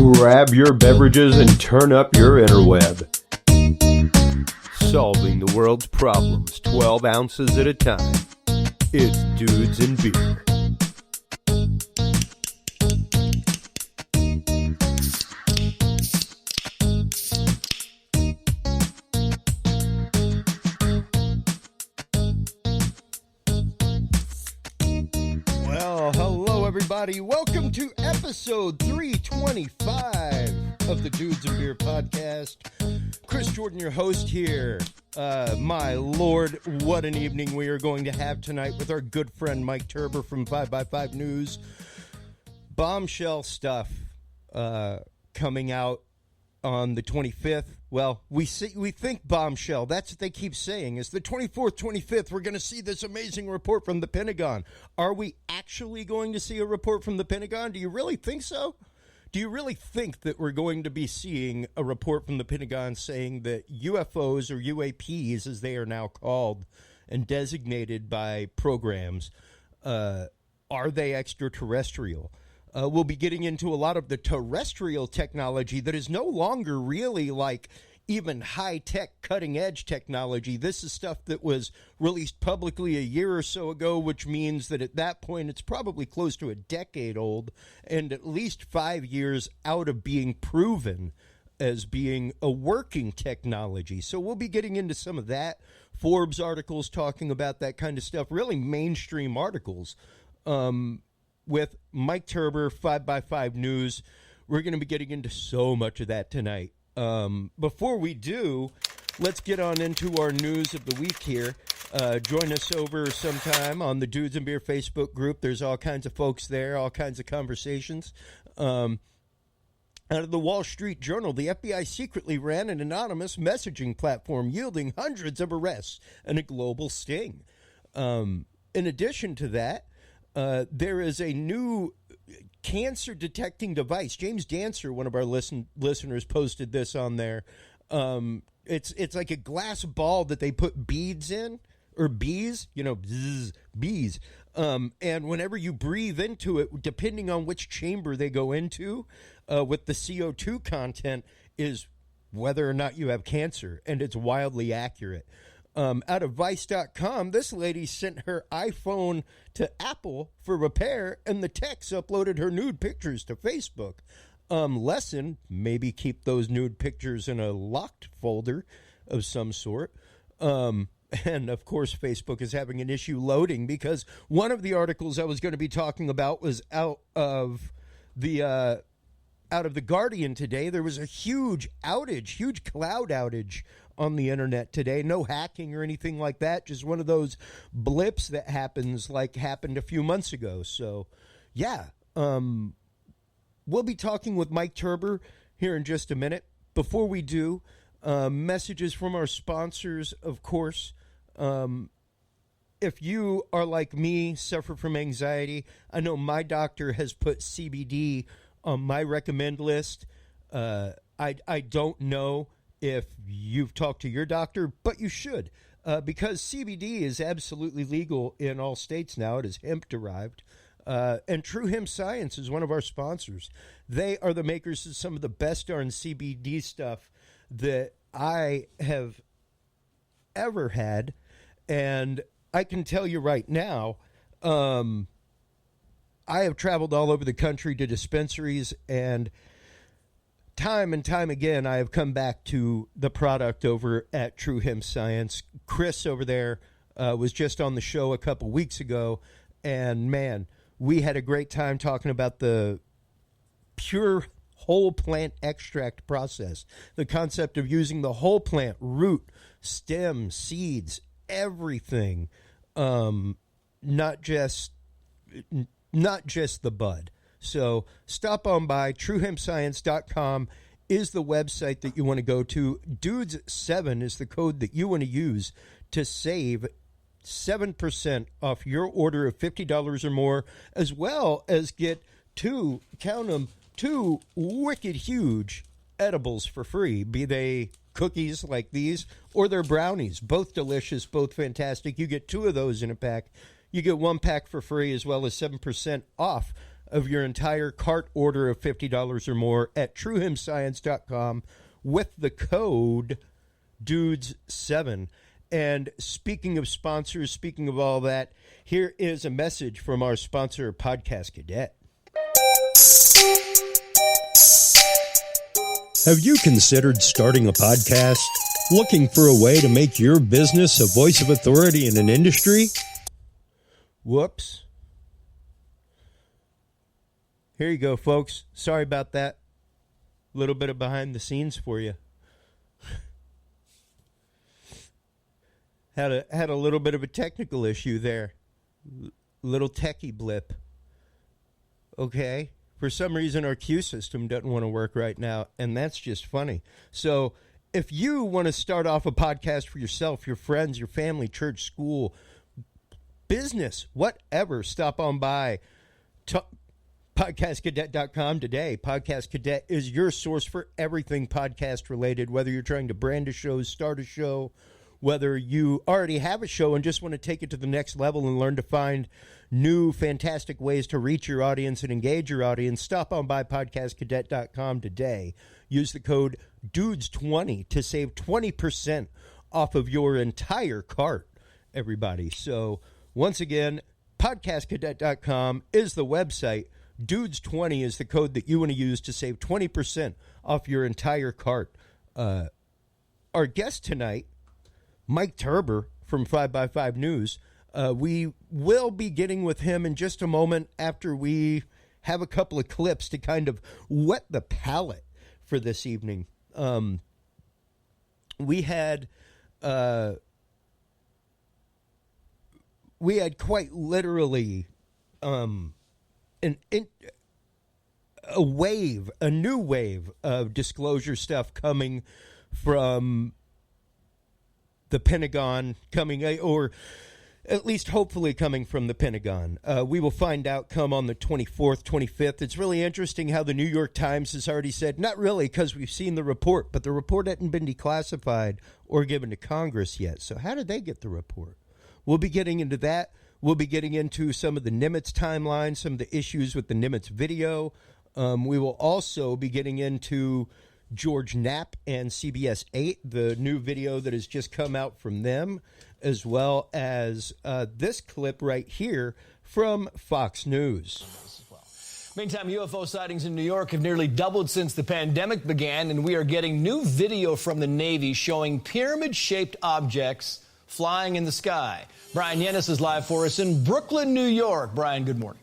Grab your beverages and turn up your interweb. Solving the world's problems 12 ounces at a time. It's Dudes and Beer. Well, hello everybody. Welcome to episode 325 of the Dudes and Beer podcast. Chris Jordan, your host here. My lord, what an evening we are going to have tonight with our good friend Mike Turber from 5x5 News. Bombshell stuff coming out on the 25th. Well, we think bombshell. That's what they keep saying. Is the 24th, 25th, we're going to see this amazing report from the Pentagon. Are we actually going to see a report from the Pentagon? Do you really think so? Do you really think that we're going to be seeing a report from the Pentagon saying that UFOs, or UAPs as they are now called and designated by programs, are they extraterrestrial? We'll be getting into a lot of the terrestrial technology that is no longer really like even high-tech, cutting-edge technology. This is stuff that was released publicly a year or so ago, which means that at that point it's probably close to a decade old and at least 5 years out of being proven as being a working technology. So we'll be getting into some of that. Forbes articles talking about that kind of stuff, really mainstream articles. With Mike Turber, 5x5 News. We're going to be getting into so much of that tonight. Before we do, let's get on into our news of the week here. Join us over sometime on the Dudes and Beer Facebook group. There's all kinds of folks there, all kinds of conversations. Out of the Wall Street Journal, the FBI secretly ran an anonymous messaging platform yielding hundreds of arrests and a global sting. In addition to that, there is a new cancer detecting device. James Dancer, one of our listeners, posted this on there. It's like a glass ball that they put beads in, or bees, bees. And whenever you breathe into it, depending on which chamber they go into, with the CO2 content, is whether or not you have cancer, and it's wildly accurate. Out of Vice.com, this lady sent her iPhone to Apple for repair, and the techs uploaded her nude pictures to Facebook. Lesson, maybe keep those nude pictures in a locked folder of some sort. And, of course, Facebook is having an issue loading because one of the articles I was going to be talking about was out of the Guardian today. There was a huge outage, huge cloud outage on the internet today. No hacking or anything like that. Just one of those blips that happened a few months ago. So, yeah. We'll be talking with Mike Turber here in just a minute. Before we do, messages from our sponsors, of course. If you are like me, suffer from anxiety, I know my doctor has put CBD on my recommend list. I don't know if you've talked to your doctor, but you should, because CBD is absolutely legal in all states now. It is hemp-derived, and True Hemp Science is one of our sponsors. They are the makers of some of the best darn CBD stuff that I have ever had, and I can tell you right now, I have traveled all over the country to dispensaries, and time again, I have come back to the product over at True Hemp Science. Chris over there was just on the show a couple weeks ago, and man, we had a great time talking about the pure whole plant extract process, the concept of using the whole plant, root, stem, seeds, everything, not just the bud. So stop on by. TrueHempScience.com is the website that you want to go to. Dudes7 is the code that you want to use to save 7% off your order of $50 or more, as well as get two wicked huge edibles for free, be they cookies like these or they're brownies. Both delicious, both fantastic. You get two of those in a pack. You get one pack for free as well as 7% off of your entire cart order of $50 or more at truehimscience.com with the code DUDES7. And speaking of sponsors, speaking of all that, here is a message from our sponsor, Podcast Cadet. Have you considered starting a podcast? Looking for a way to make your business a voice of authority in an industry? Whoops. Here you go, folks. Sorry about that. A little bit of behind the scenes for you. Had a little bit of a technical issue there. Little techie blip. Okay. For some reason, our queue system doesn't want to work right now, and that's just funny. So if you want to start off a podcast for yourself, your friends, your family, church, school, business, whatever, stop on by podcastcadet.com today. Podcast Cadet is your source for everything podcast related, whether you're trying to brand a show, start a show, whether you already have a show and just want to take it to the next level and learn to find new, fantastic ways to reach your audience and engage your audience. Stop on by podcastcadet.com today. Use the code DUDES20 to save 20% off of your entire cart, everybody. So, once again, podcastcadet.com is the website. DUDES20 is the code that you want to use to save 20% off your entire cart. Our guest tonight, Mike Turber from 5x5 News. We will be getting with him in just a moment after we have a couple of clips to kind of wet the palate for this evening. We had quite literally a new wave of disclosure stuff coming from the Pentagon, or at least hopefully coming from the Pentagon. We will find out come on the 24th, 25th. It's really interesting how the New York Times has already said, not really because we've seen the report, but the report hadn't been declassified or given to Congress yet. So how did they get the report? We'll be getting into that. We'll be getting into some of the Nimitz timeline, some of the issues with the Nimitz video. We will also be getting into George Knapp and CBS 8, the new video that has just come out from them, as well as this clip right here from Fox News. Meantime, UFO sightings in New York have nearly doubled since the pandemic began, and we are getting new video from the Navy showing pyramid-shaped objects flying in the sky. Brian Yennis is live for us in Brooklyn, New York. Brian, good morning.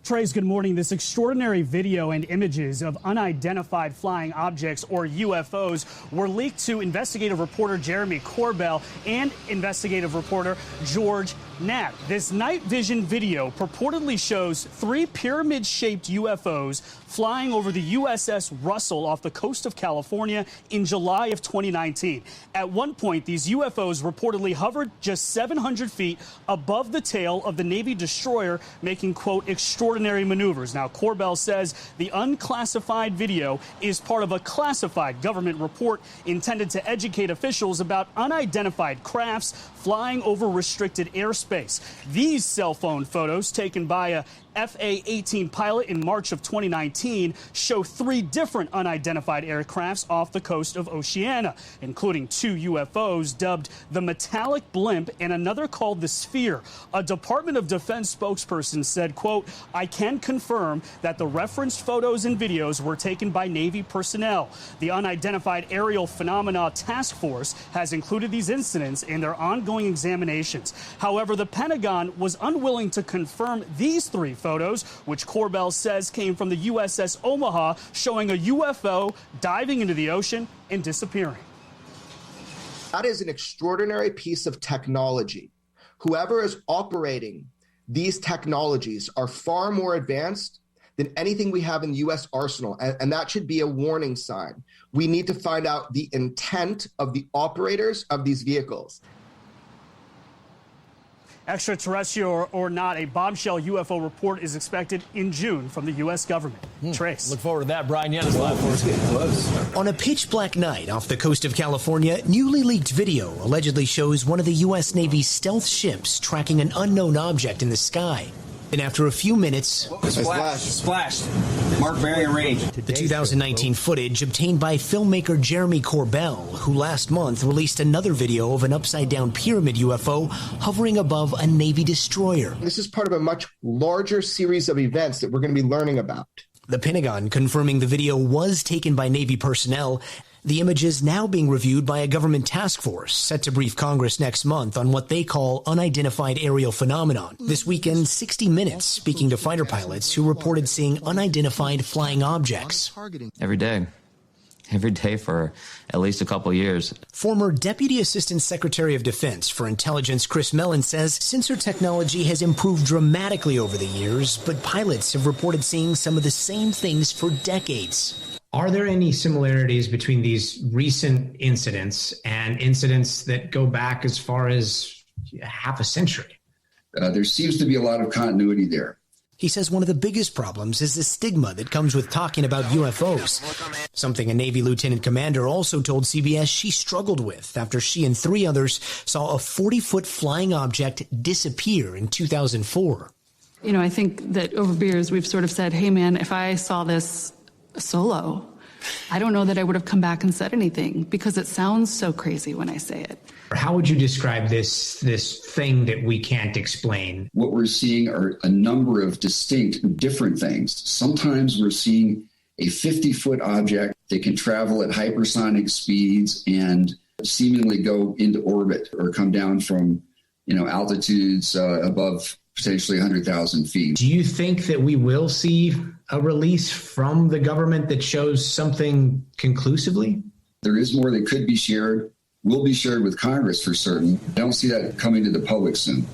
Trace, good morning. This extraordinary video and images of unidentified flying objects, or UFOs, were leaked to investigative reporter Jeremy Corbell and investigative reporter George Knapp. This night vision video purportedly shows 3 pyramid-shaped UFOs flying over the USS Russell off the coast of California in July of 2019. At one point, these UFOs reportedly hovered just 700 feet above the tail of the Navy destroyer, making, quote, extraordinary maneuvers. Now, Corbell says the unclassified video is part of a classified government report intended to educate officials about unidentified crafts flying over restricted airspace. These cell phone photos taken by a FA-18 pilot in March of 2019 show 3 different unidentified aircrafts off the coast of Oceania, including 2 UFOs dubbed the Metallic Blimp and another called the Sphere. A Department of Defense spokesperson said, quote, "I can confirm that the referenced photos and videos were taken by Navy personnel. The Unidentified Aerial Phenomena Task Force has included these incidents in their ongoing examinations." However, the Pentagon was unwilling to confirm these 3 photos, which Corbell says came from the USS Omaha, showing a UFO diving into the ocean and disappearing. That is an extraordinary piece of technology. Whoever is operating these technologies are far more advanced than anything we have in the U.S. arsenal, and that should be a warning sign. We need to find out the intent of the operators of these vehicles. Extraterrestrial or not, a bombshell UFO report is expected in June from the U.S. government. Trace. Look forward to that. Brian Yennis live for us. On a pitch-black night off the coast of California, newly leaked video allegedly shows one of the U.S. Navy's stealth ships tracking an unknown object in the sky. And after a few minutes, Splashed. Mark bearing range. the 2019 footage obtained by filmmaker Jeremy Corbell, who last month released another video of an upside-down pyramid UFO hovering above a Navy destroyer. This is part of a much larger series of events that we're going to be learning about. The Pentagon confirming the video was taken by Navy personnel. The images now being reviewed by a government task force set to brief Congress next month on what they call unidentified aerial phenomenon. This weekend, 60 Minutes speaking to fighter pilots who reported seeing unidentified flying objects. Every day for at least a couple years. Former Deputy Assistant Secretary of Defense for Intelligence Chris Mellon says sensor technology has improved dramatically over the years, but pilots have reported seeing some of the same things for decades. Are there any similarities between these recent incidents and incidents that go back as far as half a century? There seems to be a lot of continuity there. He says one of the biggest problems is the stigma that comes with talking about UFOs, something a Navy lieutenant commander also told CBS she struggled with after she and 3 others saw a 40-foot flying object disappear in 2004. You know, I think that over beers we've sort of said, hey man, if I saw this solo, I don't know that I would have come back and said anything because it sounds so crazy when I say it. How would you describe this thing that we can't explain? What we're seeing are a number of distinct, different things. Sometimes we're seeing a 50-foot object that can travel at hypersonic speeds and seemingly go into orbit or come down from, altitudes above potentially 100,000 feet. Do you think that we will see a release from the government that shows something conclusively? There is more that could be shared, will be shared with Congress for certain. I don't see that coming to the public soon.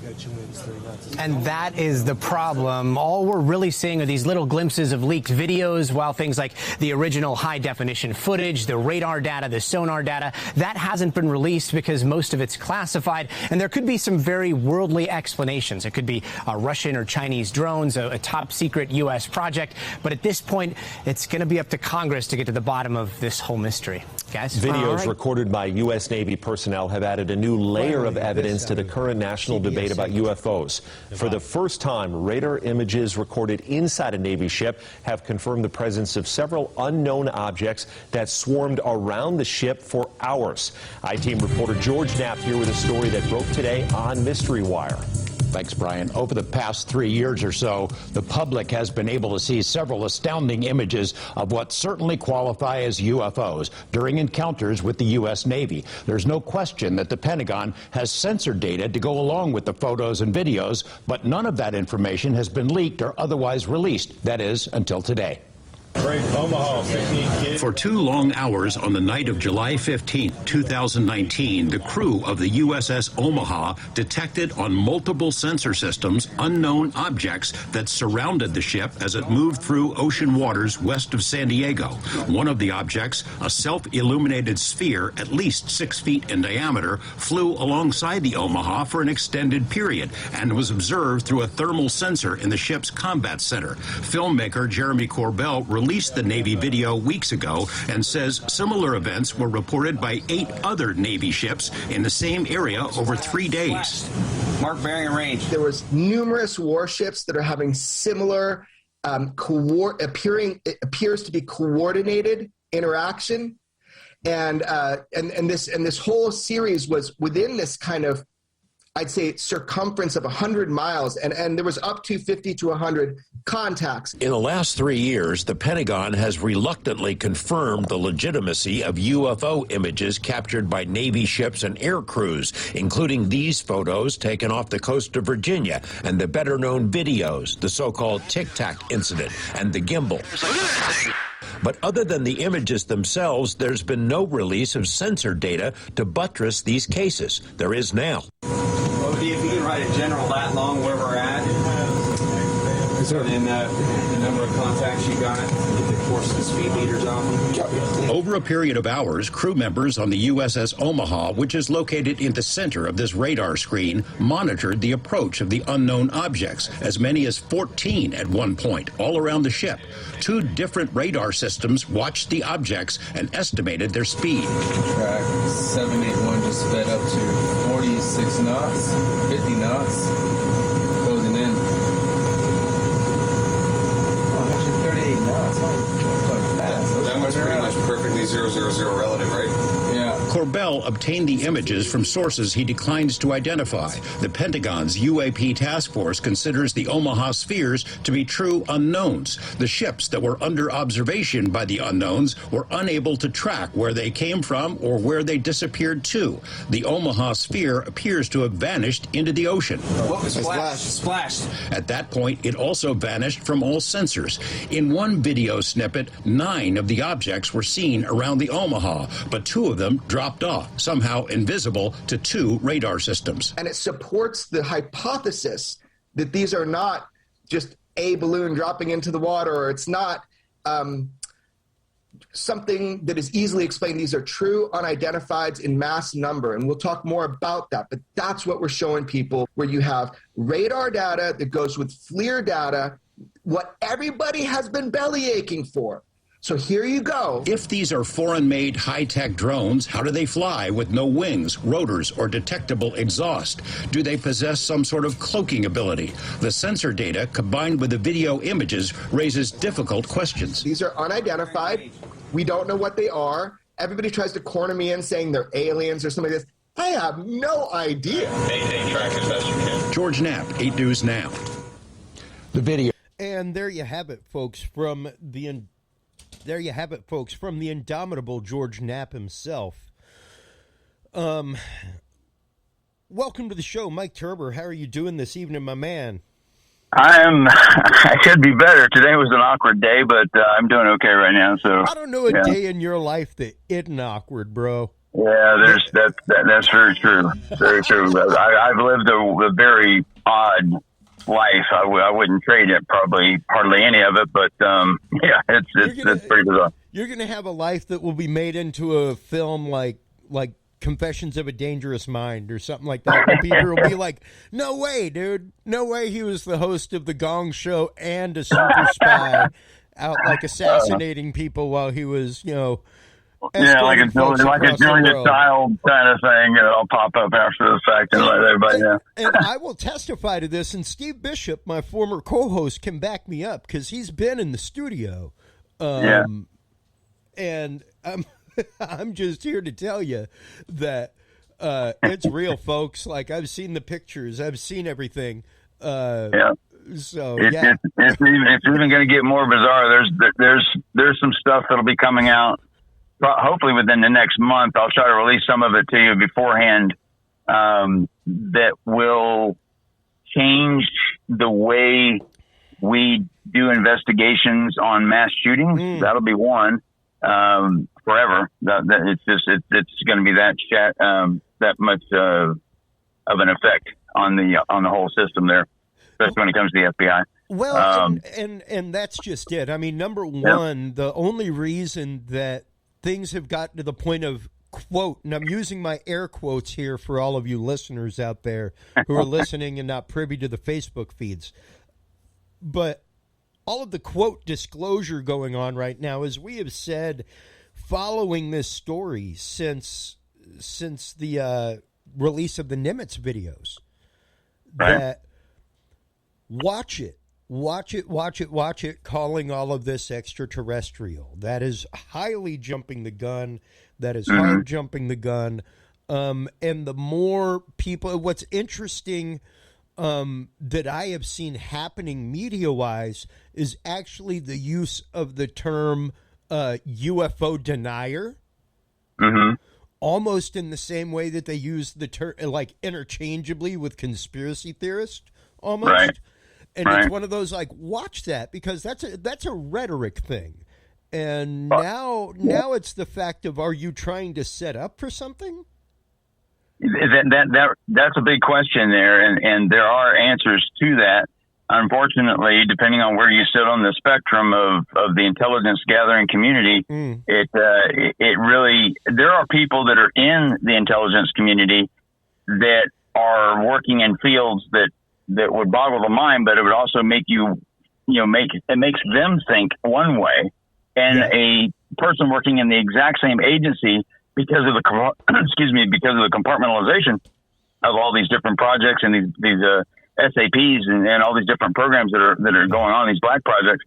And that is the problem. All we're really seeing are these little glimpses of leaked videos, while things like the original high-definition footage, the radar data, the sonar data, that hasn't been released because most of it's classified. And there could be some very worldly explanations. It could be Russian or Chinese drones, a top-secret U.S. project. But at this point, it's going to be up to Congress to get to the bottom of this whole mystery. Guys? Videos recorded by U.S. Navy personnel have added a new layer of evidence to the current national debate about UFOs. For the first time, radar images recorded inside a Navy ship have confirmed the presence of several unknown objects that swarmed around the ship for hours. I-Team reporter George Knapp here with a story that broke today on Mystery Wire. Thanks, Brian. Over the past 3 years or so, the public has been able to see several astounding images of what certainly qualify as UFOs during encounters with the U.S. Navy. There's no question that the Pentagon has sensor data to go along with the photos and videos, but none of that information has been leaked or otherwise released. That is, until today. For 2 long hours on the night of July 15, 2019, the crew of the USS Omaha detected on multiple sensor systems unknown objects that surrounded the ship as it moved through ocean waters west of San Diego. One of the objects, a self-illuminated sphere at least 6 feet in diameter, flew alongside the Omaha for an extended period and was observed through a thermal sensor in the ship's combat center. Filmmaker Jeremy Corbell released the Navy video weeks ago and says similar events were reported by 8 other Navy ships in the same area over 3 days. Mark bearing range. There was numerous warships that are having similar appears to be coordinated interaction, and this whole series was within this kind of, I'd say, circumference of 100 miles, and there was up to 50 to 100 contacts. In the last 3 years, the Pentagon has reluctantly confirmed the legitimacy of UFO images captured by Navy ships and air crews, including these photos taken off the coast of Virginia and the better-known videos, the so-called Tic Tac incident and the gimbal. But other than the images themselves, there's been no release of sensor data to buttress these cases. There is now. What would be if you could write a general lat long where we're at? And then the number of contacts you got, the course of the speed meters off. Over a period of hours, crew members on the USS Omaha, which is located in the center of this radar screen, monitored the approach of the unknown objects, as many as 14 at one point, all around the ship. 2 different radar systems watched the objects and estimated their speed. Track 781 just sped up to 46 knots, 50 knots, closing in. 000 relative, right? Yeah. Corbell obtained the images from sources he declines to identify. The Pentagon's UAP task force considers the Omaha spheres to be true unknowns. The ships that were under observation by the unknowns were unable to track where they came from or where they disappeared to. The Omaha sphere appears to have vanished into the ocean. What was splashed? At that point, it also vanished from all sensors. In one video snippet, 9 of the objects were seen around the Omaha, but 2 of them dropped off, somehow invisible to 2 radar systems. And it supports the hypothesis that these are not just a balloon dropping into the water, or it's not something that is easily explained. These are true unidentifieds in mass number, and we'll talk more about that, but that's what we're showing people, where you have radar data that goes with FLIR data, what everybody has been belly aching for. So here you go. If these are foreign-made high-tech drones, how do they fly with no wings, rotors, or detectable exhaust? Do they possess some sort of cloaking ability? The sensor data, combined with the video images, raises difficult questions. These are unidentified. We don't know what they are. Everybody tries to corner me in saying they're aliens or something like this. I have no idea. Maintain track as best you can. George Knapp, 8 News Now. The video. And there you have it, folks, from the indomitable George Knapp himself. Welcome to the show, Mike Turber. How are you doing this evening, my man? I could be better. Today was an awkward day, but I'm doing okay right now. So I don't know a day in your life that isn't awkward, bro. Yeah, that's very true. Very true. I've lived a very odd life. I wouldn't trade it hardly any of it, but yeah, it's pretty bizarre. You're gonna have a life that will be made into a film like Confessions of a Dangerous Mind or something like that. And people will be like, "No way, dude! No way! He was the host of the Gong Show and a super spy, out assassinating people while he was, like a Julia Child kind of thing. I'll pop up after the fact and let everybody know." And I will testify to this. And Steve Bishop, my former co-host, can back me up because he's been in the studio. And I'm just here to tell you that it's real, folks. Like, I've seen the pictures, I've seen everything. So it's even going to get more bizarre. There's some stuff that'll be coming out. Hopefully within the next month. I'll try to release some of it to you beforehand, that will change the way we do investigations on mass shootings. That'll be one, forever. It's going to be that much of an effect on the whole system there, especially when it comes to the FBI. Well, and that's just it. I mean, number one, the only reason that things have gotten to the point of, quote, and I'm using my air quotes here for all of you listeners out there who are listening and not privy to the Facebook feeds, but all of the, quote, disclosure going on right now, as we have said, following this story since the release of the Nimitz videos, that watch it, calling all of this extraterrestrial. That is highly jumping the gun. That is hard jumping the gun. And the more people, what's interesting that I have seen happening media-wise is actually the use of the term UFO denier. Almost in the same way that they use the term, like, interchangeably with conspiracy theorist, almost. Right. And it's one of those, like, watch that, because that's a rhetoric thing. And now it's the fact of, are you trying to set up for something? That's a big question there, and there are answers to that. Unfortunately, depending on where you sit on the spectrum of the intelligence gathering community, it really, there are people that are in the intelligence community that are working in fields that would boggle the mind, but it would also make it makes them think one way, and a person working in the exact same agency, because of the compartmentalization of all these different projects and these SAPs and all these different programs that are going on, these black projects,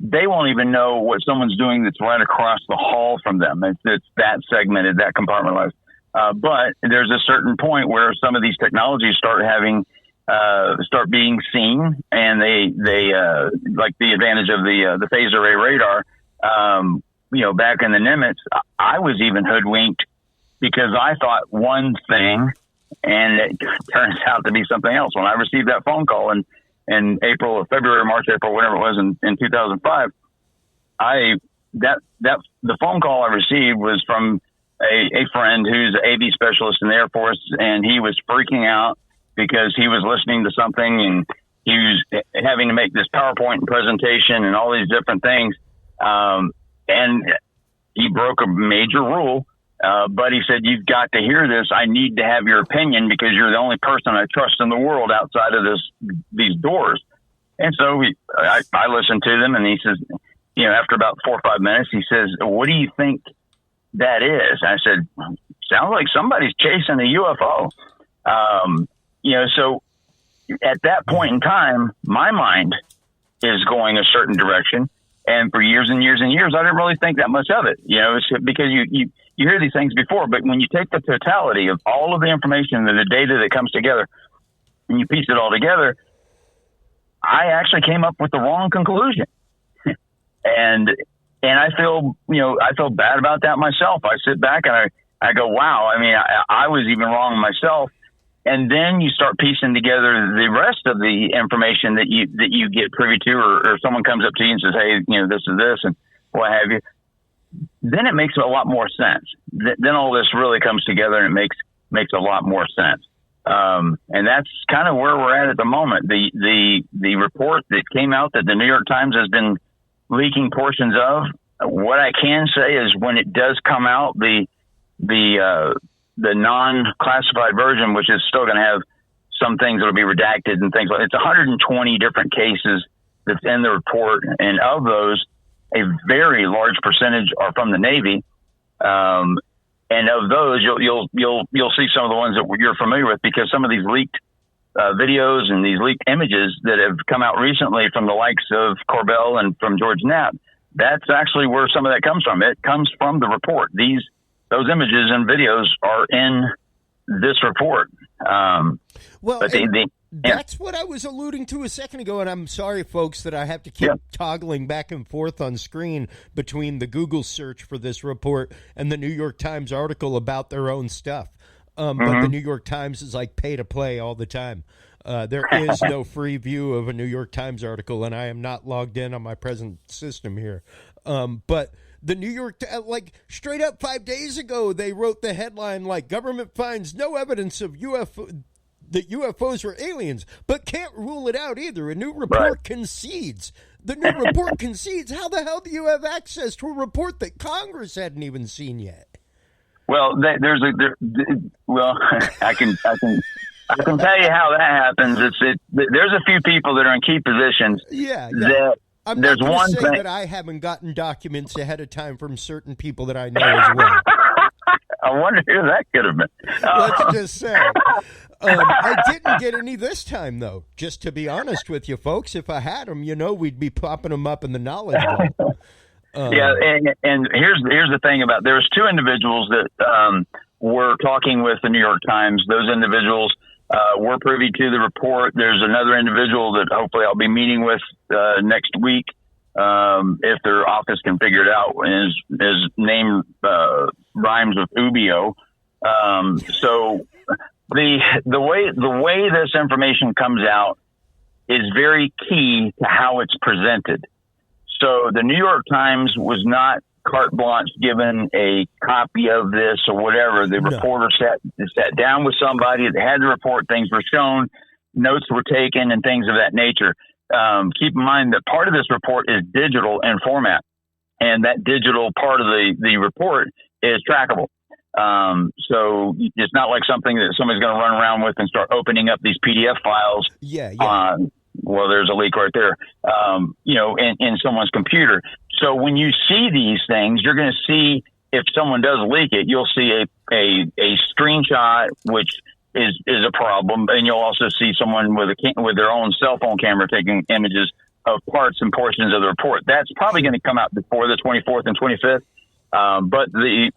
they won't even know what someone's doing that's right across the hall from them. It's that segmented, that compartmentalized. But there's a certain point where some of these technologies start being seen, and they like the advantage of the phased array radar. Back in the Nimitz, I was even hoodwinked because I thought one thing, and it turns out to be something else. When I received that phone call in February, March, April, whatever it was in 2005, the phone call I received was from a friend who's an AV specialist in the Air Force, and he was freaking out because he was listening to something and he was having to make this PowerPoint presentation and all these different things. And he broke a major rule. But he said, "You've got to hear this. I need to have your opinion because you're the only person I trust in the world outside of these doors." And so I listened to them, and he says, after about 4 or 5 minutes, he says, "What do you think that is?" I said, "Sounds like somebody's chasing a UFO." So at that point in time, my mind is going a certain direction. And for years and years and years, I didn't really think that much of it, it's because you hear these things before, but when you take the totality of all of the information and the data that comes together and you piece it all together, I actually came up with the wrong conclusion. and I feel bad about that myself. I sit back and I go, wow, I mean, I was even wrong myself. And then you start piecing together the rest of the information that you get privy to, or someone comes up to you and says, "Hey, this is this," and what have you. Then it makes a lot more sense. Then all this really comes together and it makes a lot more sense. And that's kind of where we're at the moment. The report that came out that the New York Times has been leaking portions of, what I can say is when it does come out, the non-classified version, which is still going to have some things that will be redacted and things like it's 120 different cases that's in the report, and of those, a very large percentage are from the Navy. And of those, you'll see some of the ones that you're familiar with because some of these leaked videos and these leaked images that have come out recently from the likes of Corbell and from George Knapp, that's actually where some of that comes from. It comes from the report. Those images and videos are in this report. That's what I was alluding to a second ago, and I'm sorry, folks, that I have to keep toggling back and forth on screen between the Google search for this report and the New York Times article about their own stuff. But the New York Times is like pay to play all the time. There is no free view of a New York Times article, and I am not logged in on my present system here. But the New York, straight up 5 days ago, they wrote the headline like, "Government finds no evidence of that UFOs were aliens, but can't rule it out either. A new report concedes." The new report concedes. How the hell do you have access to a report that Congress hadn't even seen yet? Well, I can tell you how that happens. There's a few people that are in key positions. Yeah. I'm there's not one say thing that I haven't gotten documents ahead of time from certain people that I know as well. I wonder who that could have been. Let's just say. I didn't get any this time, though. Just to be honest with you, folks, if I had them, we'd be popping them up in the knowledge vault. And here's the thing about there's two individuals that were talking with the New York Times. Those individuals were privy to the report. There's another individual that hopefully I'll be meeting with next week if their office can figure it out. His name rhymes with Ubio. So the way this information comes out is very key to how it's presented. So the New York Times was not carte blanche given a copy of this or whatever. The reporter sat down with somebody that had the report. Things were shown, notes were taken, and things of that nature. Keep in mind that part of this report is digital in format, and that digital part of the report is trackable. So it's not like something that somebody's going to run around with and start opening up these PDF files. Well, there's a leak right there, in someone's computer. So when you see these things, you're going to see, if someone does leak it, you'll see a screenshot, which is a problem. And you'll also see someone with their own cell phone camera taking images, of parts and portions of the report. That's probably going to come out before the 24th and 25th. But the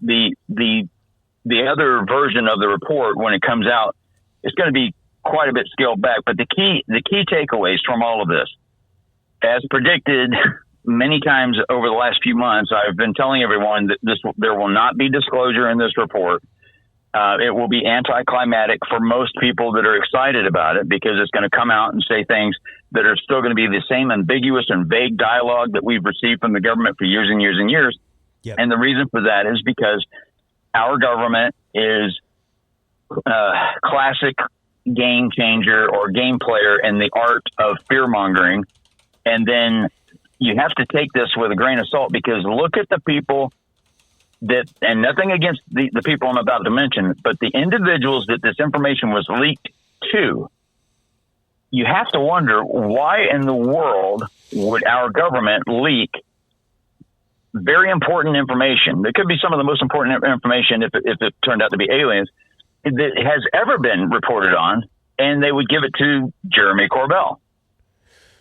other version of the report, when it comes out, it's going to be quite a bit scaled back. But the key takeaways from all of this, as predicted many times over the last few months, I've been telling everyone that there will not be disclosure in this report. It will be anticlimactic for most people that are excited about it, because it's going to come out and say things that are still going to be the same ambiguous and vague dialogue that we've received from the government for years and years and years. Yep. And the reason for that is because our government is classic game changer or game player in the art of fear mongering. And then you have to take this with a grain of salt, because look at the people that, and nothing against the people I'm about to mention, but the individuals that this information was leaked to, you have to wonder, why in the world would our government leak very important information? That could be some of the most important information, if it turned out to be aliens, that has ever been reported on, and they would give it to Jeremy Corbell.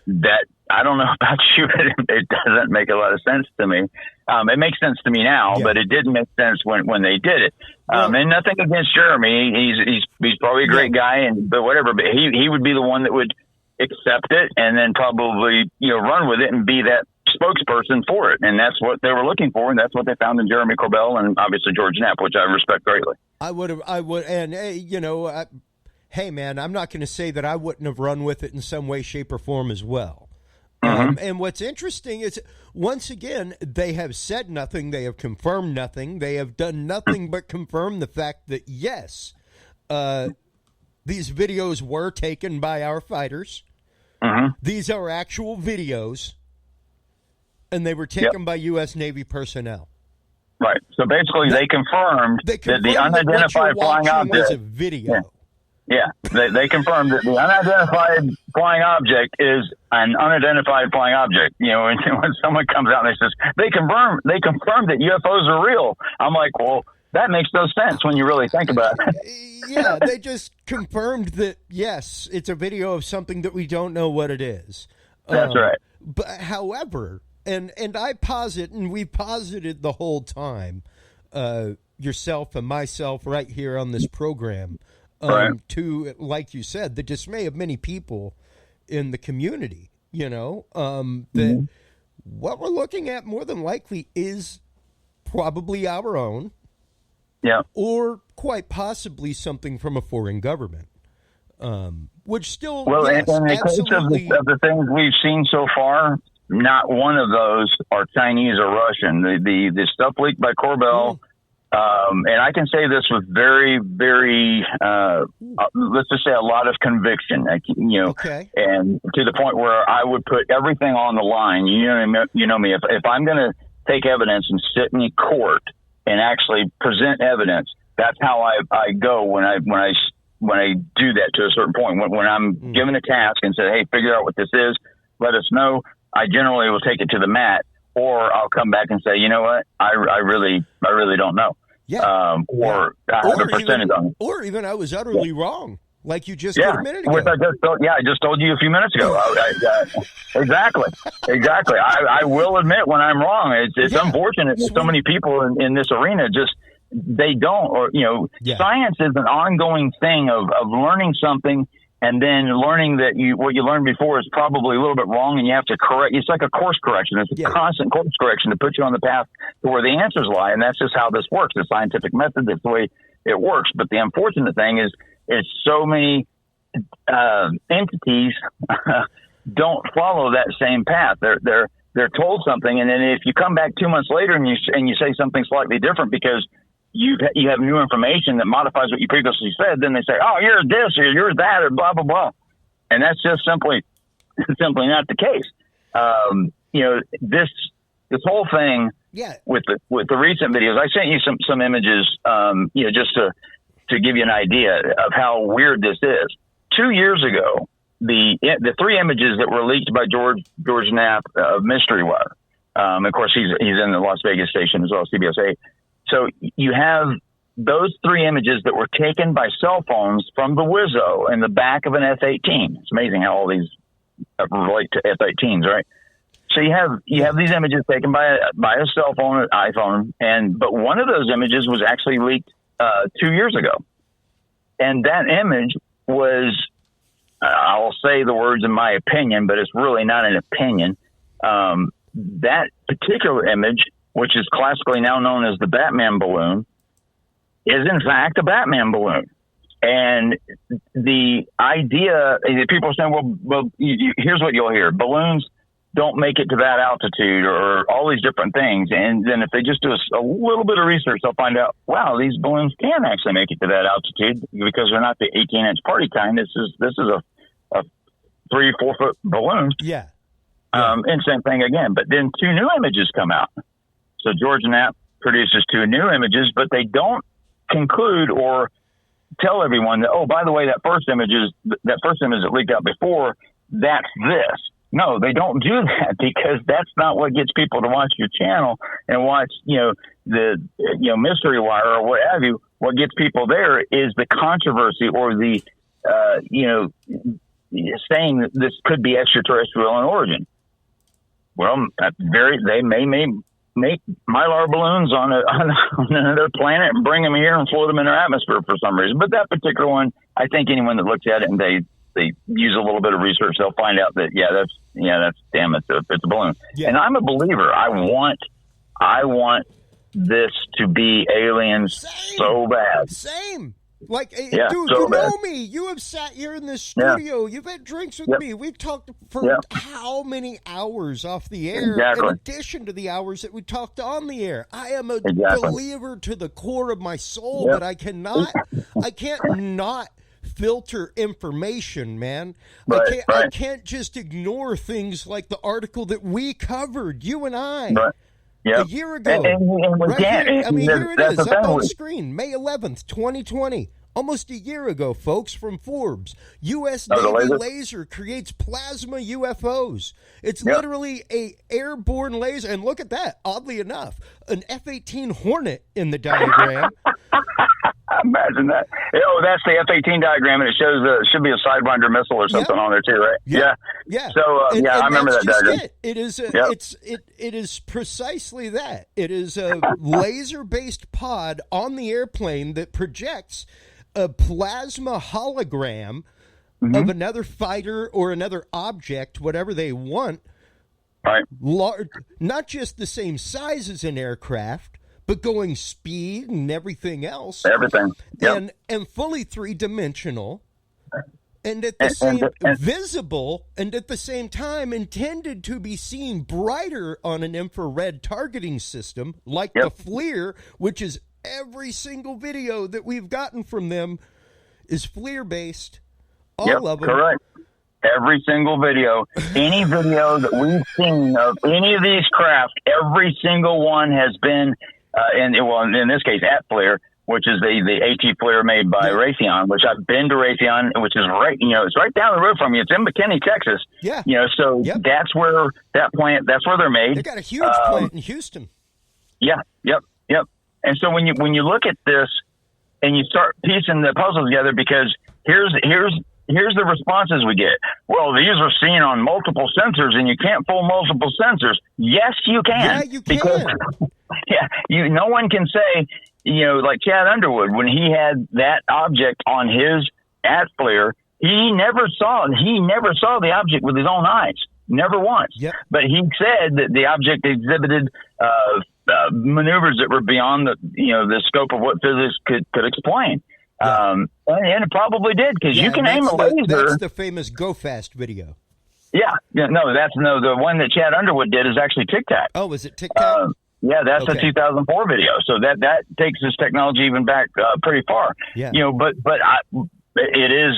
That, I don't know about you, but it doesn't make a lot of sense to me. It makes sense to me now, but it didn't make sense when they did it. And nothing against Jeremy. He's probably a great guy, but whatever. But he would be the one that would accept it and then probably, run with it and be that spokesperson for it. And that's what they were looking for, and that's what they found in Jeremy Corbell and obviously George Knapp, which I respect greatly. I would, and hey man, I'm not going to say that I wouldn't have run with it in some way, shape, or form as well. And what's interesting is, once again, they have said nothing. They have confirmed nothing. They have done nothing but confirm the fact that, yes, these videos were taken by our fighters. These are actual videos, and they were taken by U.S. Navy personnel. Right. So basically, they confirmed that the unidentified flying object was a video. Yeah, they confirmed that the unidentified flying object is an unidentified flying object. When someone comes out and they says they confirmed that UFOs are real, I'm like, well, that makes no sense when you really think about it. Yeah, they just confirmed that, yes, it's a video of something that we don't know what it is. That's right. But however, and I posit, and we posited the whole time, yourself and myself right here on this program, to, like you said, the dismay of many people in the community, that what we're looking at more than likely is probably our own, or quite possibly something from a foreign government, which still, yes, in the case of the things we've seen so far, not one of those are Chinese or Russian. The stuff leaked by Corbell. And I can say this with very, very, let's just say a lot of conviction, and to the point where I would put everything on the line. You know me, if I'm going to take evidence and sit in court and actually present evidence, that's how I go when I do that to a certain point. When I'm given a task and say, hey, figure out what this is, let us know, I generally will take it to the mat, or I'll come back and say, you know what, I really don't know. Or I have a percentage on it. Or even I was utterly wrong, like you just did a minute ago. I just told you a few minutes ago. Exactly. I will admit when I'm wrong. It's unfortunate that so many people in this arena they don't, or science is an ongoing thing of learning something and then learning that what you learned before is probably a little bit wrong, and you have to correct. It's like a course correction. It's a constant course correction to put you on the path to where the answers lie, and that's just how this works. The scientific method, that's the way it works. But the unfortunate thing is so many entities don't follow that same path. They're told something, and then if you come back 2 months later and you say something slightly different because you have new information that modifies what you previously said, then they say, oh, you're this or you're that or blah, blah, blah. And that's just simply not the case. This whole thing with the recent videos, I sent you some images, just to give you an idea of how weird this is. 2 years ago, the three images that were leaked by George Knapp of Mystery Wire. Of course, he's in the Las Vegas station as well as CBS 8. So you have those three images that were taken by cell phones from the Wizzo in the back of an F-18. It's amazing how all these relate to F-18s, right? So you have these images taken by a cell phone, an iPhone, but one of those images was actually leaked 2 years ago, and that image was, I'll say the words in my opinion, but it's really not an opinion. That particular image, which is classically now known as the Batman balloon, is in fact a Batman balloon. And the idea, people are saying, well, here's what you'll hear: balloons don't make it to that altitude, or all these different things. And then if they just do a little bit of research, they'll find out, wow, these balloons can actually make it to that altitude because they're not the 18-inch party kind. This is a 3-4 foot balloon. Yeah. And same thing again. But then 2 new images come out. So George Knapp produces 2 new images, but they don't conclude or tell everyone that, oh, by the way, that first image that leaked out before, that's this. No, they don't do that, because that's not what gets people to watch your channel and watch, the Mystery Wire or what have you. What gets people there is the controversy or the, saying that this could be extraterrestrial in origin. Well, they may make Mylar balloons on another planet and bring them here and float them in our atmosphere for some reason. But that particular one, I think anyone that looks at it and they use a little bit of research, they'll find out that it's a balloon. Yeah. And I'm a believer. I want this to be aliens so bad. Same. Like, dude, so you bad. know me. You have sat here in this studio. You've had drinks with me. We've talked for how many hours off the air, in addition to the hours that we talked on the air. I am a believer to the core of my soul, but I can't not filter information, man. I can't just ignore things like the article that we covered, you and I. A year ago. And we can't. Here, here it is, up on the screen, May 11th, 2020. Almost a year ago, folks, from Forbes. U.S. Navy laser creates plasma UFOs. It's literally a airborne laser. And look at that, oddly enough, an F-18 Hornet in the diagram. Imagine that. Oh, that's the F-18 diagram, and it shows should be a Sidewinder missile or something on there too, right? Yeah. So I remember that diagram. It is it is precisely that. It is a laser-based pod on the airplane that projects a plasma hologram of another fighter or another object, whatever they want. Right. Not just the same size as an aircraft, but going speed and everything else. Everything. Yep. And fully three-dimensional. And at the same visible, and at the same time intended to be seen brighter on an infrared targeting system like the FLIR, which is every single video that we've gotten from them is FLIR based. All of them. Correct. Every single video, any video that we've seen of any of these craft, every single one has been, in this case, at FLIR, which is the AT FLIR made by Raytheon, which I've been to Raytheon, which is right, it's right down the road from you. It's in McKinney, Texas. Yeah. So that's where that plant, that's where they're made. They got a huge plant in Houston. Yeah. Yep. And so when you look at this and you start piecing the puzzle together, because here's the responses we get. Well, these are seen on multiple sensors, and you can't fool multiple sensors. Yes, you can. Yeah, you can. Because, no one can say, like Chad Underwood, when he had that object on his at FLIR, he never saw the object with his own eyes, never once. Yep. But he said that the object exhibited maneuvers that were beyond the scope of what physics could explain. And it probably did, because you can aim a laser. That's the famous Go Fast video. The one that Chad Underwood did is actually Tic Tac. Oh, is it Tic Tac? That's the 2004 video. So that takes this technology even back pretty far. Yeah. But it is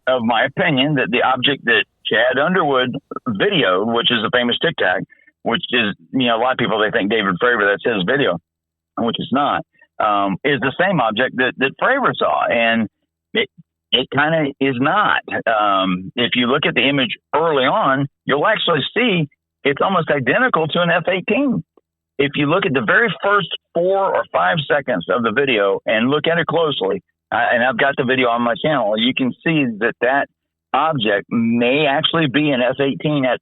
of my opinion that the object that Chad Underwood videoed, which is the famous Tic Tac, which is, a lot of people, they think David Fravor, that's his video, which is not. Is the same object that Fravor saw, and it kind of is not. If you look at the image early on, you'll actually see it's almost identical to an F-18. If you look at the very first 4 or 5 seconds of the video and look at it closely, and I've got the video on my channel, you can see that object may actually be an F-18 at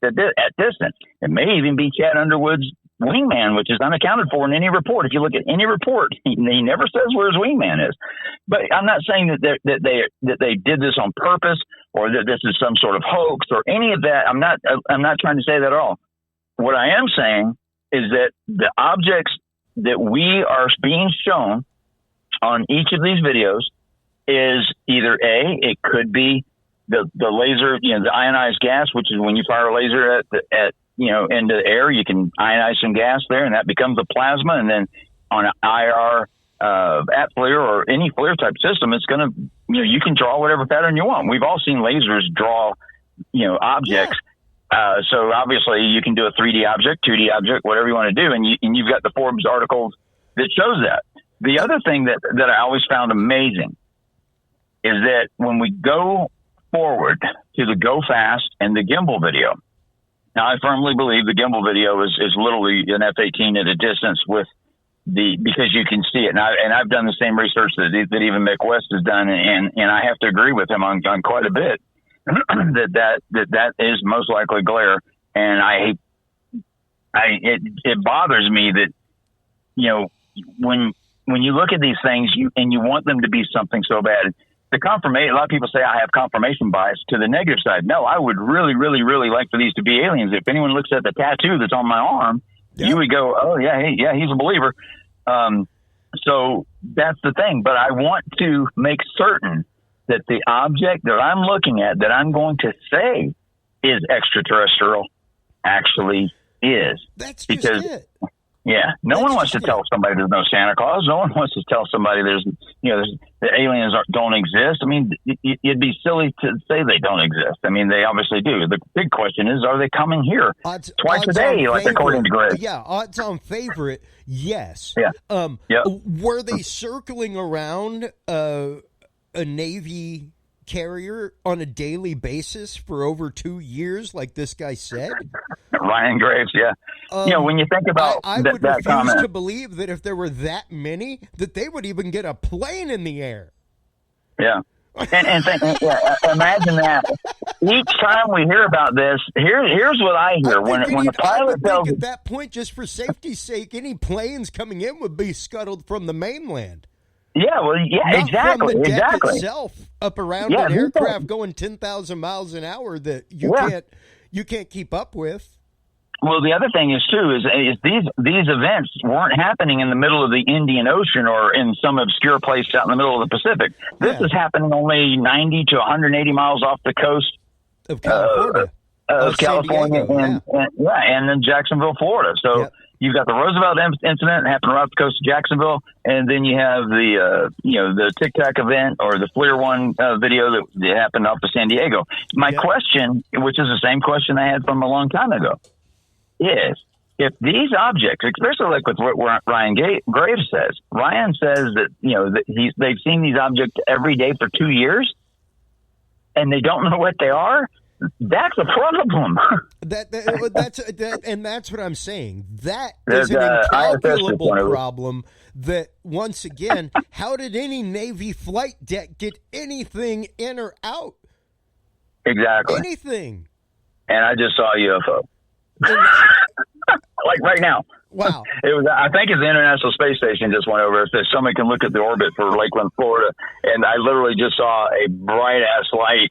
distance. It may even be Chad Underwood's wingman, which is unaccounted for in any report. If you look at any report, he never says where his wingman is. But I'm not saying that they did this on purpose or that this is some sort of hoax or any of that. I'm not trying to say that at all. What I am saying is that the objects that we are being shown on each of these videos is either it could be the laser, the ionized gas, which is when you fire a laser into the air, you can ionize some gas there, and that becomes a plasma. And then on an IR at FLIR or any FLIR type system, it's going to, you can draw whatever pattern you want. We've all seen lasers draw, objects. Yeah. So obviously you can do a 3D object, 2D object, whatever you want to do. And you've got the Forbes articles that shows that. The other thing that I always found amazing is that when we go forward to the go fast and the gimbal video, now I firmly believe the gimbal video is literally an F-18 at a distance because you can see it. And I've done the same research that even Mick West has done. And I have to agree with him on quite a bit that is most likely glare. And it bothers me that, when you look at these things you want them to be something so bad, the confirmation, a lot of people say I have confirmation bias to the negative side. No, I would really, really, really like for these to be aliens. If anyone looks at the tattoo that's on my arm, you would go, oh yeah, he's a believer. So that's the thing. But I want to make certain that the object that I'm looking at, that I'm going to say is extraterrestrial, actually is. That's just it. Yeah, no one wants to tell somebody there's no Santa Claus. No one wants to tell somebody the aliens don't exist. I mean, it'd be silly to say they don't exist. I mean, they obviously do. The big question is, are they coming here twice a day, like according to Greg? Yeah, odds on favorite, yes. Yeah. Were they circling around a Navy carrier on a daily basis for over 2 years, like this guy said? Ryan Graves, yeah. When you think about I would refuse to believe that if there were that many, that they would even get a plane in the air. Yeah. And think, imagine that. Each time we hear about this, here's what I hear. When the pilot tells at that point, just for safety's sake, any planes coming in would be scuttled from the mainland. Yeah, well, yeah, exactly. From the deck itself, up around an aircraft going 10,000 miles an hour that you can't keep up with. Well, the other thing is too is these events weren't happening in the middle of the Indian Ocean or in some obscure place out in the middle of the Pacific. This is happening only 90 to 180 miles off the coast of California, and in Jacksonville, Florida. So you've got the Roosevelt incident happening off the coast of Jacksonville, and then you have the Tic Tac event or the FLIR one video that happened off of San Diego. My question, which is the same question I had from a long time ago, is if these objects, especially like with what Ryan Graves says, Ryan says that they've seen these objects every day for 2 years, and they don't know what they are. That's a problem. That's what I'm saying. That is an incalculable problem. That once again, how did any Navy flight deck get anything in or out? Exactly. Anything. And I just saw a UFO. Like right now. Wow. It was. I think it's the International Space Station just went over. It says somebody can look at the orbit for Lakeland, Florida, and I literally just saw a bright ass light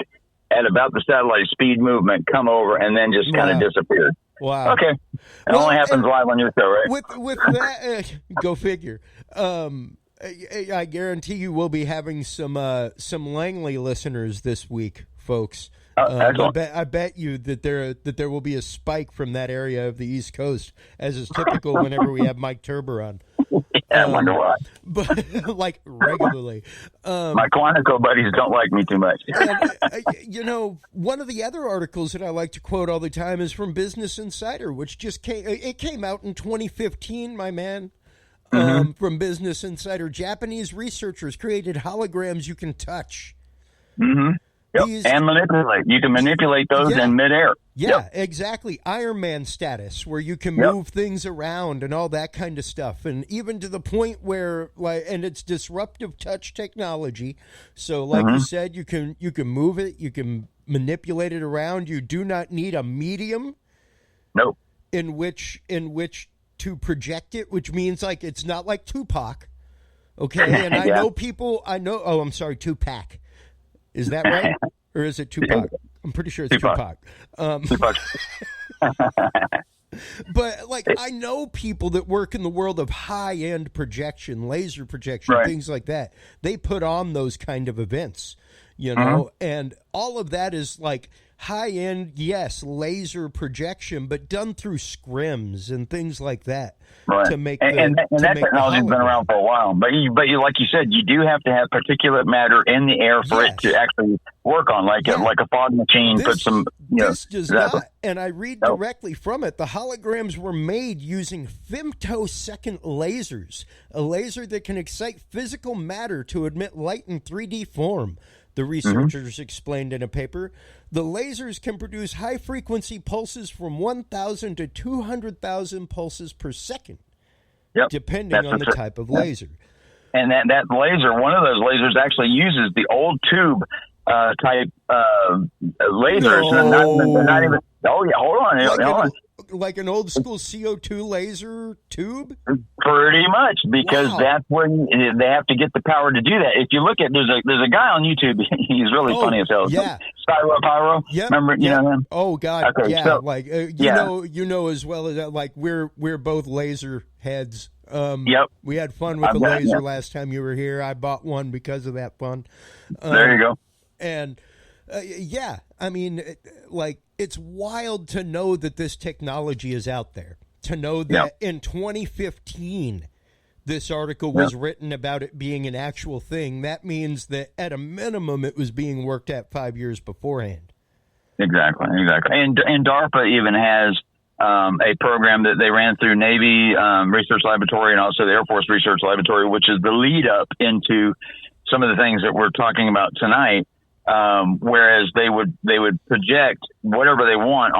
at about the satellite speed movement come over and then just kind of disappeared. Wow. Okay. It only happens live on your show, right? With that, go figure. I guarantee you we'll be having some Langley listeners this week, folks. I bet you that there will be a spike from that area of the East Coast, as is typical whenever we have Mike Turber on. I wonder why. But like regularly. My Quantico buddies don't like me too much. And, one of the other articles that I like to quote all the time is from Business Insider, which just came out in 2015, my man. From Business Insider, Japanese researchers created holograms you can touch. Mm-hmm. Yep. And manipulate. You can manipulate those in midair. Yeah, exactly. Iron Man status, where you can move things around and all that kind of stuff. And even to the point where, and it's disruptive touch technology. So, like you said, you can move it. You can manipulate it around. You do not need a medium. Nope. In which to project it, which means like it's not like Tupac. Okay, and I know people. Oh, I'm sorry, Tupac. Is that right, or is it Tupac? I'm pretty sure it's Tupac. Tupac. But like, I know people that work in the world of high-end projection, laser projection, things like that. They put on those kind of events, you know, and all of that is like high-end, yes, laser projection, but done through scrims and things like that. Right. To make and that technology has been around for a while. But like you said, you do have to have particulate matter in the air for it to actually work on, like a fog machine. This does not, and I read directly from it. The holograms were made using femtosecond lasers, a laser that can excite physical matter to emit light in 3D form. The researchers explained in a paper. The lasers can produce high-frequency pulses from 1,000 to 200,000 pulses per second, depending on the type of laser. And that laser, one of those lasers actually uses the old tube type lasers. No. Not even. Oh, yeah, hold on. Like an old school CO2 laser tube? Pretty much, because that's where they have to get the power to do that. If you look at, there's a guy on YouTube. He's really funny as hell. Yeah. Pyro. Yep. Remember, you know him? Oh God. Okay, yeah. so, like you know as well as like we're both laser heads. We had fun with the laser last time you were here. I bought one because of that fun. There you go. And I mean, it's wild to know that this technology is out there. To know that in 2015, this article was written about it being an actual thing. That means that at a minimum, it was being worked at 5 years beforehand. Exactly. And DARPA even has a program that they ran through Navy Research Laboratory and also the Air Force Research Laboratory, which is the lead up into some of the things that we're talking about tonight. Whereas they would project whatever they want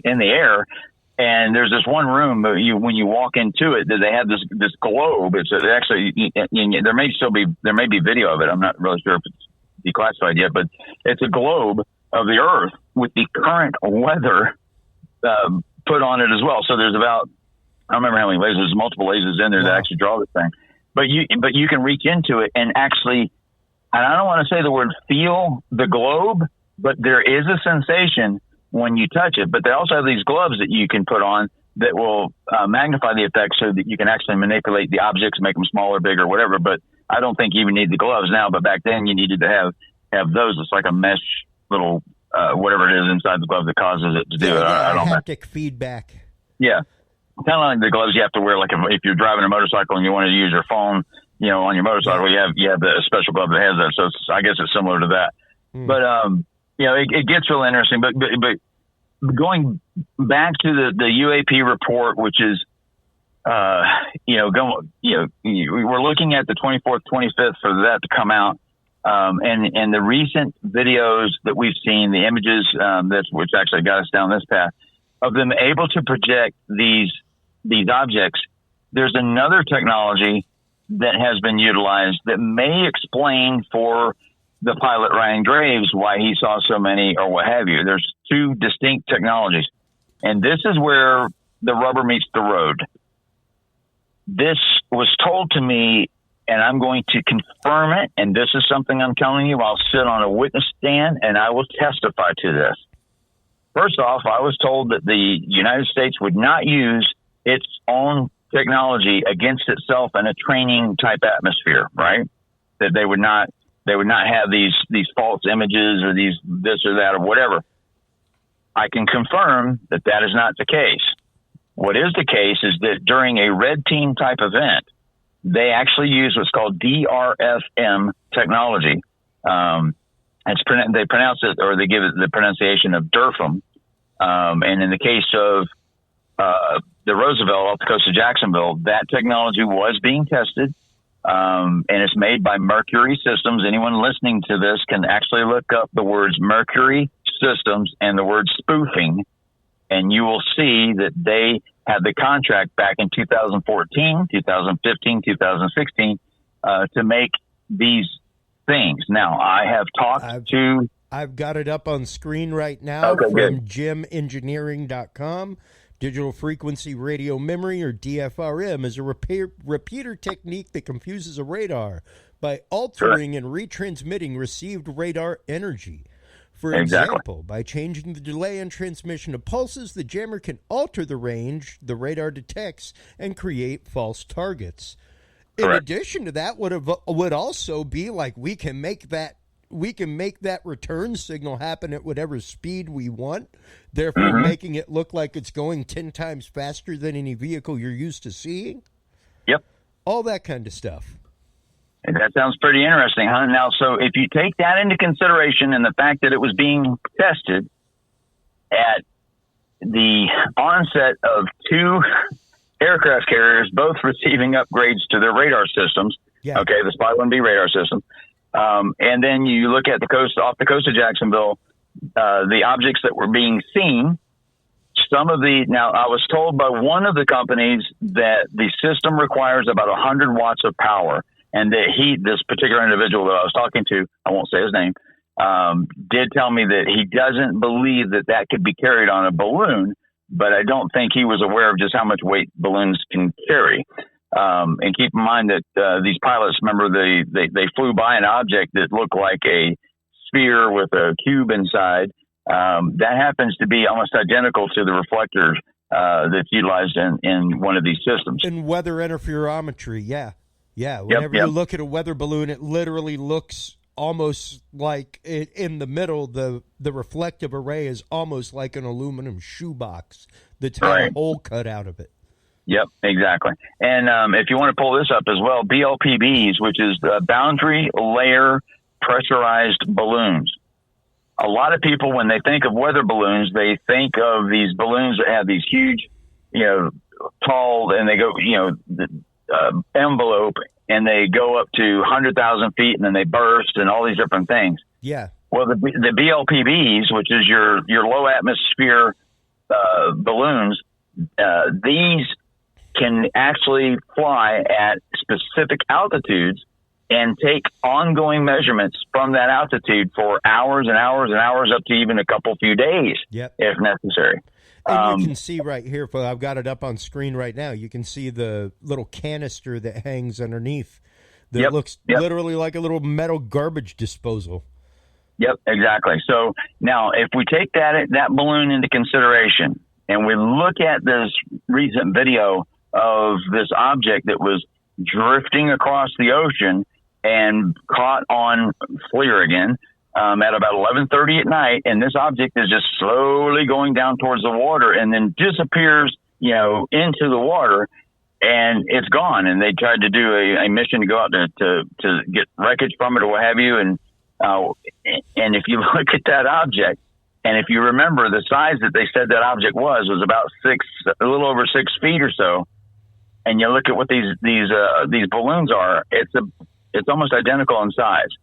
in the air, and there's this one room when you walk into it that they have this globe. It's actually there may be video of it. I'm not really sure if it's declassified yet, but it's a globe of the Earth with the current weather put on it as well. So there's about, I don't remember how many lasers, multiple lasers in there that actually draw this thing, but you can reach into it and actually. And I don't want to say the word feel the globe, but there is a sensation when you touch it. But they also have these gloves that you can put on that will magnify the effect so that you can actually manipulate the objects, make them smaller, bigger, whatever. But I don't think you even need the gloves now. But back then you needed to have those. It's like a mesh little whatever it is inside the glove that causes it to do it. I don't know. Haptic feedback. Yeah. Kind of like the gloves you have to wear, like if you're driving a motorcycle and you want to use your phone, you know, on your motorcycle, you have the special glove that has that. So I guess it's similar to that. But, you know, it gets real interesting. But going back to the UAP report, which is, we're looking at the 24th, 25th for that to come out. And the recent videos that we've seen, the images, which actually got us down this path, of them able to project these objects. There's another technology that has been utilized that may explain for the pilot Ryan Graves why he saw so many or what have you. There's two distinct technologies. And this is where the rubber meets the road. This was told to me, and I'm going to confirm it, and this is something I'm telling you. I'll sit on a witness stand, and I will testify to this. First off, I was told that the United States would not use its own technology against itself in a training type atmosphere, right? That they would not have these false images or this or that or whatever. I can confirm that is not the case. What is the case is that during a red team type event, they actually use what's called DRFM technology. They pronounce it, or they give it the pronunciation of DRFM. And in the case of the Roosevelt off the coast of Jacksonville, that technology was being tested, and it's made by Mercury Systems. Anyone listening to this can actually look up the words Mercury Systems and the word spoofing, and you will see that they had the contract back in 2014, 2015, 2016 to make these things. Now, I have talked to... I've got it up on screen right now from jimengineering.com. Digital frequency radio memory, or DFRM, is a repeater technique that confuses a radar by altering and retransmitting received radar energy. For example, by changing the delay in transmission of pulses, the jammer can alter the range the radar detects and create false targets. In addition to that, would also be like we can make that return signal happen at whatever speed we want, therefore making it look like it's going 10 times faster than any vehicle you're used to seeing. Yep. All that kind of stuff. That sounds pretty interesting, huh? Now, so if you take that into consideration and the fact that it was being tested at the onset of 2 aircraft carriers, both receiving upgrades to their radar systems, okay, the Spy 1B radar system, and then you look at off the coast of Jacksonville, the objects that were being seen, now I was told by one of the companies that the system requires about 100 watts of power. And that this particular individual that I was talking to, I won't say his name, did tell me that he doesn't believe that could be carried on a balloon, but I don't think he was aware of just how much weight balloons can carry. And keep in mind that these pilots, remember, they flew by an object that looked like a sphere with a cube inside. That happens to be almost identical to the reflectors that's utilized in one of these systems. In weather interferometry, yeah. Yeah, whenever you look at a weather balloon, it literally looks almost like in the middle, the reflective array is almost like an aluminum shoebox that's had a hole cut out of it. Yep, exactly. And if you want to pull this up as well, BLPBs, which is the boundary layer pressurized balloons. A lot of people, when they think of weather balloons, they think of these balloons that have these huge, tall, and they go, envelope, and they go up to 100,000 feet, and then they burst, and all these different things. Yeah. Well, the BLPBs, which is your low atmosphere balloons, these can actually fly at specific altitudes and take ongoing measurements from that altitude for hours and hours and hours, up to even a few days, if necessary. And you can see right here, I've got it up on screen right now, you can see the little canister that hangs underneath that looks literally like a little metal garbage disposal. Yep, exactly. So now if we take that balloon into consideration and we look at this recent video of this object that was drifting across the ocean and caught on FLIR again, at about 11:30 at night, and this object is just slowly going down towards the water and then disappears, into the water, and it's gone. And they tried to do a mission to go out to get wreckage from it or what have you. And if you look at that object, and if you remember the size that they said that object was about a little over 6 feet or so, and you look at what these balloons are, it's almost identical in size.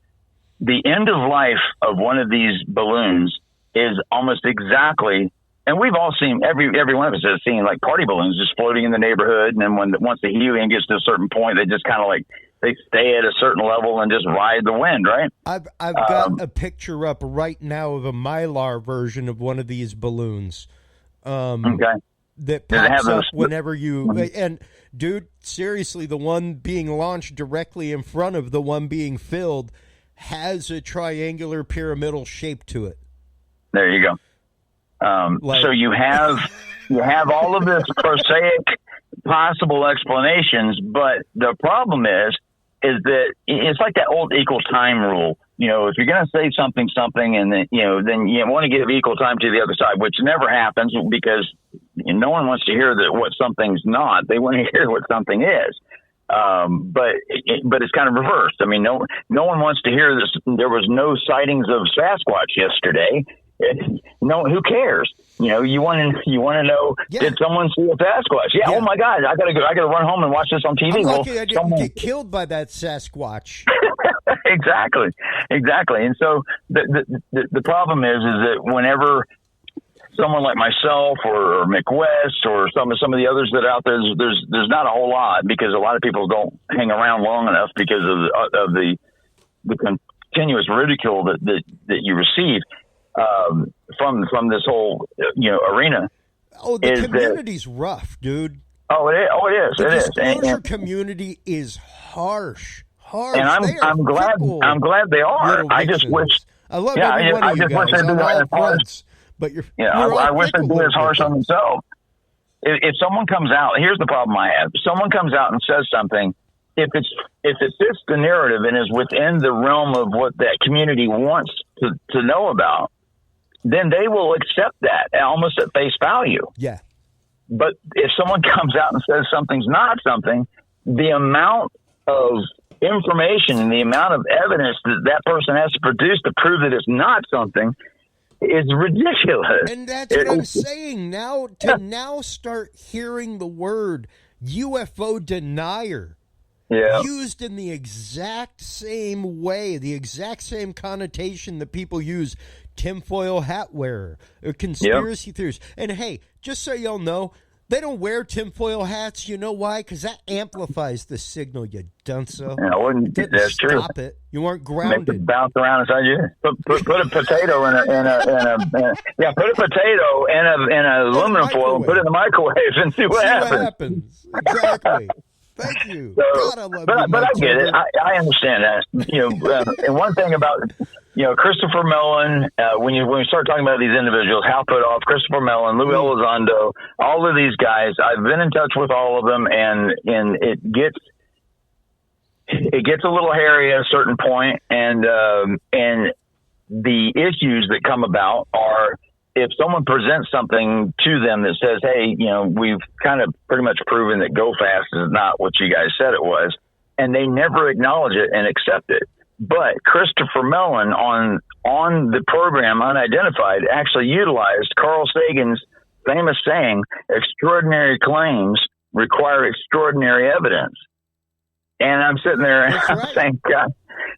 The end of life of one of these balloons is almost exactly, and we've all seen, every one of us has seen like party balloons just floating in the neighborhood, and then once the helium gets to a certain point, they just kind of like, they stay at a certain level and just ride the wind, right? I've got a picture up right now of a Mylar version of one of these balloons. That pops up whenever you, and dude, seriously, the one being launched directly in front of the one being filled has a triangular pyramidal shape to it. There you go. So you have all of this prosaic possible explanations, but the problem is that it's like that old equal time rule. If you're going to say something, and then you want to give equal time to the other side, which never happens because no one wants to hear what something's not. They want to hear what something is. But it's kind of reversed. I mean, no one wants to hear this. There was no sightings of Sasquatch yesterday. No, who cares? You want to know, did someone see a Sasquatch? Yeah. Oh my God, I gotta run home and watch this on TV. I'm lucky I didn't get killed by that Sasquatch. Exactly. And so the problem is that whenever someone like myself or McWest or some of the others that are out there, there's not a whole lot, because a lot of people don't hang around long enough because of the continuous ridicule that you receive from this whole arena. Oh, the community's rough, dude. Oh, it is. Oh, it is. The it disclosure is. community is harsh. And I'm glad they are. I just wish. I love every one of you guys on all fronts, but you're I wish they'd be as harsh on themselves. If someone comes out, here's the problem I have. If someone comes out and says something, if it fits the narrative and is within the realm of what that community wants to know about, then they will accept that almost at face value. Yeah. But if someone comes out and says something's not something, the amount of information and the amount of evidence that person has to produce to prove that it's not something is ridiculous. And that's what I'm saying. Now start hearing the word UFO denier used in the exact same way, the exact same connotation that people use tinfoil hat wearer or conspiracy theories. And hey, just so y'all know, they don't wear tinfoil hats. You know why? Because that amplifies the signal, you dunso. That's true. Stop it. You aren't grounded. Make it bounce around inside you. Put a potato in put a potato in a aluminum foil and put it in the microwave and see what happens. Exactly. Thank you. God, I love you, but I get it. I understand that. And one thing about Christopher Mellon, when we start talking about these individuals, Hal Puthoff, Christopher Mellon, Lou Elizondo, all of these guys, I've been in touch with all of them, and it gets a little hairy at a certain point, and the issues that come about are, if someone presents something to them that says, hey, we've kind of pretty much proven that Go Fast is not what you guys said it was, and they never acknowledge it and accept it. But Christopher Mellon on the program Unidentified actually utilized Carl Sagan's famous saying, extraordinary claims require extraordinary evidence. And I'm sitting there and I'm saying, God,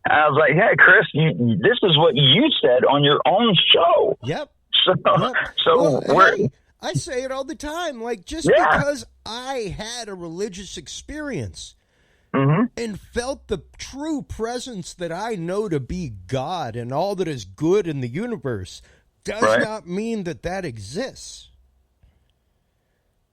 I was like, hey, Chris, this is what you said on your own show. Yep. So hey, I say it all the time. Like, just because I had a religious experience and felt the true presence that I know to be God and all that is good in the universe does not mean that exists.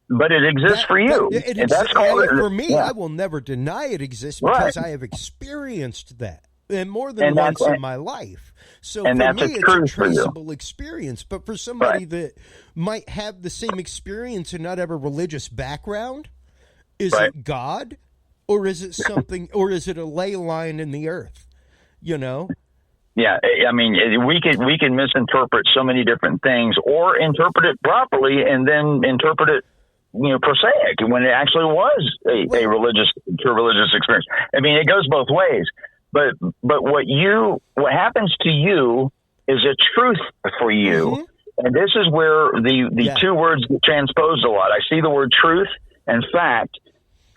But it exists for you. For me, I will never deny it exists because I have experienced that. And more than once in my life. So for me, it's a traceable experience. But for somebody that might have the same experience and not have a religious background, is it God? Or is it something, or is it a ley line in the earth? Yeah, I mean, we can misinterpret so many different things, or interpret it properly and then interpret it, prosaic, when it actually was a religious experience. I mean, it goes both ways. But what happens to you is a truth for you, and this is where the two words get transposed a lot. I see the word truth and fact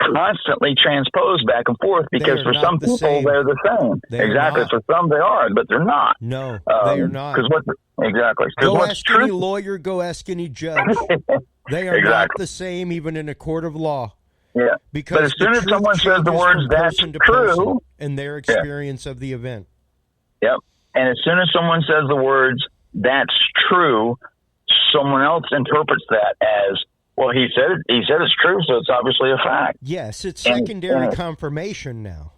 constantly transposed back and forth because for some people they're the same. Exactly. For some they are, but they're not. No, they are not. Exactly. Go ask any lawyer. Go ask any judge. They are not the same, even in a court of law. Yeah. Because but as soon as someone says the words "that's true," and their experience of the event. Yep. And as soon as someone says the words "that's true," someone else interprets that as, well, he said it's true, so it's obviously a fact. Yes, it's secondary confirmation now.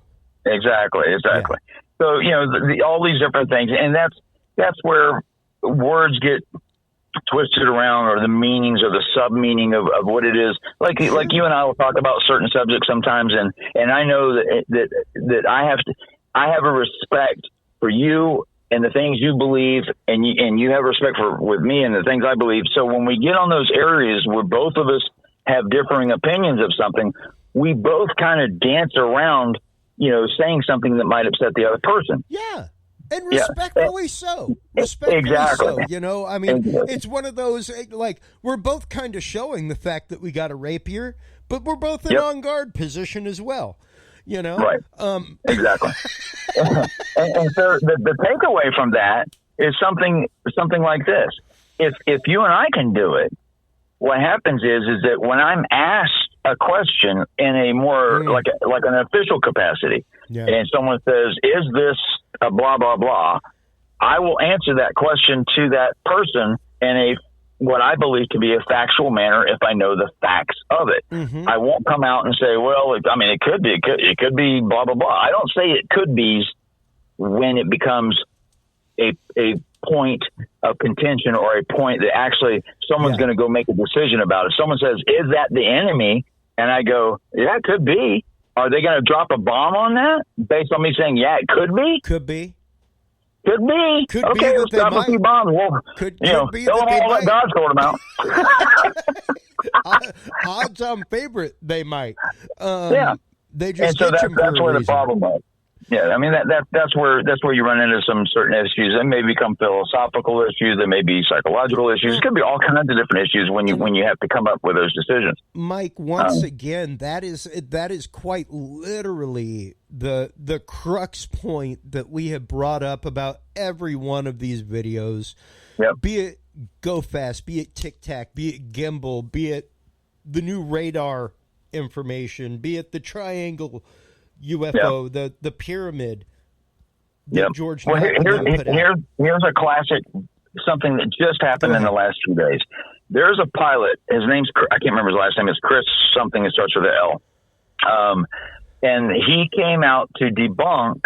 Exactly. Yeah. So all these different things, and that's where words get twisted around, or the meanings or the sub meaning of what it is. Like you and I will talk about certain subjects sometimes, and I know that I have a respect for you and the things you believe, and you have respect with me and the things I believe. So when we get on those areas where both of us have differing opinions of something, we both kind of dance around, saying something that might upset the other person. Yeah. And respectfully so. Exactly. So, I mean, it's one of those, like, we're both kind of showing the fact that we got a rapier, but we're both in on guard position as well. Right. Exactly. and so the takeaway from that is something like this. If you and I can do it, what happens is that when I'm asked a question in a more like an official capacity, and someone says, "Is this blah, blah, blah, I will answer that question to that person in what I believe to be a factual manner if I know the facts of it. Mm-hmm. I won't come out and say, well, it could be blah, blah, blah. I don't say it could be when it becomes a point of contention or a point that actually someone's going to go make a decision about it. Someone says, is that the enemy? And I go, yeah, it could be. Are they going to drop a bomb on that based on me saying, yeah, it could be? Could be. Could be. Could okay, be let's drop a few bombs. Well, could be tell them all let God sort them out. Odds on favorite, they might. Yeah. They just and so that's where the problem is. Yeah, I mean that's where you run into some certain issues. They may become philosophical issues. They may be psychological issues. It could be all kinds of different issues when you have to come up with those decisions. Mike, once again, that is quite literally the crux point that we have brought up about every one of these videos. Yep. Be it Go Fast, be it Tic Tac, be it Gimbal, be it the new radar information, be it the triangle UFO, the pyramid that George here's a classic, something that just happened in the last few days. There's a pilot, his name's, I can't remember his last name, it's Chris something that starts with an L. And he came out to debunk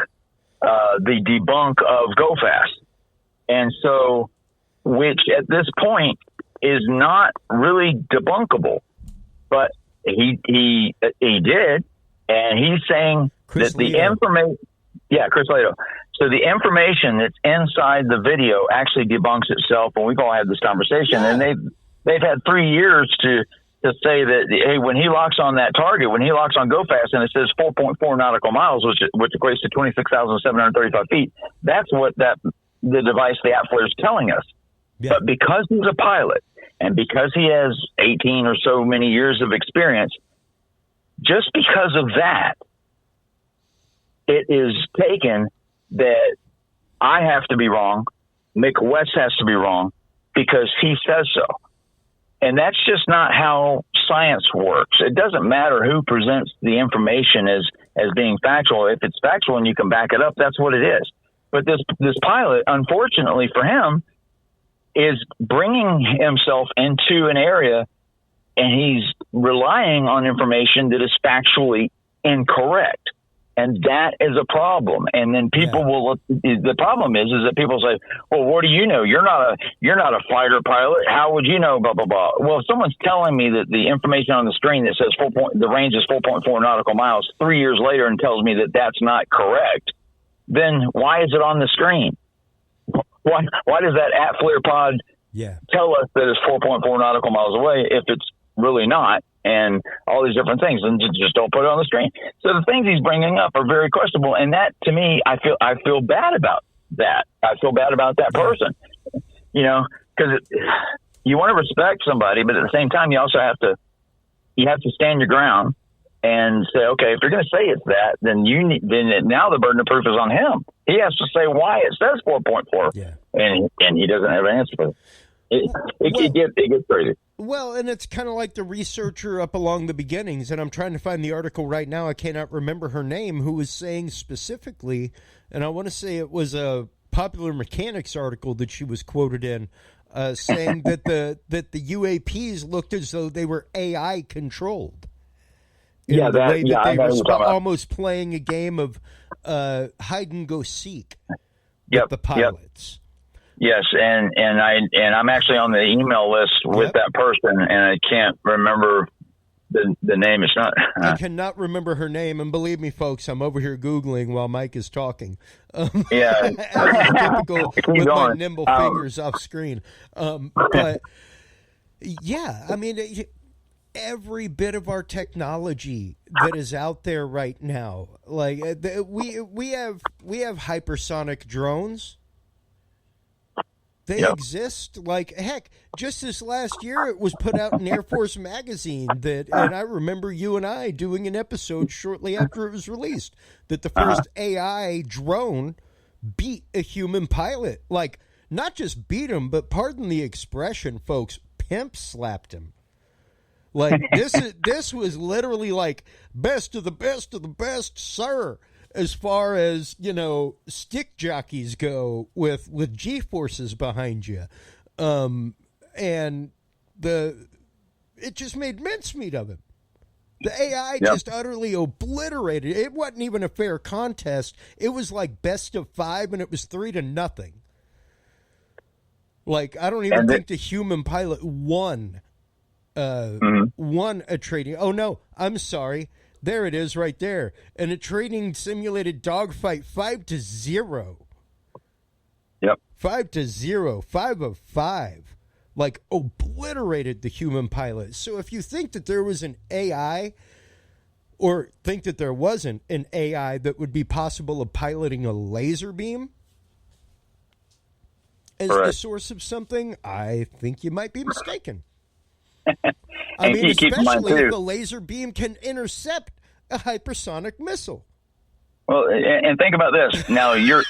the debunk of Go Fast. And so, which at this point is not really debunkable, but he did. And he's saying that the information, Chris Leto. So the information that's inside the video actually debunks itself. And we've all had this conversation, and they've had 3 years to say that, hey, when he locks on that target, when he locks on Go Fast, and it says 4.4 nautical miles, which equates to 26,735 feet, that's what the device, the app flare, is telling us. Yeah. But because he's a pilot, and because he has 18 or so many years of experience, just because of that, it is taken that I have to be wrong, Mick West has to be wrong, because he says so. And that's just not how science works. It doesn't matter who presents the information as being factual. If it's factual and you can back it up, that's what it is. But this pilot, unfortunately for him, is bringing himself into an area, and he's relying on information that is factually incorrect. And that is a problem. And then people the problem is that people say, well, what do you know? You're not a fighter pilot. How would you know? Blah, blah, blah. Well, if someone's telling me that the information on the screen that says the range is 4.4 nautical miles 3 years later and tells me that that's not correct, then why is it on the screen? Why does that at-flare pod tell us that it's 4.4 nautical miles away if it's really not, and all these different things, and just don't put it on the screen? So the things he's bringing up are very questionable, and that, to me, I feel bad about that. I feel bad about that person, because you want to respect somebody, but at the same time, you also have to stand your ground and say, okay, if you're going to say it's that, then now the burden of proof is on him. He has to say why it says 4.4, and he doesn't have an answer for it. It gets crazy. Well, and it's kind of like the researcher up along the beginnings, and I'm trying to find the article right now. I cannot remember her name, who was saying specifically, and I want to say it was a Popular Mechanics article that she was quoted in, saying that the UAPs looked as though they were AI controlled. They were almost playing a game of hide and go seek with the pilots. Yes, and I'm actually on the email list with that person, and I can't remember the name. It's not. I cannot remember her name, and believe me, folks, I'm over here Googling while Mike is talking. Yeah, as typical with my nimble fingers off screen. But yeah, I mean, every bit of our technology that is out there right now, like we have hypersonic drones. They exist. Like, heck, just this last year, it was put out in Air Force Magazine and I remember you and I doing an episode shortly after it was released, that the first AI drone beat a human pilot. Like, not just beat him, but pardon the expression, folks, pimp slapped him. Like, this was literally like best of the best, sir. as far as, stick jockeys go with G-forces behind you. And it just made mincemeat of him. The AI just utterly obliterated. It wasn't even a fair contest. It was like best of 5, and it was 3-0. Like, I don't even think the human pilot won a trading. Oh, no, I'm sorry. There it is right there. And a trading simulated dogfight 5-0. Yep. 5-0. 5 of 5. Like, obliterated the human pilot. So if you think that there was an AI, or think that there wasn't an AI that would be possible of piloting a laser beam as the source of something, I think you might be mistaken. I mean, especially if the laser beam can intercept a hypersonic missile. Well, and think about this. Now, if you're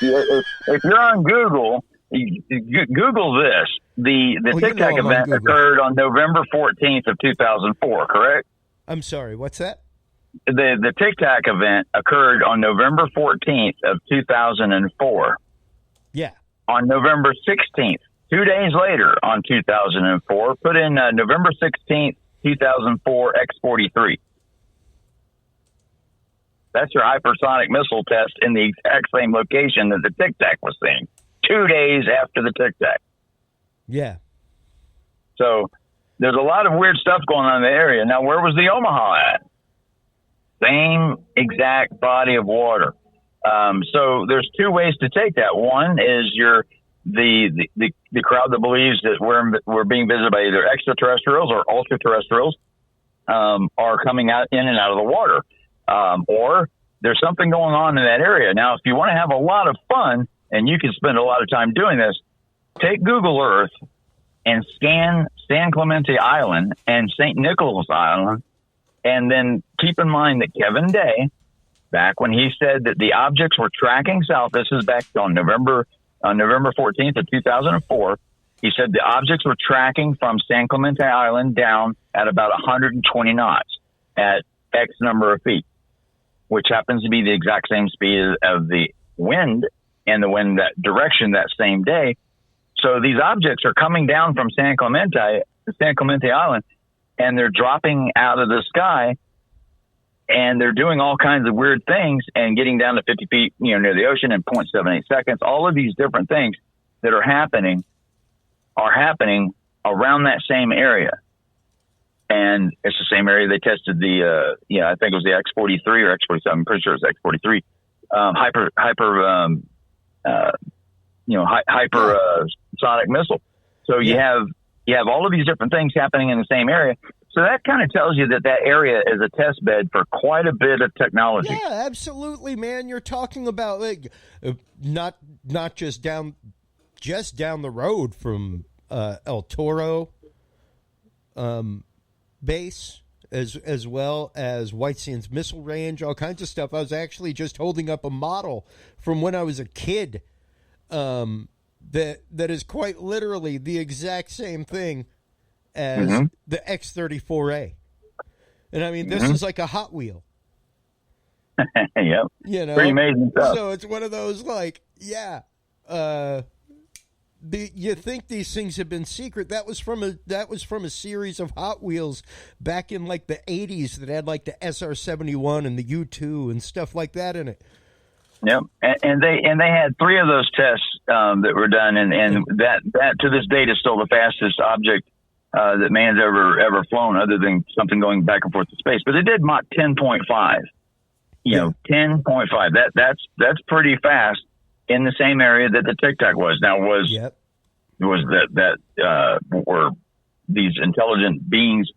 on Google, Google this. The Tic Tac event occurred on November 14th of 2004, correct? I'm sorry, what's that? The Tic Tac event occurred on November 14th of 2004. Yeah. On November 16th, 2 days later on 2004, put in November 16th, 2004 X-43. That's your hypersonic missile test in the exact same location that the Tic Tac was seen. 2 days after the Tic Tac. Yeah. So there's a lot of weird stuff going on in the area. Now, where was the Omaha at? Same exact body of water. So there's 2 ways to take that. One is the crowd that believes that we're being visited by either extraterrestrials or ultra-terrestrials are coming out in and out of the water. Or there's something going on in that area. Now, if you want to have a lot of fun, and you can spend a lot of time doing this, take Google Earth and scan San Clemente Island and St. Nicholas Island, and then keep in mind that Kevin Day, back when he said that the objects were tracking south, this is back on November 14th of 2004, he said the objects were tracking from San Clemente Island down at about 120 knots at X number of feet, which happens to be the exact same speed of the wind and the wind that direction that same day. So these objects are coming down from San Clemente Island, and they're dropping out of the sky, and they're doing all kinds of weird things and getting down to 50 feet, near the ocean in 0.78 seconds. All of these different things that are happening around that same area. And it's the same area they tested the, I think it was the X-43 or X-47. I'm pretty sure it was X-43, hypersonic missile. So you have all of these different things happening in the same area. So that kind of tells you that area is a test bed for quite a bit of technology. Yeah, absolutely, man. You're talking about like not just down the road from El Toro base, as well as White Sands Missile Range, all kinds of stuff. I was actually just holding up a model from when I was a kid that is quite literally the exact same thing as the X-34A. And I mean, this is like a Hot Wheel. Yep. Pretty amazing stuff. So it's one of those like, you think these things have been secret. That was from a series of Hot Wheels back in like the 80s that had like the SR-71 and the U2 and stuff like that in it. Yep, and they had 3 of those tests that were done, and that to this date is still the fastest object that man's ever flown, other than something going back and forth to space. But it did Mach 10.5. 10.5. That's pretty fast in the same area that the Tic Tac was. Now were these intelligent beings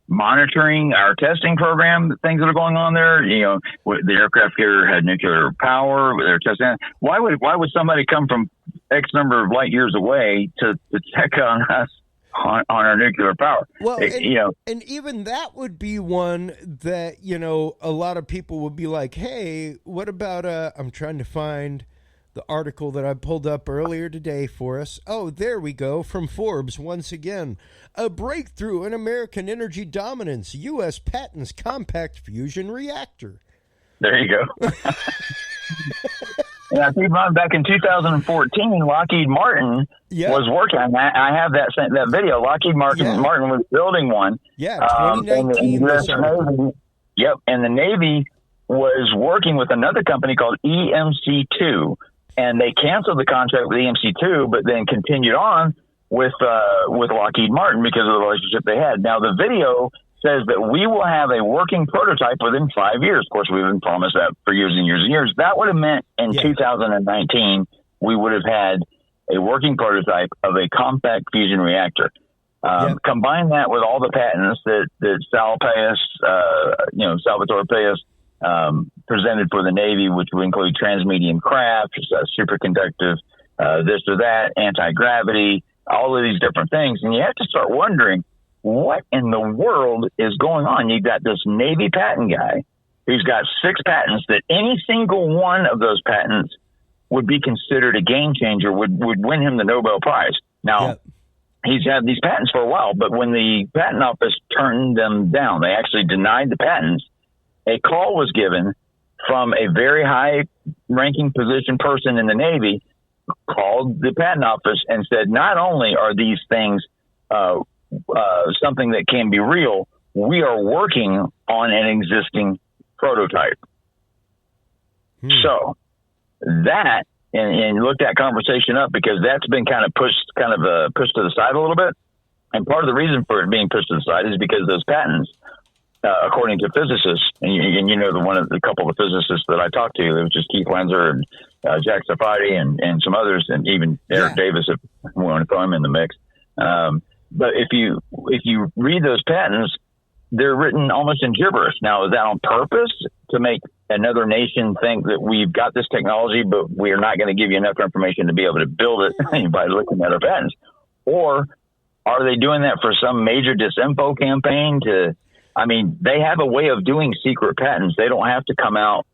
monitoring our testing program, the things that are going on there? The aircraft carrier had nuclear power. They're testing. Why would somebody come from X number of light years away to check on us on our nuclear power? Well, and even that would be one that, a lot of people would be like, hey, what about, I'm trying to find the article that I pulled up earlier today for us. Oh, there we go, from Forbes once again. A breakthrough in American energy dominance. U.S. patents compact fusion reactor. There you go. Yeah, keep in mind, back in 2014, Lockheed Martin was working on that. I have that video. Lockheed Martin was building one. Yeah, 2019. Yep, and the Navy was working with another company called EMC2, and they canceled the contract with EMC2, but then continued on with Lockheed Martin because of the relationship they had. Now, the video says that we will have a working prototype within 5 years. Of course, we've been promised that for years and years and years. That would have meant in 2019, we would have had a working prototype of a compact fusion reactor. Combine that with all the patents that Salvatore Pais presented for the Navy, which would include transmedium craft, superconductive, this or that, anti-gravity, all of these different things. And you have to start wondering, what in the world is going on? You've got this Navy patent guy who's got 6 patents that any single one of those patents would be considered a game changer, would win him the Nobel Prize. Now, he's had these patents for a while, but when the patent office turned them down, they actually denied the patents. A call was given from a very high-ranking position person in the Navy, called the patent office and said, not only are these things something that can be real, we are working on an existing prototype. So that, and look that conversation up, because that's been kind of pushed to the side a little bit. And part of the reason for it being pushed to the side is because those patents, according to physicists, and you know, the couple of physicists that I talked to, it was just Keith Lenzer and Jack Safadi and some others, and even Eric Davis, if we want to throw him in the mix. But if you read those patents, they're written almost in gibberish. Now, is that on purpose to make another nation think that we've got this technology, but we are not going to give you enough information to be able to build it by looking at our patents? Or are they doing that for some major disinfo campaign they have a way of doing secret patents. They don't have to come out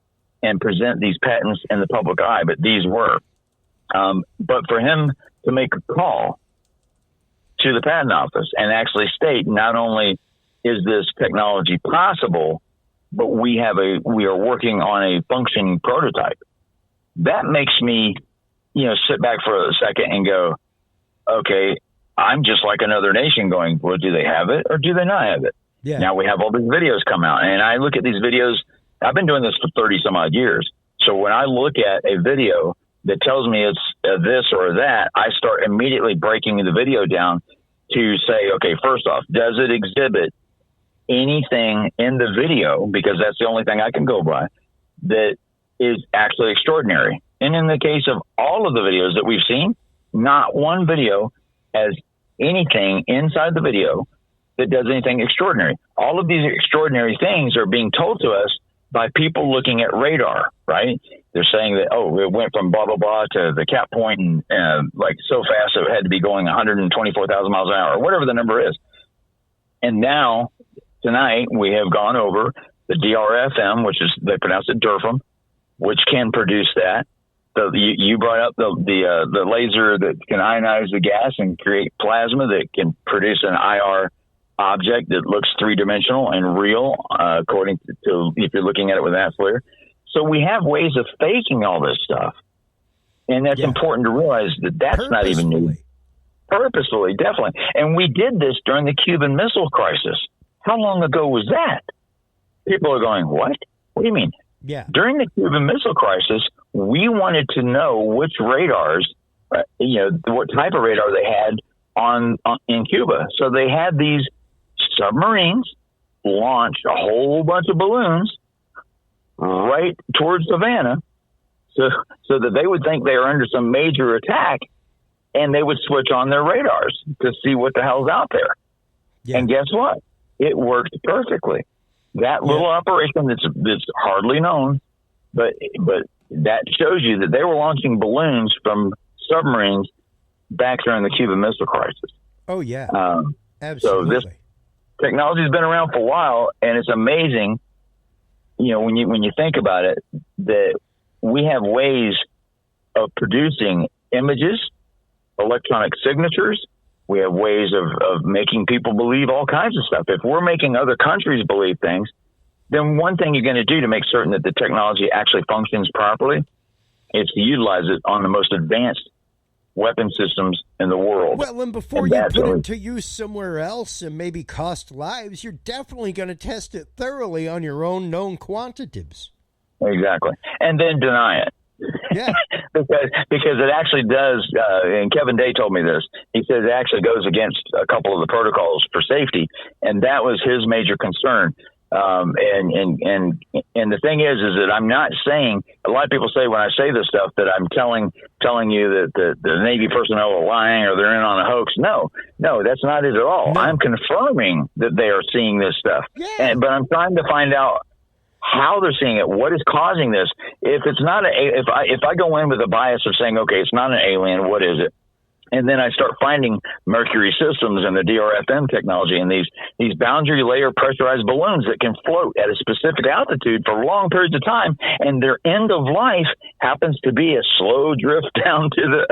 and present these patents in the public eye, but these were. But for him to make a call to the patent office and actually state, not only is this technology possible, but we are working on a functioning prototype. That makes me, sit back for a second and go, okay, I'm just like another nation going, well, do they have it or do they not have it? Yeah. Now we have all these videos come out, and I look at these videos. I've been doing this for 30 some odd years. So when I look at a video that tells me it's this or that, I start immediately breaking the video down to say, okay, first off, does it exhibit anything in the video? Because that's the only thing I can go by that is actually extraordinary. And in the case of all of the videos that we've seen, not one video has anything inside the video that does anything extraordinary. All of these extraordinary things are being told to us by people looking at radar, right? They're saying that, it went from blah, blah, blah to the cap point and so fast it had to be going 124,000 miles an hour, or whatever the number is. And now, tonight, we have gone over the DRFM, which is, they pronounce it DRFM, which can produce that. So you brought up the laser that can ionize the gas and create plasma that can produce an IR object that looks three-dimensional and real, according to if you're looking at it with that FLIR. So we have ways of faking all this stuff. And that's important to realize that's not even new. Purposefully, definitely. And we did this during the Cuban Missile Crisis. How long ago was that? People are going, what? What do you mean? Yeah. During the Cuban Missile Crisis, we wanted to know which radars, what type of radar they had in Cuba. So they had these submarines launch a whole bunch of balloons right towards Savannah so that they would think they were under some major attack, and they would switch on their radars to see what the hell's out there. Yeah. And guess what? It worked perfectly. That little operation that's hardly known, but that shows you that they were launching balloons from submarines back during the Cuban Missile Crisis. Oh, yeah. Absolutely. So this technology has been around for a while, and it's amazing, when you think about it, that we have ways of producing images, electronic signatures. We have ways of making people believe all kinds of stuff. If we're making other countries believe things, then one thing you're going to do to make certain that the technology actually functions properly is to utilize it on the most advanced weapon systems in the world. Well, and before you put it to use somewhere else and maybe cost lives, you're definitely going to test it thoroughly on your own known quantitatives. Exactly. And then deny it. Yeah. because it actually does, and Kevin Day told me this, he said it actually goes against a couple of the protocols for safety, and that was his major concern. And the thing is that I'm not saying, a lot of people say when I say this stuff that I'm telling you that the Navy personnel are lying or they're in on a hoax. No, that's not it at all. No. I'm confirming that they are seeing this stuff, but I'm trying to find out how they're seeing it, what is causing this. If it's not if I go in with a bias of saying, okay, it's not an alien, what is it? And then I start finding Mercury systems and the DRFM technology and these boundary layer pressurized balloons that can float at a specific altitude for long periods of time, and their end of life happens to be a slow drift down to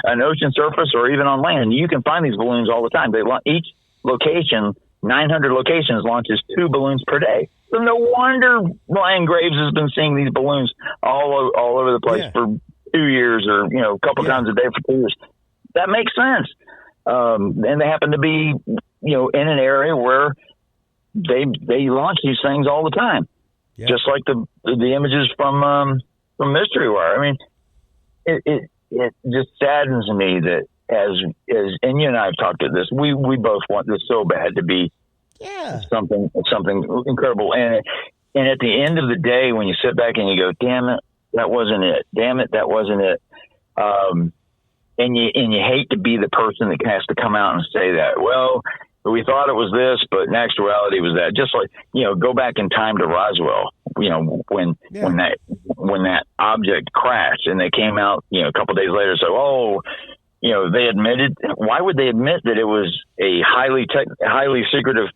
an ocean surface or even on land. You can find these balloons all the time. Each location, 900 locations, launches 2 balloons per day. So no wonder Ryan Graves has been seeing these balloons all over the place for 2 years, or a couple times a day for 2 years. That makes sense. And they happen to be, in an area where they launch these things all the time, just like the images from Mystery Wire. I mean, it just saddens me that as and you and I have talked about this, we both want this so bad to be something incredible. And at the end of the day, when you sit back and you go, damn it, that wasn't it. Damn it, that wasn't it. And you hate to be the person that has to come out and say that. Well, we thought it was this, but in actuality it was that. Just like, go back in time to Roswell, when that object crashed and they came out, a couple of days later, so, they admitted. Why would they admit that it was a highly secretive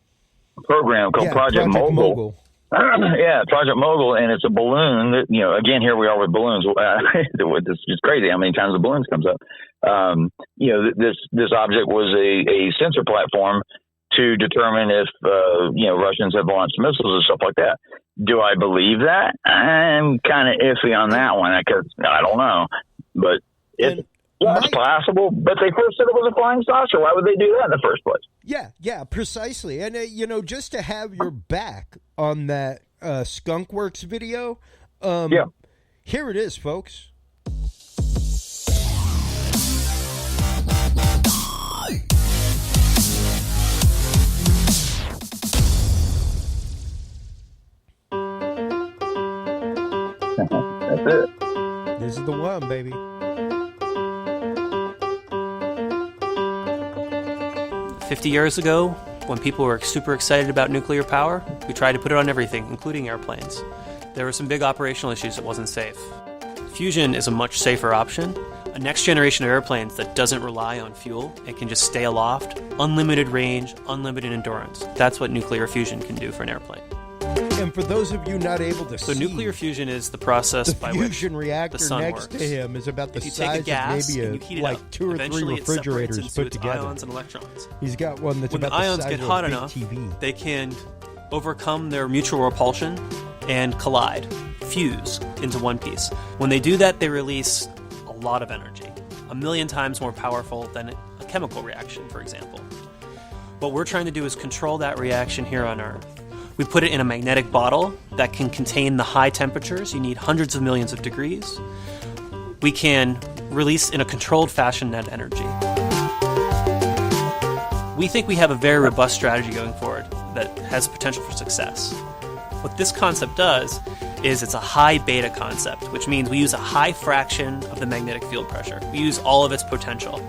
program called Project Mogul? Project Mogul, and it's a balloon that, again, here we are with balloons. It's just crazy how many times the balloons comes up. This object was a sensor platform to determine if, Russians have launched missiles and stuff like that. Do I believe that? I'm kind of iffy on that one. I don't know, but it's possible. But they first said it was a flying saucer. Why would they do that in the first place? Yeah, precisely. And, just to have your back on that Skunkworks video, here it is, folks. That's it. This is the one, baby. $50 ago, when people were super excited about nuclear power, we tried to put it on everything, including airplanes. There were some big operational issues that wasn't safe. Fusion is a much safer option. A next generation of airplanes that doesn't rely on fuel and can just stay aloft, unlimited range, unlimited endurance. That's what nuclear fusion can do for an airplane. And for those of you not able to see, nuclear fusion is the process by which fusion reactor the sun next works. to him is about the If you size take a gas of maybe and you heat it like up, 2 or 3 eventually it refrigerators separates put into together. ions and electrons. He's got one that's When about the ions the size get of hot a big enough, TV. they can overcome their mutual repulsion and collide, fuse into one piece. When they do that, they release a lot of energy, 1 million times more powerful than a chemical reaction, for example. What we're trying to do is control that reaction here on Earth. We put it in a magnetic bottle that can contain the high temperatures. You need hundreds of millions of degrees. We can release in a controlled fashion net energy. We think we have a very robust strategy going forward that has potential for success. What this concept does is it's a high beta concept, which means we use a high fraction of the magnetic field pressure. We use all of its potential.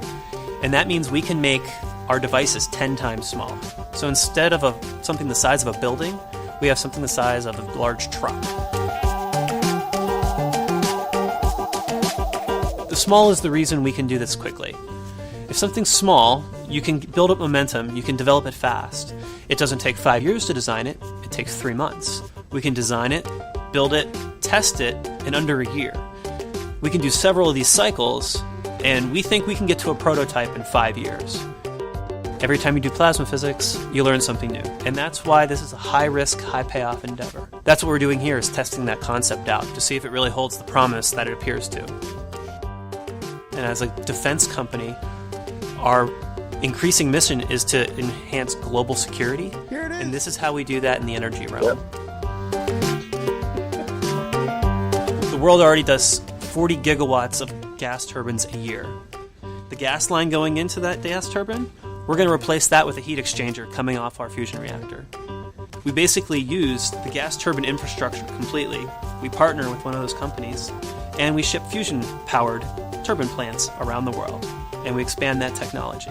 And that means we can make our devices 10 times small. So instead of something the size of a building, we have something the size of a large truck. The small is the reason we can do this quickly. If something's small, you can build up momentum, you can develop it fast. It doesn't take 5 years to design it, it takes 3 months. We can design it, build it, test it in under a year. We can do several of these cycles, and we think we can get to a prototype in 5 years. Every time you do plasma physics, you learn something new. And that's why this is a high-risk, high-payoff endeavor. That's what we're doing here, is testing that concept out to see if it really holds the promise that it appears to. And as a defense company, our increasing mission is to enhance global security. Here it is. And this is how we do that in the energy realm. The world already does 40 gigawatts of gas turbines a year. The gas line going into that gas turbine, we're going to replace that with a heat exchanger coming off our fusion reactor. We basically use the gas turbine infrastructure completely. We partner with one of those companies, and we ship fusion-powered turbine plants around the world, and we expand that technology.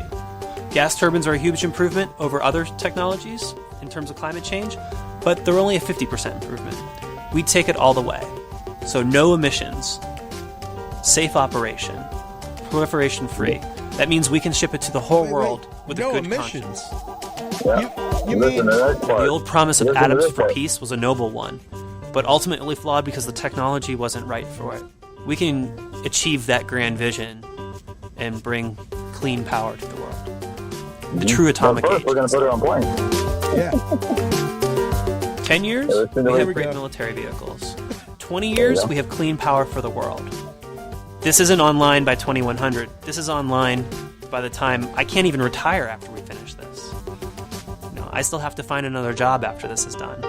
Gas turbines are a huge improvement over other technologies in terms of climate change, but they're only a 50% improvement. We take it all the way. So no emissions, safe operation, proliferation-free. That means we can ship it to the whole world with no a good emissions. conscience. The old promise of atoms for peace was a noble one, but ultimately flawed because the technology wasn't right for it. We can achieve that grand vision and bring clean power to the world. The true atomic age. We're going to put it on planes. Yeah. 10 years, we have great military vehicles. 20 years, we have clean power for the world. This isn't online by 2100. This is online by the time I can't even retire after we finish this. No, I still have to find another job after this is done. So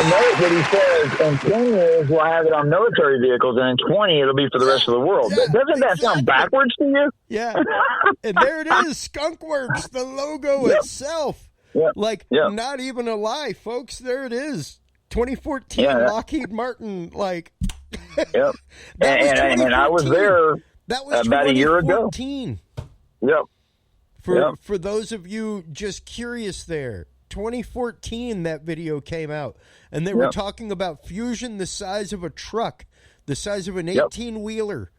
note that he says, in 10 years, we'll have it on military vehicles, and in 20, it'll be for the rest of the world. Yeah, Doesn't that sound backwards to you? Yeah. And there it is, Skunkworks, the logo itself. Not even a lie, folks. There it is. 2014, Lockheed Martin, like. Yep. and I was there about a year ago. Yep. For those of you just curious there, 2014 that video came out, and they were talking about fusion the size of a truck, the size of an 18-wheeler.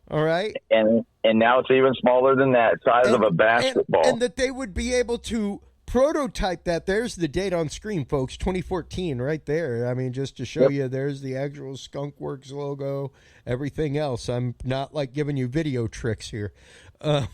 All right? And now it's even smaller than that, size of a basketball. And that they would be able to prototype that. There's the date on screen, folks, 2014 right there. I mean, just to show you, there's the actual Skunkworks logo, everything else. I'm not like giving you video tricks here. And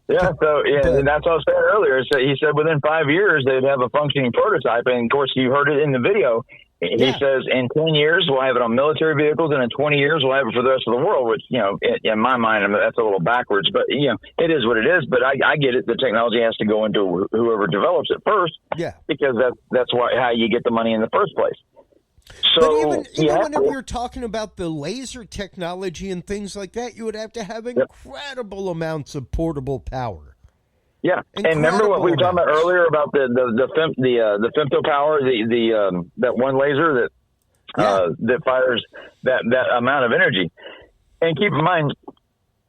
that's what I was saying earlier. So he said within 5 years they'd have a functioning prototype, and of course you heard it in the video. He says in 10 years we'll have it on military vehicles, and in 20 years we'll have it for the rest of the world. Which, in my mind, that's a little backwards, but it is what it is. But I get it. The technology has to go into whoever develops it first, because that's how you get the money in the first place. So, but even whenever you're talking about the laser technology and things like that, you would have to have incredible amounts of portable power. Yeah, and remember what we were talking about earlier about the femto power, that one laser that fires that amount of energy. And keep in mind,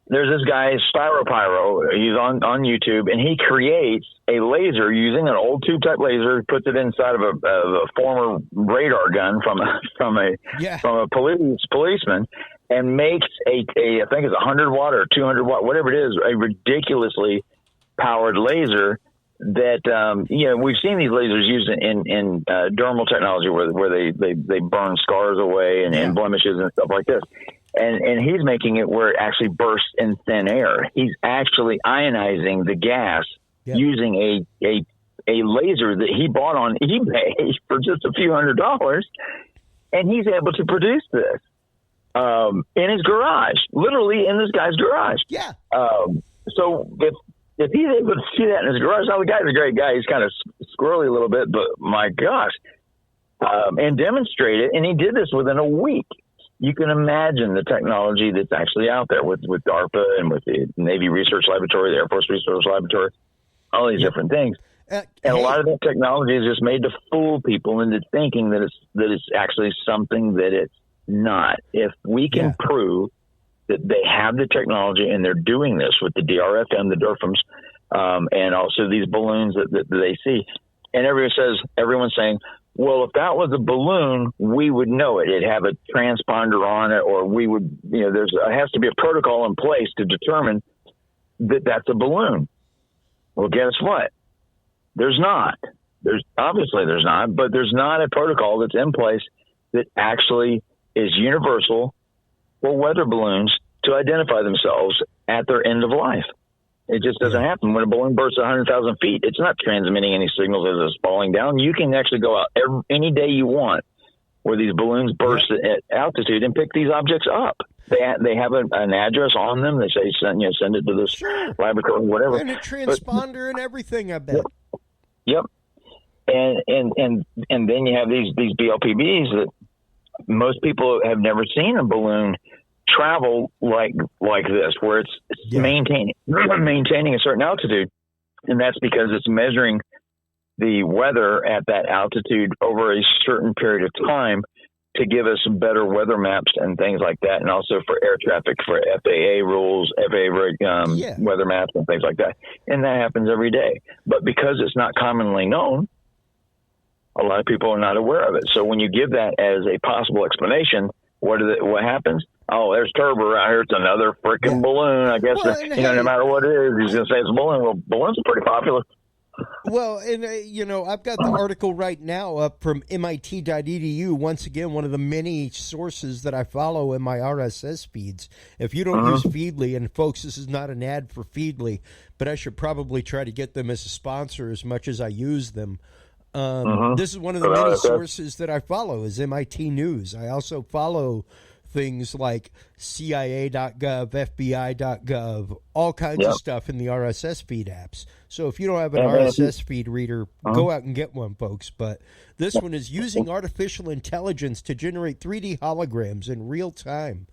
there's this guy Styropyro. He's on YouTube, and he creates a laser using an old tube type laser. Puts it inside of a former radar gun from a policeman, and makes I think it's 100 watt or 200 watt, whatever it is, a ridiculously powered laser that we've seen these lasers used in dermal technology where they burn scars away and blemishes and stuff like this. And he's making it where it actually bursts in thin air. He's actually ionizing the gas using a laser that he bought on eBay for just a few $100s, and he's able to produce this in his garage, literally in this guy's garage. Yeah. So if he's able to see that in his garage, now the guy's a great guy. He's kind of squirrely a little bit, but my gosh, and demonstrate it. And he did this within a week. You can imagine the technology that's actually out there with DARPA and with the Navy Research Laboratory, the Air Force Research Laboratory, all these different things. And a lot of that technology is just made to fool people into thinking that it's actually something that it's not. If we can prove that they have the technology and they're doing this with the DRFM, the DRFMs, and also these balloons that they see, and everyone's saying, well, if that was a balloon, we would know it. It'd have a transponder on it, or we would, there has to be a protocol in place to determine that that's a balloon. Well, guess what? There's not. There's not, but there's not a protocol that's in place that actually is universal for weather balloons to identify themselves at their end of life. It just doesn't happen. When a balloon bursts 100,000 feet, it's not transmitting any signals as it's falling down. You can actually go out any day you want where these balloons burst at altitude and pick these objects up. They have an address on them. They say send it to this laboratory, whatever. And a transponder and everything, I bet. Yep. And then you have these BLPBs that most people have never seen a balloon travel like this, where it's maintaining a certain altitude, and that's because it's measuring the weather at that altitude over a certain period of time to give us better weather maps and things like that, and also for air traffic, for FAA rules, weather maps and things like that. And that happens every day. But because it's not commonly known, a lot of people are not aware of it. So when you give that as a possible explanation, what happens? Oh, there's Turber out here. It's another freaking balloon. I guess, no matter what it is, he's going to say it's a balloon. Well, balloons are pretty popular. Well, and, I've got the article right now up from MIT.edu. Once again, one of the many sources that I follow in my RSS feeds. If you don't use Feedly, and folks, this is not an ad for Feedly, but I should probably try to get them as a sponsor as much as I use them. This is one of the many sources that I follow is MIT News. I also follow things like CIA.gov, FBI.gov, all kinds of stuff in the RSS feed apps. So if you don't have an RSS feed reader, go out and get one, folks. But this one is using artificial intelligence to generate 3D holograms in real time.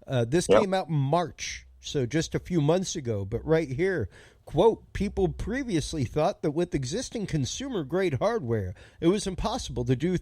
This came out in March, so just a few months ago. But right here, quote, people previously thought that with existing consumer-grade hardware, it was impossible to do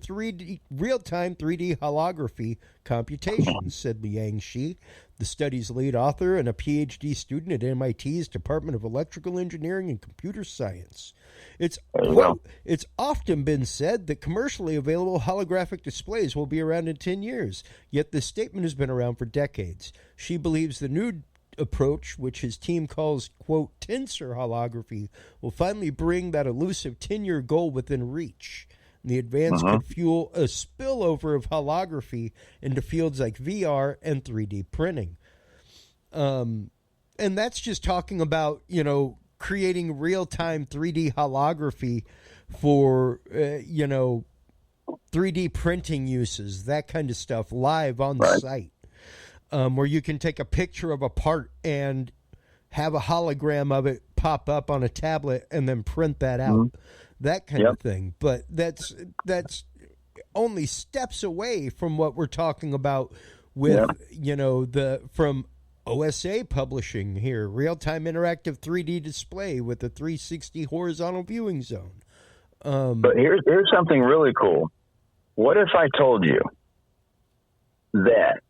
real-time 3D holography computations, said Liang Shi, the study's lead author and a PhD student at MIT's Department of Electrical Engineering and Computer Science. It's, quote, it's often been said that commercially available holographic displays will be around in 10 years, yet this statement has been around for decades. She believes the new approach, which his team calls, quote, tensor holography, will finally bring that elusive 10-year goal within reach. And the advance could fuel a spillover of holography into fields like VR and 3D printing. And that's just talking about, creating real-time 3D holography for, 3D printing uses, that kind of stuff, live on the site. Where you can take a picture of a part and have a hologram of it pop up on a tablet and then print that out, that kind of thing. But that's only steps away from what we're talking about with, from OSA publishing here, real-time interactive 3D display with a 360 horizontal viewing zone. But here's something really cool. What if I told you that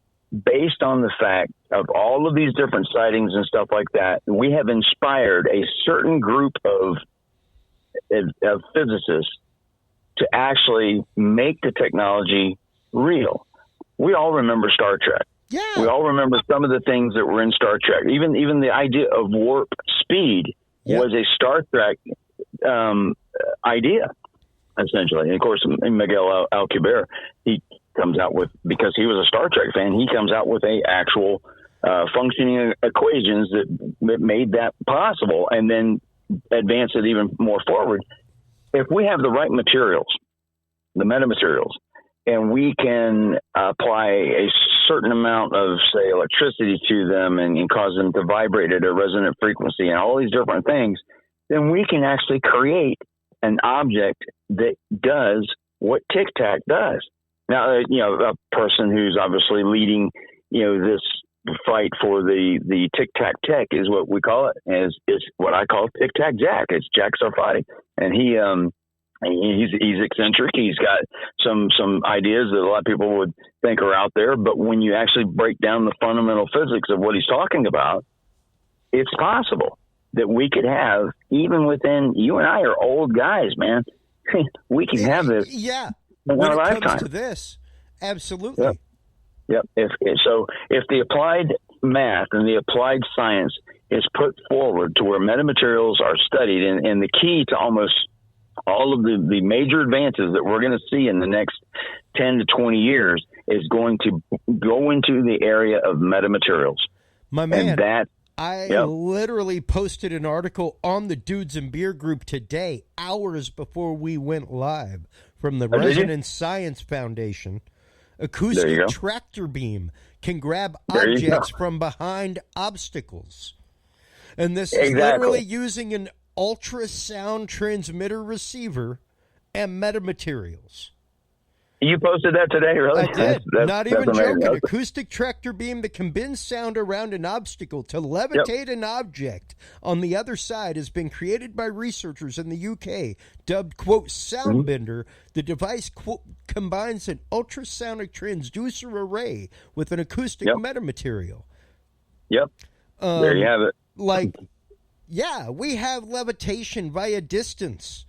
based on the fact of all of these different sightings and stuff like that, we have inspired a certain group of physicists to actually make the technology real? We all remember Star Trek. Yeah. We all remember some of the things that were in Star Trek. Even the idea of warp speed was a Star Trek idea, essentially. And of course, Miguel Alcubierre, he comes out with, because he was a Star Trek fan, he comes out with actual functioning equations that made that possible, and then advance it even more forward. If we have the right materials, the metamaterials, and we can apply a certain amount of, say, electricity to them and cause them to vibrate at a resonant frequency and all these different things, then we can actually create an object that does what Tic Tac does. Now, a person who's obviously leading, this fight for the Tic Tac tech is what we call it. Is what I call Tic Tac Jack. It's Jack Sarfati, and he's eccentric. He's got some ideas that a lot of people would think are out there, but when you actually break down the fundamental physics of what he's talking about, it's possible that we could have, even within, you and I are old guys, man. We can have this. Yeah. In when our it lifetime. comes to this, absolutely. Yep. If the applied math and the applied science is put forward to where metamaterials are studied, and the key to almost all of the major advances that we're going to see in the next 10 to 20 years is going to go into the area of metamaterials. My man, And I Yep. literally posted an article on the Dudes and Beer group today, hours before we went live, from the Oh, did you? Resonance Science Foundation. There you Acoustic go. tractor beam can grab There you objects go. from behind obstacles. And this is Exactly. literally using an ultrasound transmitter receiver and metamaterials. You posted that today, really? I did. Not That's even amazing. joking. Acoustic tractor beam that can bend sound around an obstacle to levitate an object on the other side has been created by researchers in the UK, dubbed, quote, Soundbender. The device, quote, combines an ultrasonic transducer array with an acoustic metamaterial. Yep. There you have it. Like, yeah, we have levitation via distance.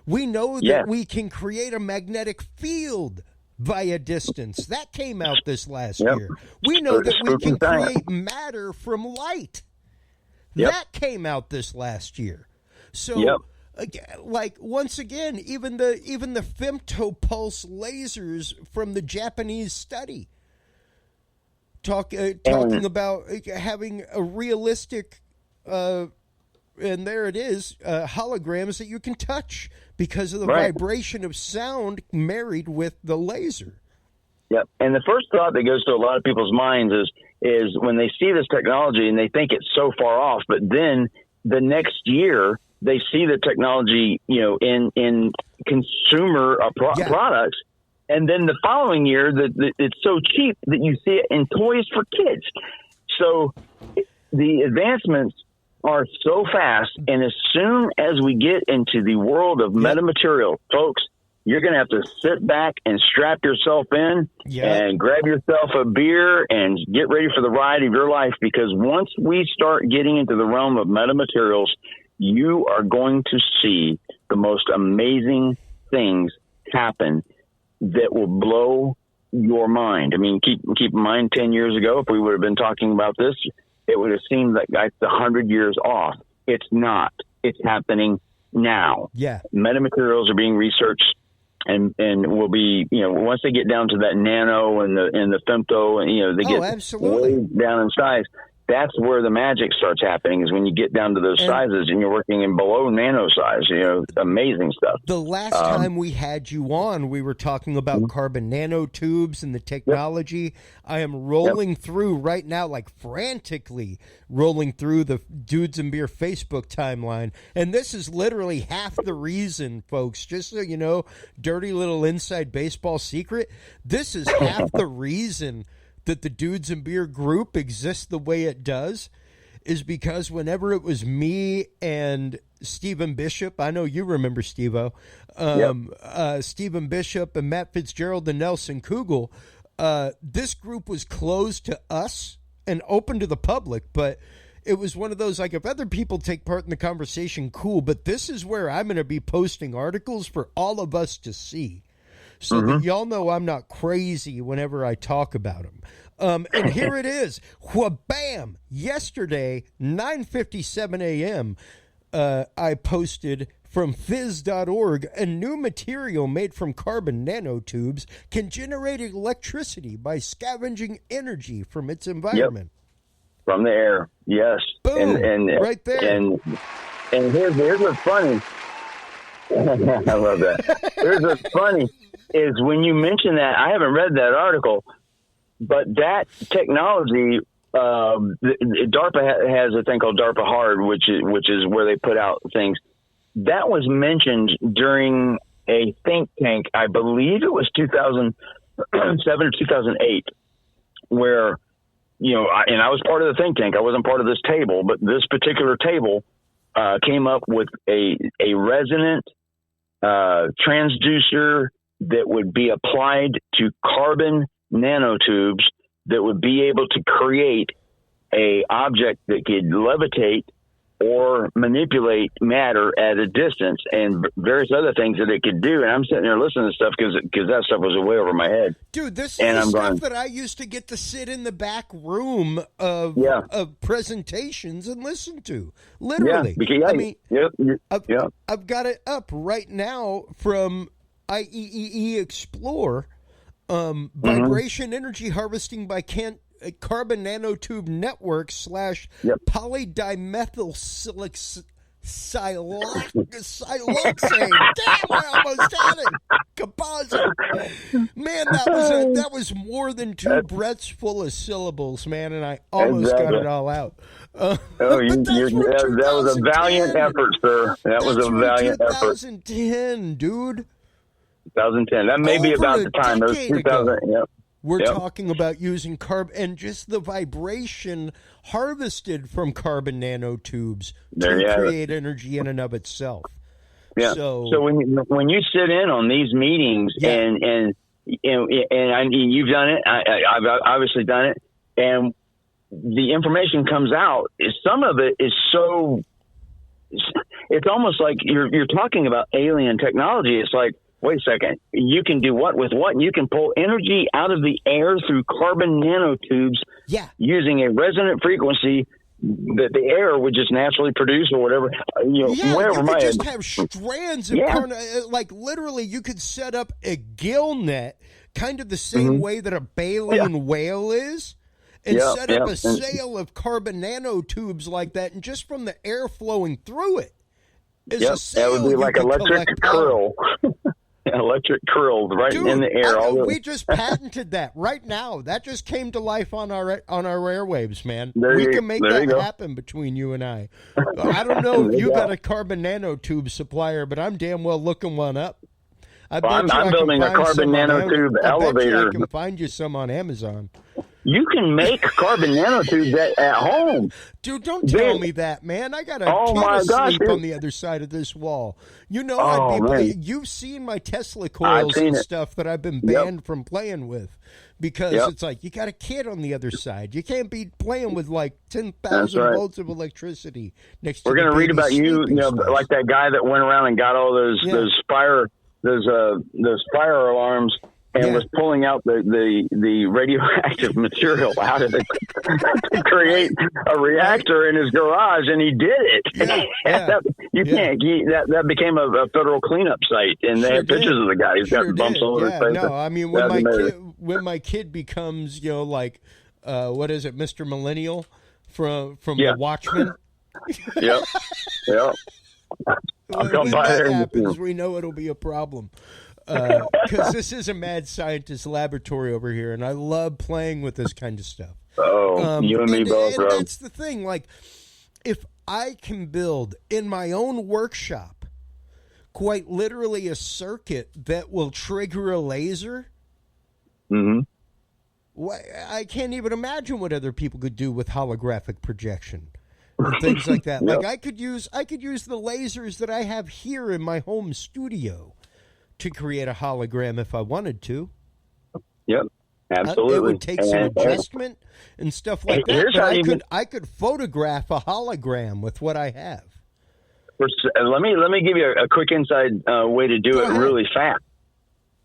We know that Yes. we can create a magnetic field via distance. That came out this last Yep. year. We know that we Spooky can science. create matter from light. Yep. That came out this last year. So, Yep. like, once again, even the femtopulse lasers from the Japanese study talking about having a realistic and there it is, holograms that you can touch because of the vibration of sound married with the laser. Yep. And the first thought that goes to a lot of people's minds is when they see this technology and they think it's so far off, but then the next year they see the technology, in consumer products, and then the following year it's so cheap that you see it in toys for kids. So the advancements are so fast, and as soon as we get into the world of metamaterial, folks, you're going to have to sit back and strap yourself in and grab yourself a beer and get ready for the ride of your life, because once we start getting into the realm of metamaterials, you are going to see the most amazing things happen that will blow your mind. I mean, keep in mind 10 years ago, if we would have been talking about this, it would have seemed like it's 100 years off. It's not. It's happening now. Yeah. Metamaterials are being researched and will be, once they get down to that nano and the femto, and, they get absolutely. way down in size. That's where the magic starts happening, is when you get down to those sizes and you're working in below nano size, amazing stuff. The last time we had you on, we were talking about carbon nanotubes and the technology. I am rolling through right now, like frantically rolling through the Dudes and Beer Facebook timeline. And this is literally half the reason, folks, just so you know, dirty little inside baseball secret. This is half the reason that the Dudes and Beer group exists the way it does, is because whenever it was me and Stephen Bishop, I know you remember Steve-O, Stephen Bishop and Matt Fitzgerald and Nelson Kugel, this group was closed to us and open to the public, but it was one of those, like, if other people take part in the conversation, cool, but this is where I'm going to be posting articles for all of us to see. So that y'all know I'm not crazy whenever I talk about them. And here it is. Wha-bam! Yesterday, 9:57 a.m., I posted from phys.org, a new material made from carbon nanotubes can generate electricity by scavenging energy from its environment. Yep. From the air, yes. Boom! And right there. And here's what's funny. I love that. Here's what's funny is when you mention that, I haven't read that article, but that technology, DARPA has a thing called DARPA Hard, which is where they put out things. That was mentioned during a think tank, I believe it was 2007 or 2008, where, I was part of the think tank. I wasn't part of this table, but this particular table came up with a resonant transducer that would be applied to carbon nanotubes that would be able to create a object that could levitate or manipulate matter at a distance, and various other things that it could do. And I'm sitting there listening to stuff because that stuff was way over my head. Dude, this is the stuff that I used to get to sit in the back room of presentations and listen to. Literally. Yeah, I mean, I've got it up right now from IEEE Explore, vibration energy harvesting by carbon nanotube network / polydimethyl siloxane. Damn, I almost had it. Composite. Man, that was more than 2 breaths full of syllables, man, and I almost got it all out. That was a valiant effort, sir. That was a valiant effort. 2010, dude. 2010. That may be about the time. That was 2000. Yep. We're talking about using carbon and just the vibration harvested from carbon nanotubes to create energy in and of itself. Yeah. So when you sit in on these meetings and you've done it, I've obviously done it, and the information comes out. Some of it is so. It's almost like you're talking about alien technology. It's like, wait a second, you can do what with what? You can pull energy out of the air through carbon nanotubes using a resonant frequency that the air would just naturally produce or whatever. You could just have strands of like literally you could set up a gill net kind of the same way that a baleen whale is and set up a sail of carbon nanotubes like that, and just from the air flowing through it is a sail. That would be like electric curl. Electric curls right in the air. We just patented that right now. That just came to life on our airwaves, man. We can make that happen between you and I. I don't know if you got a carbon nanotube supplier, but I'm damn well looking one up. I'm building a carbon nanotube elevator. I can find you some on Amazon. You can make carbon nanotubes at home. Dude, don't tell me that, man. I got a kid asleep on the other side of this wall. You know, you've seen my Tesla coils and stuff that I've been banned from playing with because it's like you got a kid on the other side. You can't be playing with like 10,000 volts of electricity next to. We're going to read about you know, like that guy that went around and got all those fire alarms. And was pulling out the radioactive material out of it to create a reactor in his garage, and he did it. That became a federal cleanup site, and they have pictures of the guy. He's got bumps all over his face. No, I mean when my kid becomes, you know, like what is it, Mr. Millennial from The Watchmen? Yep. I'll come by there. When that happens, we know it'll be a problem. Because this is a mad scientist laboratory over here, and I love playing with this kind of stuff. You and me both, bro. That's the thing. Like, if I can build in my own workshop, quite literally a circuit that will trigger a laser, I can't even imagine what other people could do with holographic projection and things like that. Like, I could use the lasers that I have here in my home studio to create a hologram if I wanted to. Yep, absolutely. It would take some adjustment and stuff like that. But I could photograph a hologram with what I have. Let me give you a quick inside way to do it really fast.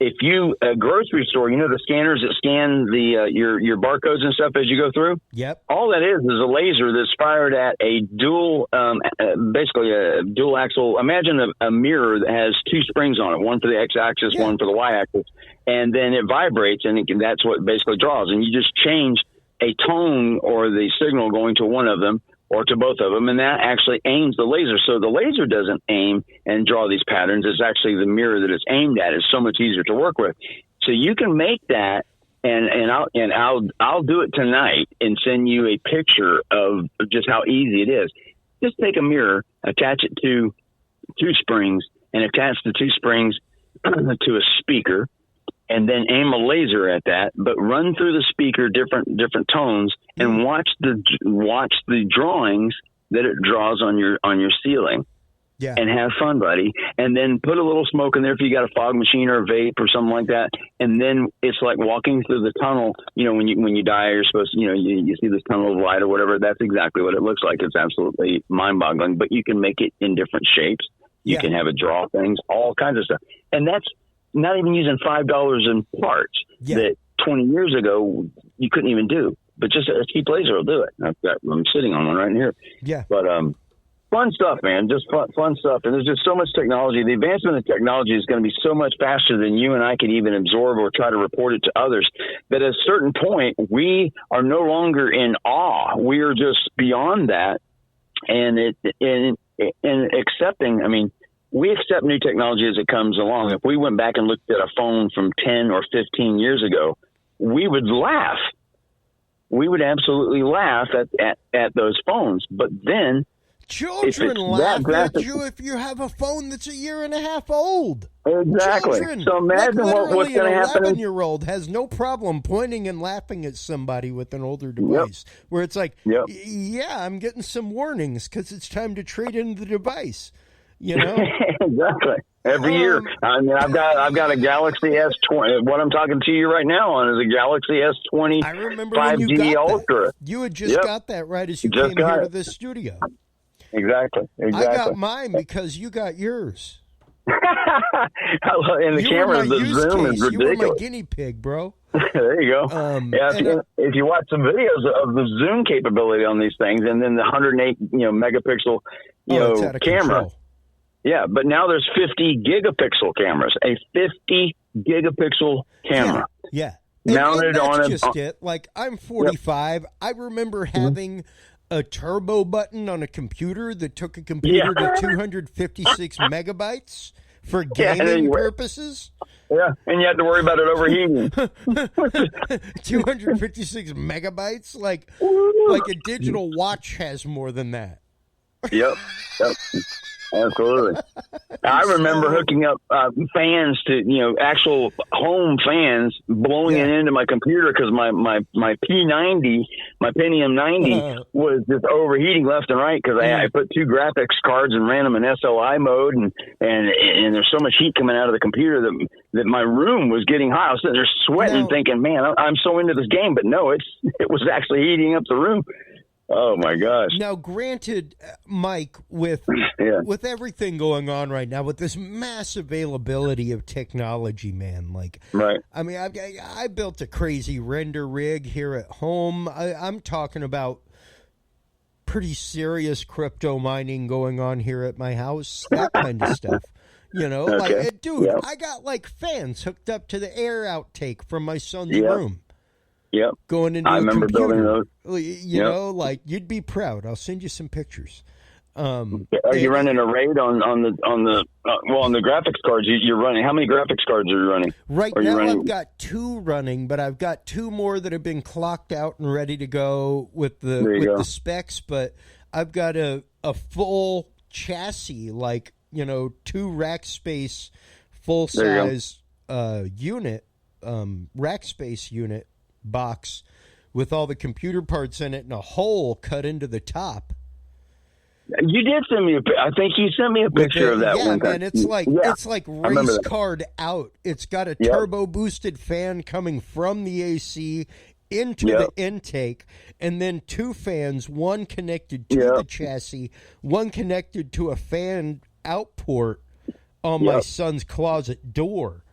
If you a grocery store, you know the scanners that scan the your barcodes and stuff as you go through. Yep. All that is a laser that's fired at a dual, basically a dual axle. Imagine a mirror that has 2 springs on it, one for the x-axis, one for the y-axis, and then it vibrates, and that's what basically draws. And you just change a tone or the signal going to one of them or to both of them, and that actually aims the laser. So the laser doesn't aim and draw these patterns. It's actually the mirror that it's aimed at. It's so much easier to work with. So you can make that, and I'll do it tonight and send you a picture of just how easy it is. Just take a mirror, attach it to 2 springs, and attach the 2 springs to a speaker, and then aim a laser at that, but run through the speaker different tones and watch the drawings that it draws on your ceiling. Yeah. And have fun, buddy. And then put a little smoke in there if you got a fog machine or a vape or something like that. And then it's like walking through the tunnel. You know, when you die, you're supposed to, you see this tunnel of light or whatever. That's exactly what it looks like. It's absolutely mind-boggling. But you can make it in different shapes. You can have it draw things, all kinds of stuff. And that's not even using $5 in parts that 20 years ago you couldn't even do. But just a cheap laser will do it. I'm sitting on one right here. Yeah. But fun stuff, man. Just fun stuff. And there's just so much technology. The advancement of technology is going to be so much faster than you and I can even absorb or try to report it to others, that at a certain point, we are no longer in awe. We are just beyond that. And accepting, I mean, we accept new technology as it comes along. If we went back and looked at a phone from 10 or 15 years ago, we would laugh. We would absolutely laugh at those phones. But then children laugh at you if you have a phone that's a year and a half old. Exactly. Children, so imagine what's going to happen. An 11-year-old has no problem pointing and laughing at somebody with an older device, where it's like, yeah, I'm getting some warnings because it's time to trade in the device. You know, exactly. Every year, I mean, I've got a Galaxy S20. What I'm talking to you right now on is a Galaxy S20. I remember 5G Ultra. That. You had just got that right as you came here to this studio. Exactly. I got mine because you got yours. And the camera, the zoom is ridiculous. You were my guinea pig, bro. There you go. If you watch some videos of the zoom capability on these things, and then the 108 megapixel camera. Control. Yeah, but now there's 50 gigapixel cameras, a 50 gigapixel camera. Yeah. Mounted and on that's just it. Like, I'm 45. I remember having a turbo button on a computer that took a computer to 256 megabytes for gaming purposes. Yeah, and you had to worry about it overheating. 256 megabytes? Like a digital watch has more than that. Yep. Absolutely. I remember hooking up fans to, actual home fans, blowing it into my computer because my P90, my Pentium 90 was just overheating left and right because I put two graphics cards and ran them in SLI mode, and there's so much heat coming out of the computer that my room was getting hot. I was sitting there sweating, thinking, man, I'm so into this game, but no, it was actually heating up the room. Oh my gosh! Now, granted, Mike, with everything going on right now, with this mass availability of technology, man, I mean, I built a crazy render rig here at home. I'm talking about pretty serious crypto mining going on here at my house, that kind of stuff. I got fans hooked up to the air outtake from my son's room. Yep. Going into I remember building those. You'd be proud. I'll send you some pictures. Are you running a RAID on the graphics cards? You're running. How many graphics cards are you running? Right now, I've got 2 running, but I've got 2 more that have been clocked out and ready to go with the specs. But I've got a full chassis, 2 rack space, full size unit, rack space unit box with all the computer parts in it and a hole cut into the top. You did send me I think you sent me a picture of that one time. Man, it's like race card out. It's got a turbo boosted fan coming from the AC into the intake, and then 2 fans, one connected to the chassis, one connected to a fan outport on my son's closet door.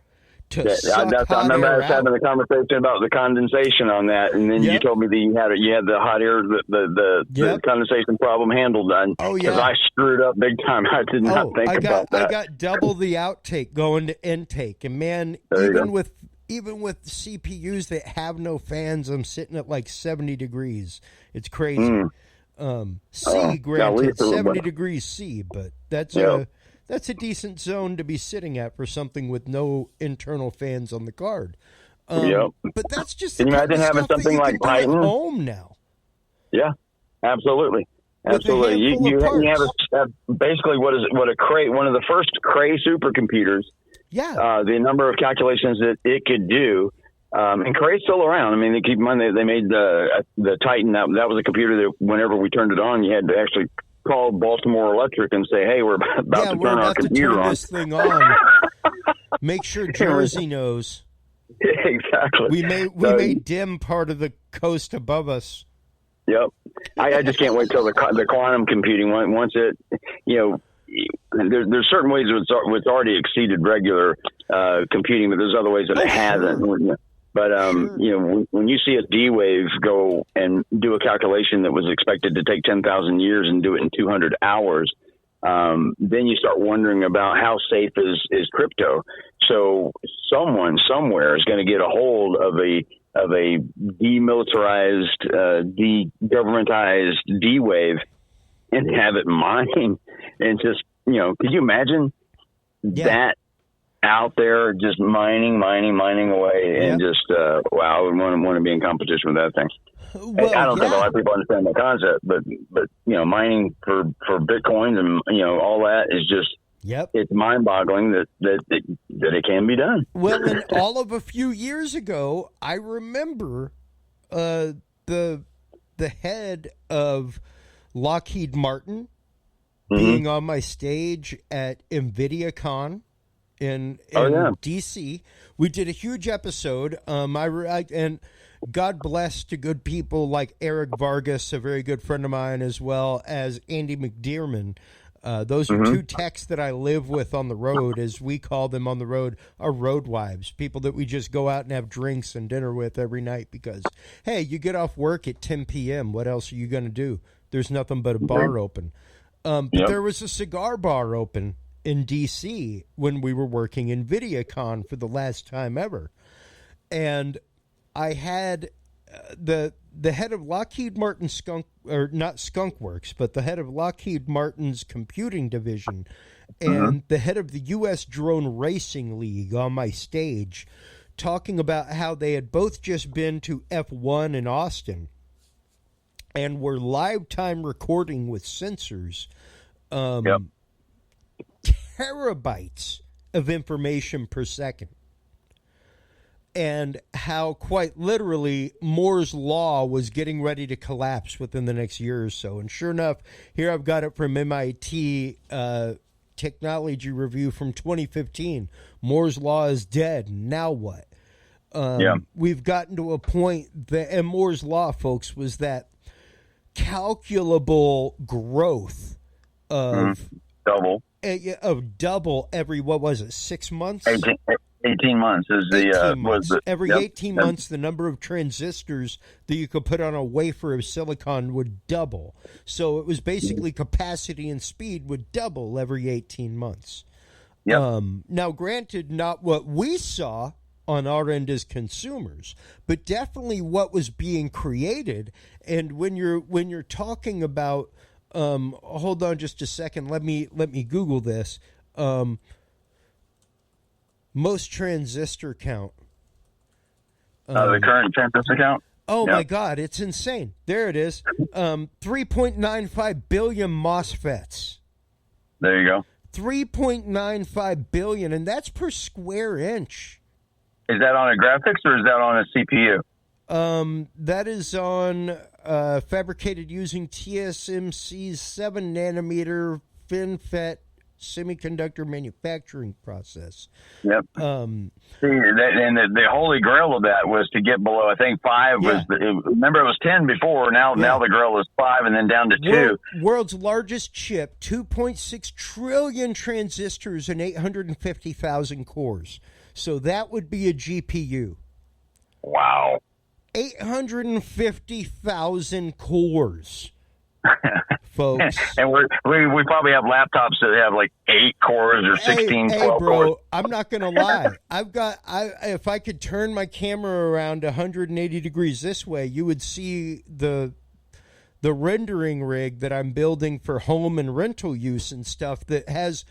I remember I was having a conversation about the condensation on that, and then you told me that you had the hot air, the condensation problem handled. Because I screwed up big time. I did not think about that. I got double the outtake going to intake, and man, even with CPUs that have no fans, I'm sitting at 70 degrees. It's crazy. Granted, 70 degrees C, but that's a decent zone to be sitting at for something with no internal fans on the card. But that's just the kind of stuff that you can do at home now. Yeah, absolutely. You have basically what a Cray, one of the first Cray supercomputers. Yeah. The number of calculations that it could do. And Cray's still around. I mean, keep in mind they made the Titan. That was a computer that whenever we turned it on, you had to actually call Baltimore Electric and say, "Hey, we're about to turn our computer on." This thing on. Make sure Jersey knows. Exactly. We may dim part of the coast above us. Yep. I just can't wait till the quantum computing once it there's certain ways it's already exceeded regular computing, but there's other ways that it hasn't. But, when you see a D wave go and do a calculation that was expected to take 10,000 years and do it in 200 hours, then you start wondering about how safe is crypto. So someone somewhere is going to get a hold of a demilitarized, de-governmentized D wave and have it mine. And just, could you imagine that out there just mining away and just, wow, I would want to be in competition with that thing. Well, I don't think a lot of people understand the concept, but mining for Bitcoins and, all that is just, it's mind-boggling that it can be done. Well, and all of a few years ago, I remember the head of Lockheed Martin being on my stage at NVIDIA-Con in D.C. We did a huge episode. And God bless to good people like Eric Vargas, a very good friend of mine, as well as Andy McDearman. Those are two techs that I live with on the road, as we call them on the road, are road wives, people that we just go out and have drinks and dinner with every night because, hey, you get off work at 10 p.m. What else are you going to do? There's nothing but a bar open. But there was a cigar bar open in D.C. when we were working in NVIDIA-Con for the last time ever. And I had the head of Lockheed Martin not Skunkworks, but the head of Lockheed Martin's computing division and the head of the U.S. Drone Racing League on my stage talking about how they had both just been to F1 in Austin and were live time recording with sensors terabytes of information per second. And how quite literally Moore's Law was getting ready to collapse within the next year or so. And sure enough, here I've got it from MIT Technology Review from 2015. Moore's Law is dead. Now what? We've gotten to a point that, and Moore's Law, folks, was that calculable growth of double every, what was it, 6 months? 18 months is every 18 months, the number of transistors that you could put on a wafer of silicon would double. So it was basically capacity and speed would double every 18 months. Now, granted, not what we saw on our end as consumers, but definitely what was being created. And when you're talking about, hold on just a second, let me Google this. Most transistor count. The current transistor count? Oh, my God. It's insane. There it is. 3.95 billion MOSFETs. There you go. 3.95 billion, and that's per square inch. Is that on a graphics or is that on a CPU? That is on fabricated using TSMC's 7-nanometer FinFET semiconductor manufacturing process. See, and the holy grail of that was to get below, I think 5 was, remember it was 10 before, now the grail is 5 and then down to 2. World's largest chip, 2.6 trillion transistors and 850,000 cores. So that would be a GPU. Wow. 850,000 cores. Folks, and we probably have laptops that have like 8 cores or 16, 12 bro, cores. I'm not gonna lie. If I could turn my camera around 180 degrees this way, you would see the rendering rig that I'm building for home and rental use and stuff that has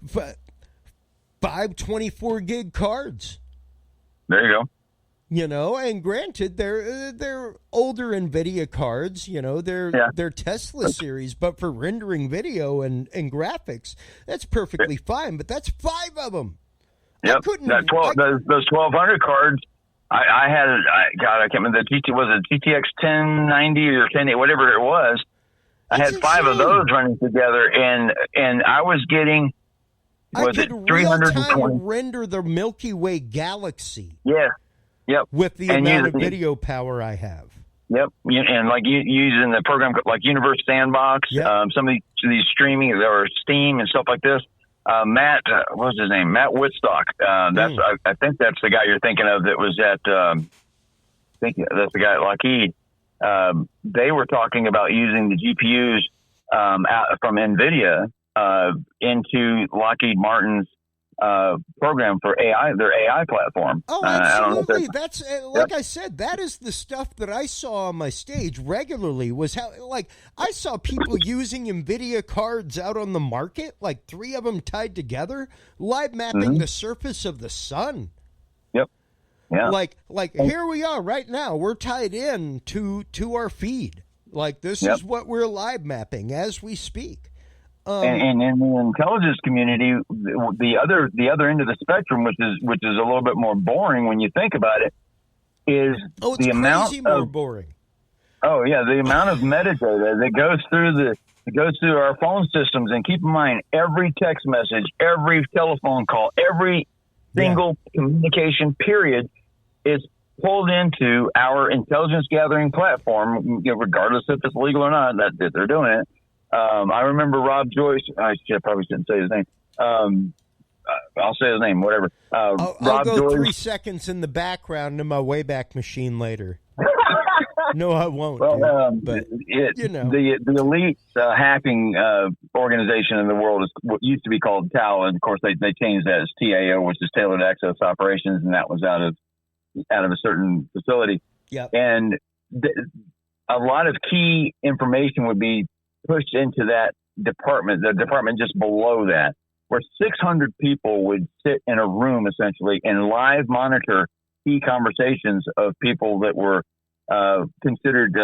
5 24 gig cards. There you go. And granted, they're older NVIDIA cards. They're Tesla series, but for rendering video and graphics, that's perfectly fine. But that's 5 of them. Yep, those 1200 cards. I had I can't remember was it GTX 1090 or 1080, whatever it was. I had 5 of those running together, and I was getting. Was it 320? Render the Milky Way galaxy. Yeah. Yep. With the amount of video power I have. Yep. And like using the program like Universe Sandbox, some of these streaming or Steam and stuff like this, Matt, what's his name? Matt Woodstock. I think that's the guy you're thinking of that was at, I think that's the guy at Lockheed. They were talking about using the GPUs from NVIDIA into Lockheed Martin's program for AI, their AI platform. Oh, absolutely. That's like I said, that is the stuff that I saw on my stage regularly. Was how, like, I saw people using NVIDIA cards out on the market, like 3 of them tied together, live mapping the surface of the sun. Yep. Yeah. Like here we are right now. We're tied in to our feed. Like this is what we're live mapping as we speak. And in the intelligence community, the other end of the spectrum, which is a little bit more boring when you think about it, is the amount of boring. Oh yeah, the amount of metadata that goes through our phone systems. And keep in mind, every text message, every telephone call, every single communication period is pulled into our intelligence gathering platform, regardless if it's legal or not. That they're doing it. I remember Rob Joyce. I probably shouldn't say his name. I'll say his name, whatever. I'll go Joyce. 3 seconds in the background in my Wayback Machine later. No, I won't. Well, but the elite hacking organization in the world is what used to be called TAO, and of course they changed that as TAO, which is Tailored Access Operations, and that was out of a certain facility. Yeah, and a lot of key information would be pushed into that department, the department just below that, where 600 people would sit in a room essentially and live monitor key conversations of people that were considered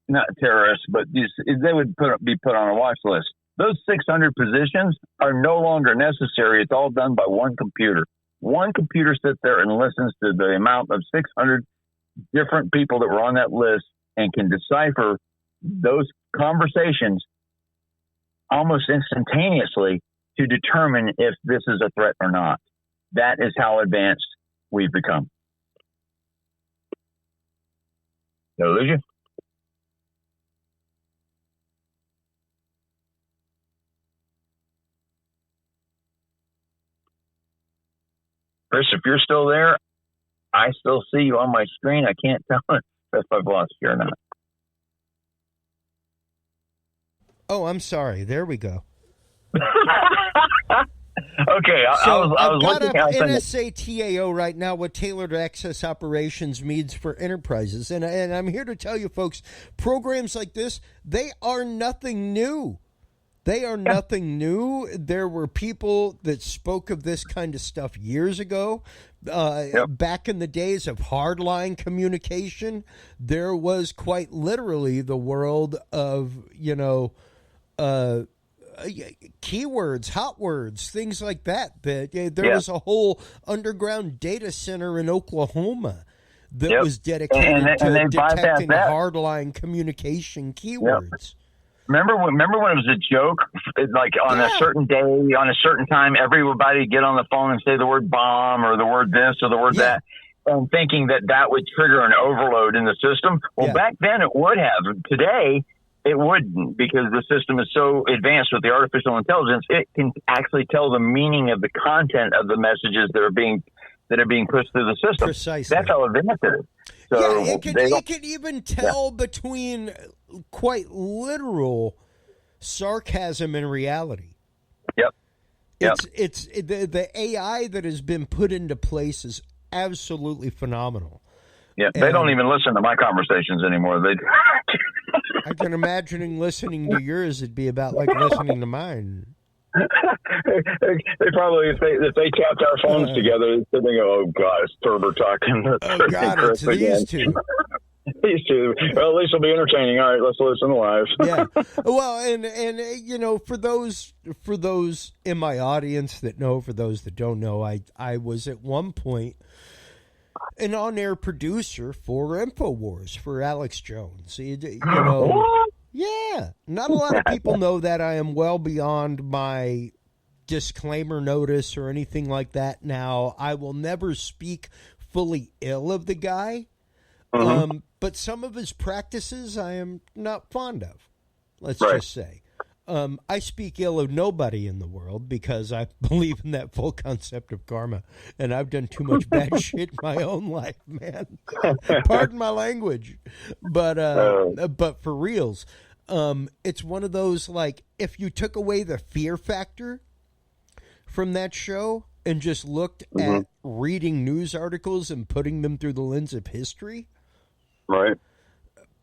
not terrorists, but they would be put on a watch list. Those 600 positions are no longer necessary. It's all done by one computer. One computer sits there and listens to the amount of 600 different people that were on that list and can decipher those conversations almost instantaneously to determine if this is a threat or not. That is how advanced we've become. Did I lose you? Chris, if you're still there, I still see you on my screen. I can't tell if I've lost you or not. Oh, I'm sorry. There we go. Okay, So I was I've looking got at up NSA-TAO right now, what Tailored Access Operations means for enterprises. And I'm here to tell you, folks, programs like this, they are nothing new. They are nothing new. There were people that spoke of this kind of stuff years ago. Back in the days of hardline communication, there was quite literally the world of, keywords, hot words, things like that. There was a whole underground data center in Oklahoma that was dedicated to detecting hardline communication keywords. Remember when it was a joke, like on a certain day, on a certain time, everybody would get on the phone and say the word bomb or the word this or the word that, and thinking that would trigger an overload in the system. Well, back then it would have. Today, it wouldn't, because the system is so advanced with the artificial intelligence, it can actually tell the meaning of the content of the messages that are being pushed through the system. Precisely. That's how advanced it is. So it can even tell between quite literal sarcasm and reality. It's the AI that has been put into place is absolutely phenomenal. Yeah, they don't even listen to my conversations anymore. I can imagine listening to yours, it'd be about like listening to mine. They probably, if they tapped our phones together, they'd think, "Oh God, it's Turber talking." Oh God, it's these two. These two. Well, at least it'll be entertaining. All right, let's listen live. Yeah. Well, and for those in my audience that know, for those that don't know, I was at one point an on-air producer for InfoWars for Alex Jones. Yeah, not a lot of people know that. I am well beyond my disclaimer notice or anything like that now. I will never speak fully ill of the guy, but some of his practices I am not fond of, let's just say. I speak ill of nobody in the world because I believe in that full concept of karma, and I've done too much bad shit in my own life, man. Pardon my language, but for reals, it's one of those, like, if you took away the fear factor from that show and just looked at reading news articles and putting them through the lens of history, right?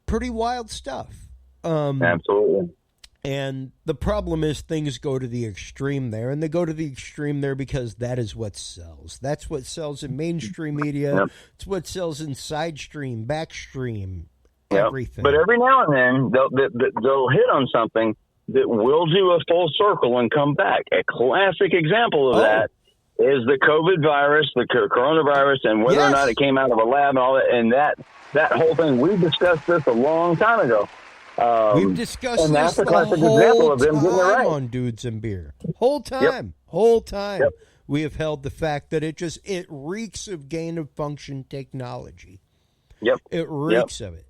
Pretty wild stuff. Absolutely. And the problem is things go to the extreme there, and they go to the extreme there because that is what sells. That's what sells in mainstream media. Yep. It's what sells in side stream, backstream, Yep. everything. But every now and then they'll hit on something that will do a full circle and come back. A classic example of that is the COVID virus, the coronavirus, and whether or not it came out of a lab and all that. And that whole thing, we discussed this a long time ago. We've discussed and this that's a the classic whole example of them time getting it right. on Dudes and Beer. Whole time. We have held the fact that it reeks of gain of function technology. Yep. It reeks of it.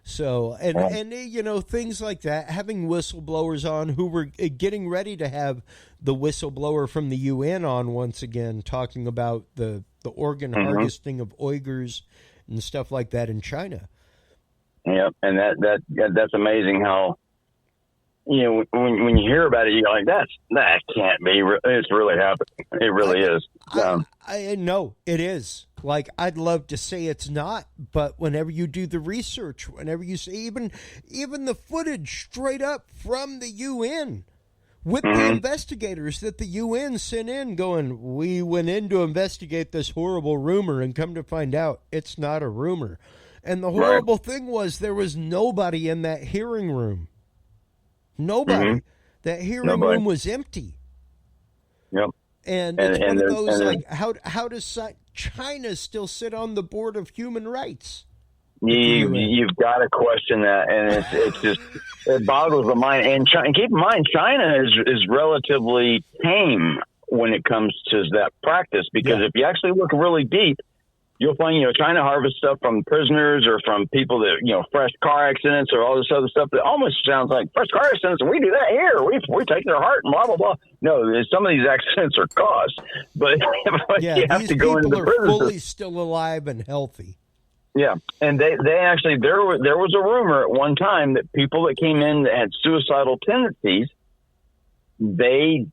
So, and you know, things like that, having whistleblowers on who were getting ready to have the whistleblower from the UN on once again, talking about the organ harvesting of Uyghurs and stuff like that in China. Yep, and that's amazing how, you know, when you hear about it, you're like, that can't be. It's really happening. It really is. I know it is. Like, I'd love to say it's not, but whenever you do the research, whenever you see even the footage straight up from the UN with the investigators that the UN sent in going, we went in to investigate this horrible rumor and come to find out it's not a rumor. And the horrible thing was there was nobody in that hearing room. Nobody. That hearing room was empty. Yep. And it's one of those, like, how does China still sit on the board of human rights? You've got to question that, and it's just, it boggles the mind. And keep in mind, China is relatively tame when it comes to that practice, because if you actually look really deep, you'll find, you know, trying to harvest stuff from prisoners or from people that, you know, fresh car accidents or all this other stuff that almost sounds like fresh car accidents. We do that here. We take their heart and blah, blah, blah. No, some of these accidents are caused, but you have to go into the prison. Fully still alive and healthy. Yeah. And they actually, there was a rumor at one time that people that came in that had suicidal tendencies, they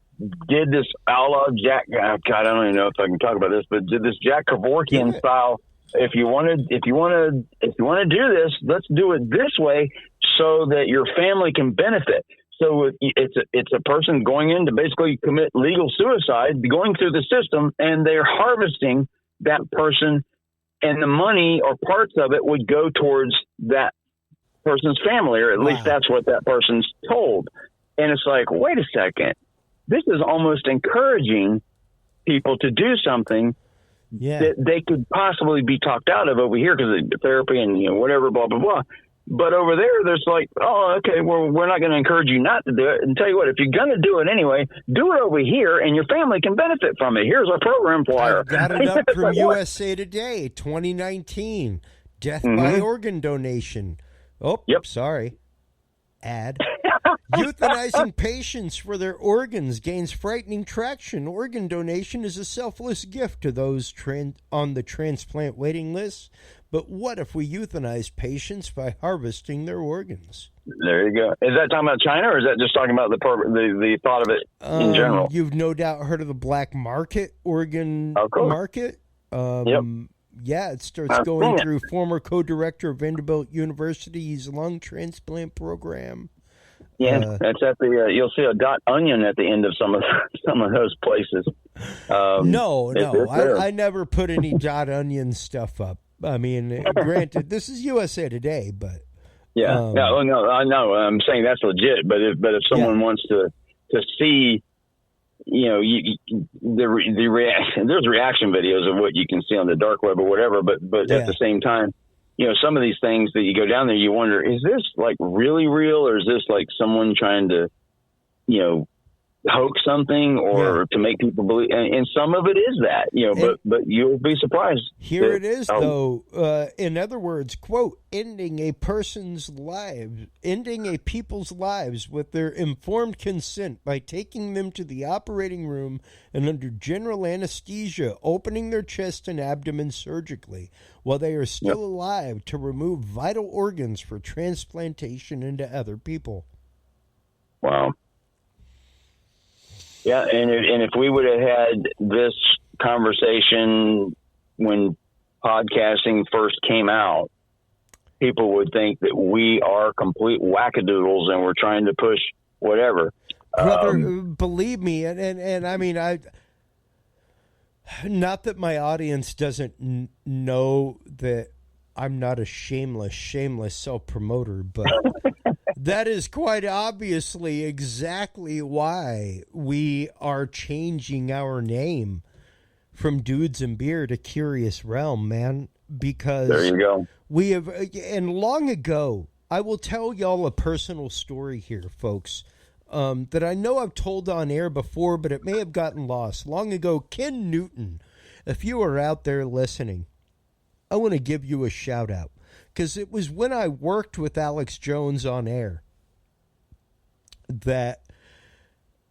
did this a la Jack. God, I don't even know if I can talk about this, but did this Jack Kevorkian style. If you want to do this, let's do it this way so that your family can benefit. So it's a person going in to basically commit legal suicide, going through the system, and they're harvesting that person, and the money or parts of it would go towards that person's family, or at least that's what that person's told. And it's like, wait a second. This is almost encouraging people to do something that they could possibly be talked out of over here because of therapy and, you know, whatever, blah, blah, blah. But over there, there's like, oh, okay, well, we're not going to encourage you not to do it. And tell you what, if you're going to do it anyway, do it over here and your family can benefit from it. Here's our program flyer. I've got it up from USA Today, 2019, death by organ donation. Oh, sorry. Ad. Euthanizing patients for their organs gains frightening traction. Organ donation is a selfless gift to those on the transplant waiting list. But what if we euthanize patients by harvesting their organs? There you go. Is that talking about China, or is that just talking about the thought of it in general? You've no doubt heard of the black market organ market. Yeah, it starts going through former co-director of Vanderbilt University's lung transplant program. Yeah, that's at the. You'll see a .onion at the end of some of those places. I never put any .onion stuff up. I mean, granted, this is USA Today, but no, I know. I'm saying that's legit. But if someone wants to see, you know, the reaction, there's reaction videos of what you can see on the dark web or whatever. But at the same time, you know, some of these things that you go down there, you wonder, is this like really real, or is this like someone trying to, you know, hoax something or to make people believe, and some of it is that, but you'll be surprised. Here it is, though. In other words, quote, ending a people's lives with their informed consent by taking them to the operating room and under general anesthesia, opening their chest and abdomen surgically while they are still alive to remove vital organs for transplantation into other people. Wow. Yeah, and if we would have had this conversation when podcasting first came out, people would think that we are complete wackadoodles and we're trying to push whatever. Brother, believe me, and I mean, not that my audience doesn't know that I'm not a shameless self-promoter, but that is quite obviously exactly why we are changing our name from Dudes and Beer to Curious Realm, man. Because there you go. We have, and long ago, I will tell y'all a personal story here, folks, that I know I've told on air before, but it may have gotten lost. Long ago, Ken Newton, if you are out there listening, I want to give you a shout out. Because it was when I worked with Alex Jones on air that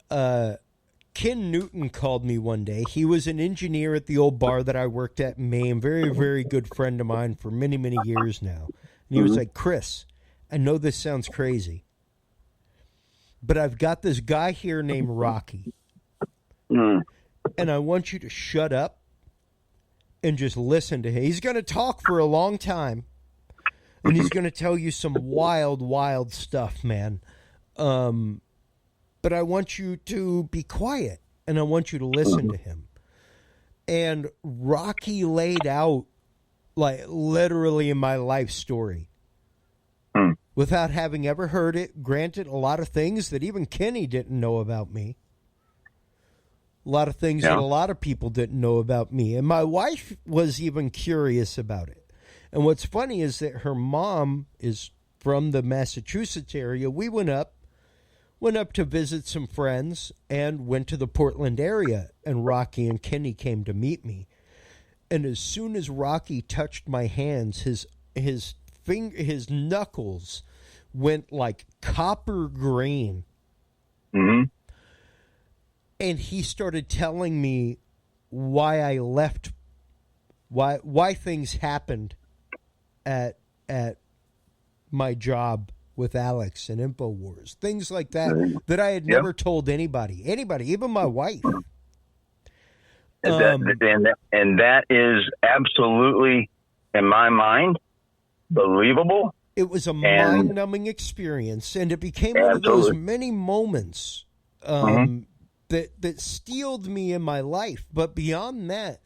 Ken Newton called me one day. He was an engineer at the old bar that I worked at in Maine. Very, very good friend of mine for many, many years now. And he was like, Chris, I know this sounds crazy, but I've got this guy here named Rocky. And I want you to shut up and just listen to him. He's going to talk for a long time. And he's going to tell you some wild, wild stuff, man. But I want you to be quiet, and I want you to listen to him. And Rocky laid out, like, literally in my life story, without having ever heard it. Granted, a lot of things that even Kenny didn't know about me. A lot of things that a lot of people didn't know about me. And my wife was even curious about it. And what's funny is that her mom is from the Massachusetts area. We went up to visit some friends and went to the Portland area, and Rocky and Kenny came to meet me. And as soon as Rocky touched my hands, his knuckles went like copper green. Mm-hmm. And he started telling me why I left, why things happened at my job with Alex and InfoWars, things like that I had never told anybody, even my wife. And that is absolutely, in my mind, believable. It was a mind-numbing experience, and it became one of those many moments that steeled me in my life. But beyond that,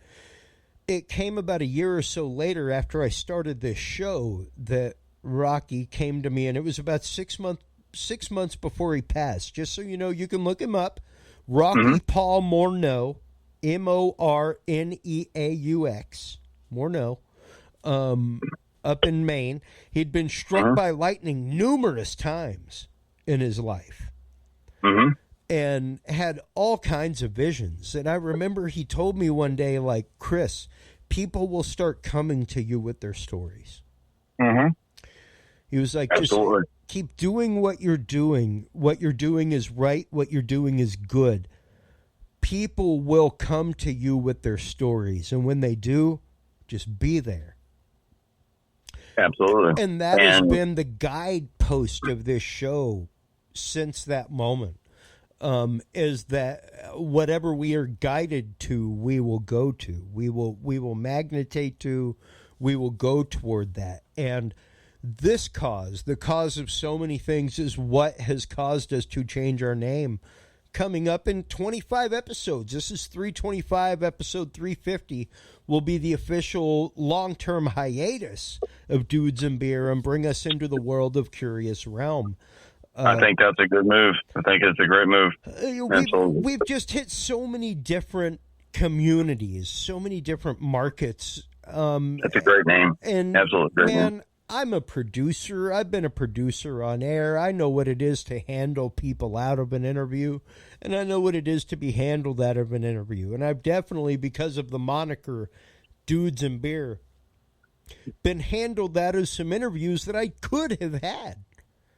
it came about a year or so later after I started this show that Rocky came to me, and it was about 6 months before he passed. Just so you know, you can look him up. Rocky Paul Morneau, Morneaux, Morneau, up in Maine. He'd been struck by lightning numerous times in his life. And had all kinds of visions. And I remember he told me one day, like, Chris, people will start coming to you with their stories. He was like, just keep doing what you're doing. What you're doing is right. What you're doing is good. People will come to you with their stories. And when they do, just be there. Absolutely. And that has been the guidepost of this show since that moment. Is that whatever we are guided to, we will go to. We will magnetate to. We will go toward that. And this cause, the cause of so many things, is what has caused us to change our name. Coming up in 25 episodes, this is 325, episode 350, will be the official long-term hiatus of Dudes and Beer and bring us into the world of Curious Realm. I think that's a good move. I think it's a great move. We've just hit so many different communities, so many different markets. That's a great name. And absolutely great name. I'm a producer. I've been a producer on air. I know what it is to handle people out of an interview, and I know what it is to be handled out of an interview. And I've definitely, because of the moniker Dudes and Beer, been handled out of some interviews that I could have had.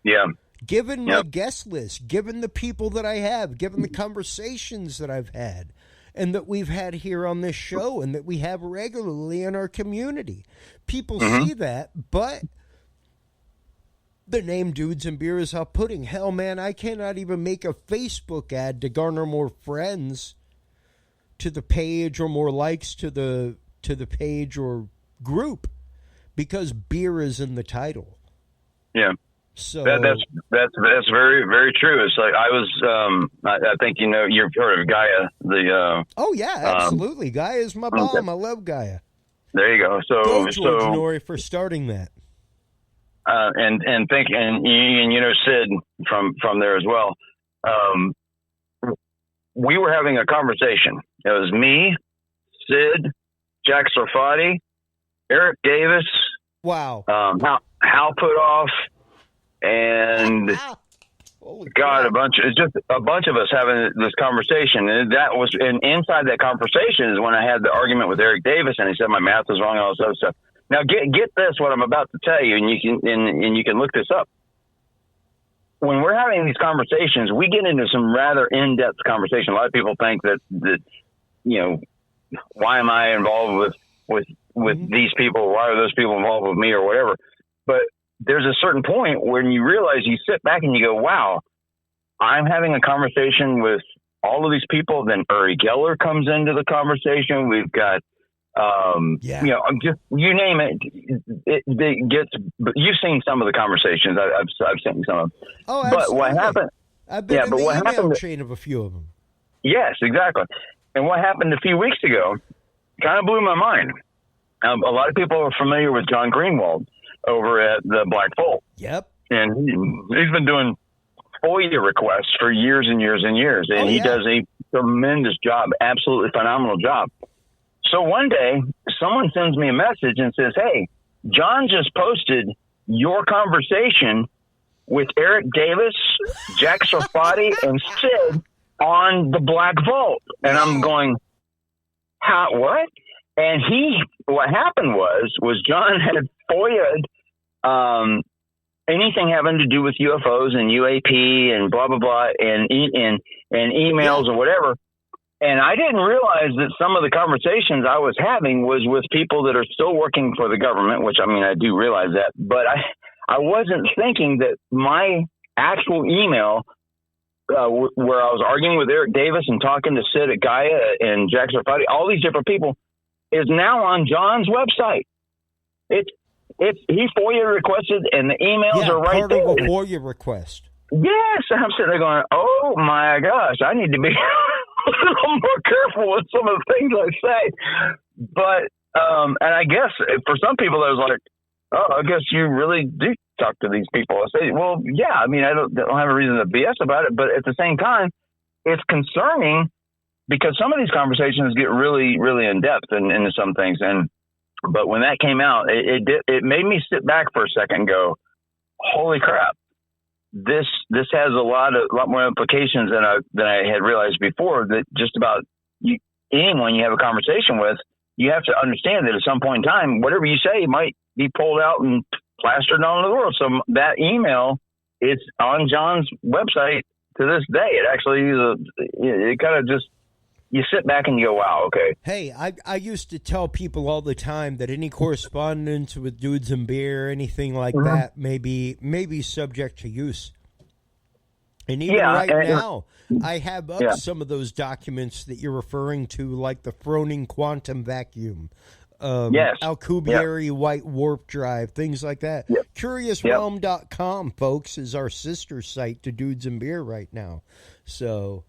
Yeah. Given my guest list, given the people that I have, given the conversations that I've had, and that we've had here on this show, and that we have regularly in our community. People see that, but the name Dudes and Beer is off-putting. Hell, man, I cannot even make a Facebook ad to garner more friends to the page or more likes to the page or group because beer is in the title. Yeah. So that's very, very true. It's like I was, I think, you've heard of Gaia, oh yeah, absolutely. Gaia is my bomb. I love Gaia. There you go. Go, George Norrie, for starting that. And Sid from there as well. We were having a conversation. It was me, Sid, Jack Sarfati, Eric Davis. Wow. Hal Putoff. And God, it's just a bunch of us having this conversation. And inside that conversation is when I had the argument with Eric Davis, and he said my math was wrong and all this other stuff. Now get this, what I'm about to tell you, and you can look this up. When we're having these conversations, we get into some rather in-depth conversation. A lot of people think that why am I involved with these people? Why are those people involved with me or whatever? But there's a certain point when you realize, you sit back and you go, wow, I'm having a conversation with all of these people. Then Uri Geller comes into the conversation. We've got, just you name it. It gets. You've seen some of the conversations. I've seen some of them. Oh, absolutely. But what happened? I've been in the email chain of a few of them. Yes, exactly. And what happened a few weeks ago kind of blew my mind. A lot of people are familiar with John Greenwald over at the Black Vault. Yep. And he's been doing FOIA requests for years and years and years. And he does a tremendous job, absolutely phenomenal job. So one day, someone sends me a message and says, hey, John just posted your conversation with Eric Davis, Jack Sarfati, and Sid on the Black Vault. And I'm going, what? And what happened was John had FOIA'd anything having to do with UFOs and UAP and blah, blah, blah, and emails or whatever. And I didn't realize that some of the conversations I was having was with people that are still working for the government, which, I mean, I do realize that. But I wasn't thinking that my actual email where I was arguing with Eric Davis and talking to Sid at Gaia and Jack Sarfati, all these different people, is now on John's website. He FOIA requested, and the emails are right there. Part of a FOIA request. Yes, I'm sitting there going, oh my gosh, I need to be a little more careful with some of the things I say. But and I guess for some people, I was like, oh, I guess you really do talk to these people. I say, well, yeah, I mean, I don't have a reason to BS about it, but at the same time, it's concerning because some of these conversations get really, really in depth into some things. But when that came out, it made me sit back for a second and go, holy crap. This has a lot more implications than I had realized before. That just about anyone you have a conversation with, you have to understand that at some point in time, whatever you say might be pulled out and plastered on the world. So that email is on John's website to this day. It actually it kind of just, you sit back and you go, wow, okay. Hey, I used to tell people all the time that any correspondence with Dudes and Beer, anything like that, may be subject to use. And even now, I have up some of those documents that you're referring to, like the Froning quantum vacuum, Alcubierre white warp drive, things like that. CuriousRealm.com, folks, is our sister site to Dudes and Beer right now. So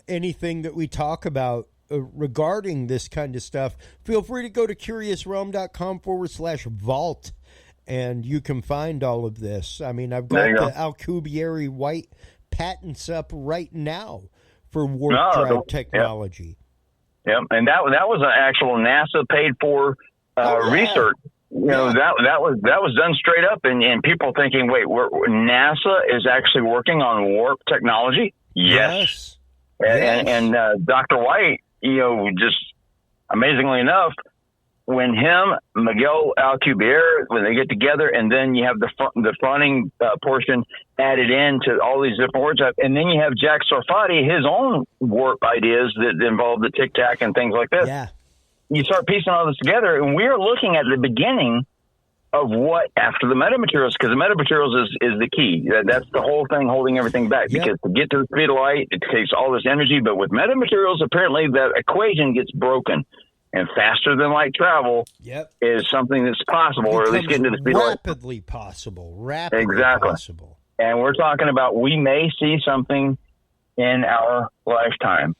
anything that we talk about regarding this kind of stuff, feel free to go to CuriousRealm.com/vault, and you can find all of this. I mean, I've got the Alcubierre white patents up right now for warp drive technology. Yep, and that was an actual NASA paid for research You know, that was done straight up, and people thinking, wait, NASA is actually working on warp technology? Yes. And Dr. White, you know, just amazingly enough, when Miguel Alcubierre, when they get together, and then you have the fronting portion added in to all these different words, and then you have Jack Sarfati, his own warp ideas that involve the tic tac and things like this. Yeah. You start piecing all this together, and we're looking at the beginning of what after the metamaterials, because the metamaterials is the key. That's the whole thing holding everything back. Yep. Because to get to the speed of light, it takes all this energy. But with metamaterials, apparently that equation gets broken. And faster than light travel is something that's possible, or at least getting to the speed of light. Rapidly possible. Possible. And we're talking about we may see something in our lifetime.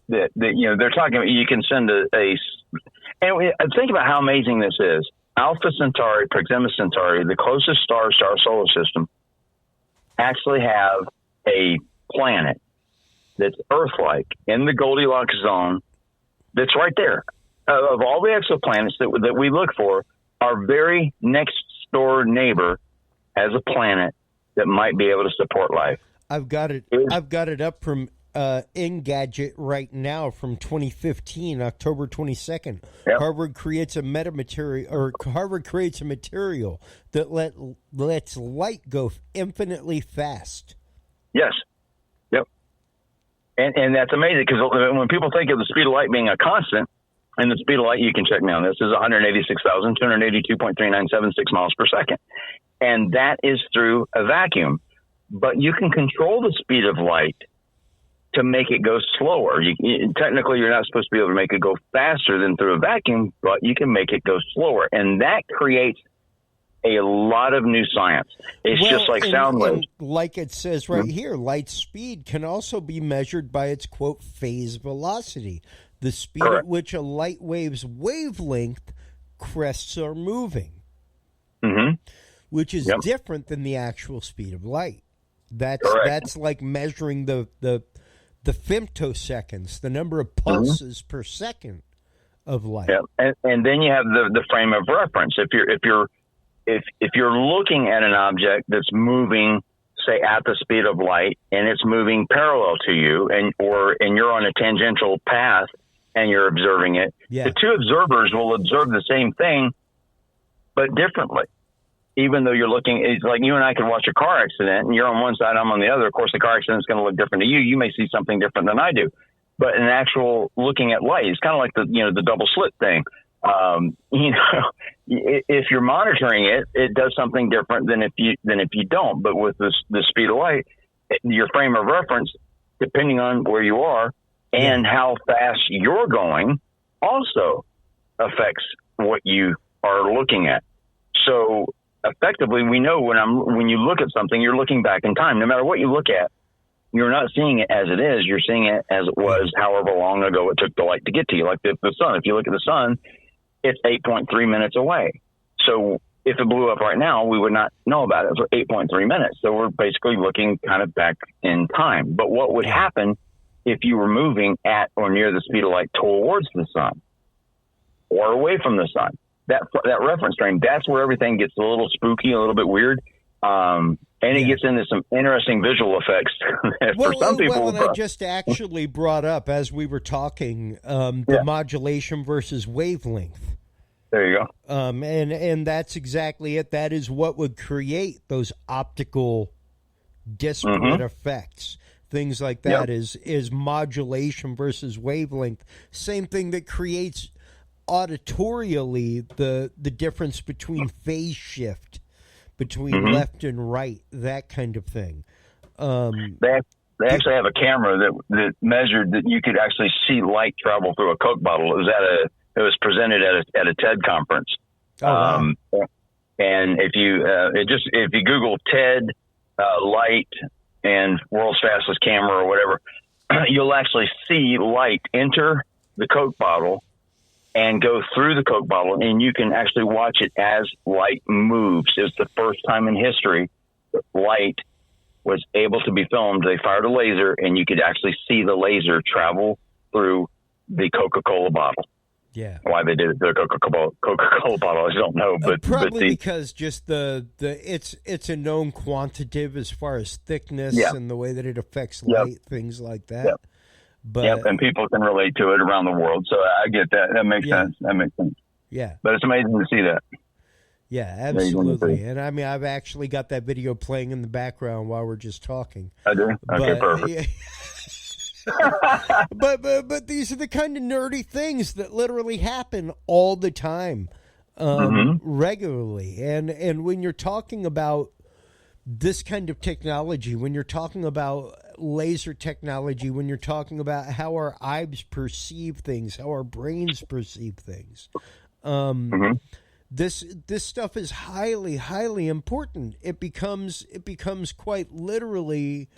That you know, they're talking about you can send and think about how amazing this is. Alpha Centauri, Proxima Centauri, the closest stars to our solar system, actually have a planet that's Earth-like in the Goldilocks zone. That's right there. Of all the exoplanets that we look for, our very next door neighbor has a planet that might be able to support life. I've got it up from Engadget right now from 2015, October 22nd. Yep. Harvard creates a material that lets light go infinitely fast. Yes. Yep. And that's amazing, because when people think of the speed of light being a constant, and the speed of light, you can check me on this, is 186,282.3976 miles per second. And that is through a vacuum. But you can control the speed of light to make it go slower. Technically, you're not supposed to be able to make it go faster than through a vacuum, but you can make it go slower. And that creates a lot of new science. It's just like sound waves. Like it says right here, light speed can also be measured by its, quote, phase velocity, the speed at which a light wave's wavelength crests are moving, which is different than the actual speed of light. That's like measuring the femtoseconds, the number of pulses per second of light. Yeah, and then you have the frame of reference. If you're looking at an object that's moving, say, at the speed of light, and it's moving parallel to you, and you're on a tangential path and you're observing it, the two observers will observe the same thing, but differently. Even though you're looking, it's like you and I can watch a car accident, and you're on one side, I'm on the other. Of course, the car accident is going to look different to you. You may see something different than I do. But in actual looking at light, it's kind of like the double slit thing. If you're monitoring it, it does something different than if you don't. But with the speed of light, your frame of reference, depending on where you are and how fast you're going, also affects what you are looking at. So effectively, we know when you look at something, you're looking back in time. No matter what you look at, you're not seeing it as it is. You're seeing it as it was however long ago it took the light to get to you. Like the sun. If you look at the sun, it's 8.3 minutes away. So if it blew up right now, we would not know about it for 8.3 minutes. So we're basically looking kind of back in time. But what would happen if you were moving at or near the speed of light towards the sun or away from the sun? That reference frame, that's where everything gets a little spooky, a little bit weird. And it gets into some interesting visual effects for some people. Well, and I just actually brought up, as we were talking, the modulation versus wavelength. There you go. And that's exactly it. That is what would create those optical disparate effects. Things like that is modulation versus wavelength. Same thing that creates auditorially the difference between phase shift between left and right, that kind of thing. They actually have a camera that measured that you could actually see light travel through a Coke bottle. It was presented at a TED conference. And if you Google TED light and world's fastest camera or whatever, you'll actually see light enter the Coke bottle and go through the Coke bottle, and you can actually watch it as light moves. It's the first time in history that light was able to be filmed. They fired a laser, and you could actually see the laser travel through the Coca-Cola bottle. Yeah. Why they did it to a Coca-Cola bottle, I don't know. But probably because just it's a known quantitative as far as thickness and the way that it affects light, things like that. Yep. But and people can relate to it around the world. So I get that. That makes sense. That makes sense. Yeah. But it's amazing to see that. Yeah, absolutely. And I mean, I've actually got that video playing in the background while we're just talking. I do? Okay, perfect. But these are the kind of nerdy things that literally happen all the time, regularly. And when you're talking about this kind of technology, when you're talking about laser technology, when you're talking about how our eyes perceive things, how our brains perceive things, this stuff is highly, highly important. It becomes quite literally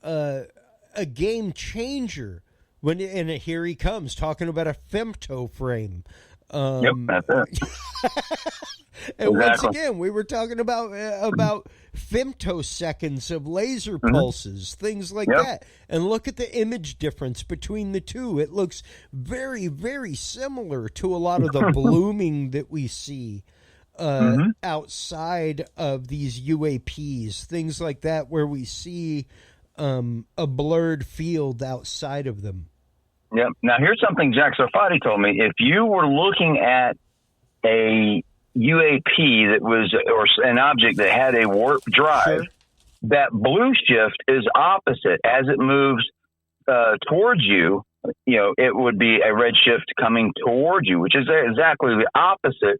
a game changer and here he comes talking about a femto frame. Yep, that's it. And once again, we were talking about femtoseconds of laser pulses, things like that. And look at the image difference between the two. It looks very, very similar to a lot of the blooming that we see outside of these UAPs, things like that, where we see a blurred field outside of them. Yep. Now, here's something Jack Sarfati told me. If you were looking at a UAP that was, or an object that had a warp drive, that blue shift is opposite. As it moves towards you, it would be a red shift coming towards you, which is exactly the opposite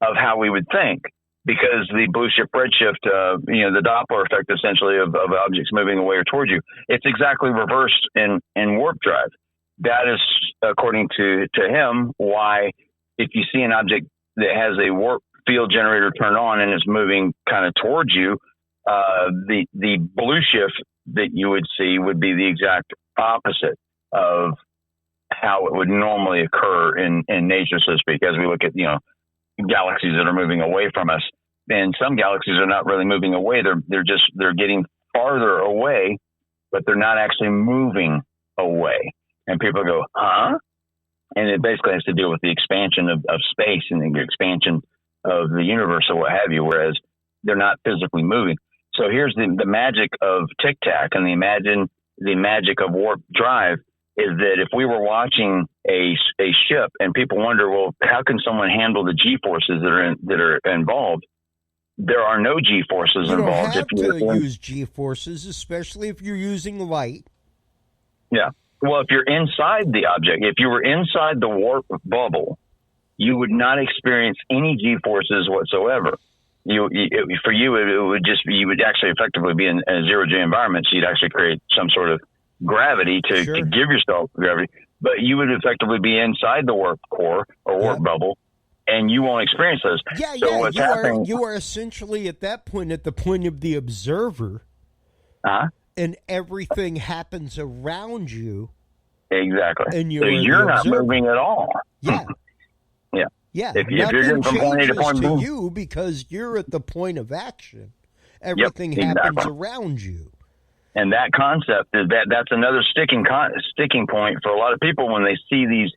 of how we would think. Because the blue shift, red shift, the Doppler effect essentially of objects moving away or towards you, it's exactly reversed in warp drive. That is, according to him, why if you see an object that has a warp field generator turned on and it's moving kind of towards you, the blue shift that you would see would be the exact opposite of how it would normally occur in nature, so to speak, as we look at, galaxies that are moving away from us. And some galaxies are not really moving away. They're getting farther away, but they're not actually moving away. And people go, huh? And it basically has to deal with the expansion of space and the expansion of the universe or what have you, whereas they're not physically moving. So here's the magic of Tic Tac and the magic of warp drive is that if we were watching a ship and people wonder, well, how can someone handle the G-forces that are involved? There are no G-forces involved. You don't have to use G-forces, especially if you're using light. Yeah. Well, if you're inside the object, if you were inside the warp bubble, you would not experience any G-forces whatsoever. For you, it would just be, you would actually effectively be in a zero-G environment, so you'd actually create some sort of gravity to give yourself gravity, but you would effectively be inside the warp core or warp bubble, and you won't experience those. You are essentially at that point at the point of the observer, and everything happens around you. Exactly. And you're not moving at all. Yeah. Yeah. Yeah. If you're getting from point A to point B, to you because you're at the point of action. Everything happens around you. And that concept is that's another sticking point for a lot of people when they see these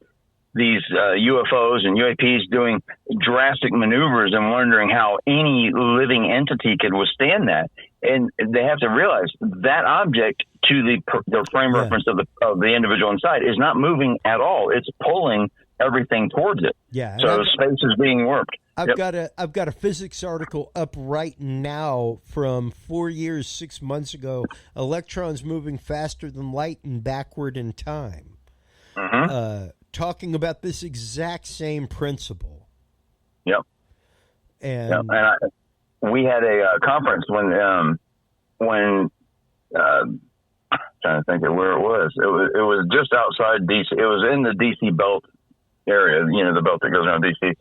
UFOs and UAPs doing drastic maneuvers and wondering how any living entity could withstand that. And they have to realize that object to the frame reference of the individual inside is not moving at all. It's pulling everything towards it. Yeah. So space is being warped. I've got a physics article up right now from 4 years, 6 months ago. Electrons moving faster than light and backward in time. Talking about this exact same principle. Yep. And we had a conference when trying to think of where it was. It was just outside DC. It was in the DC belt area, the belt that goes around DC.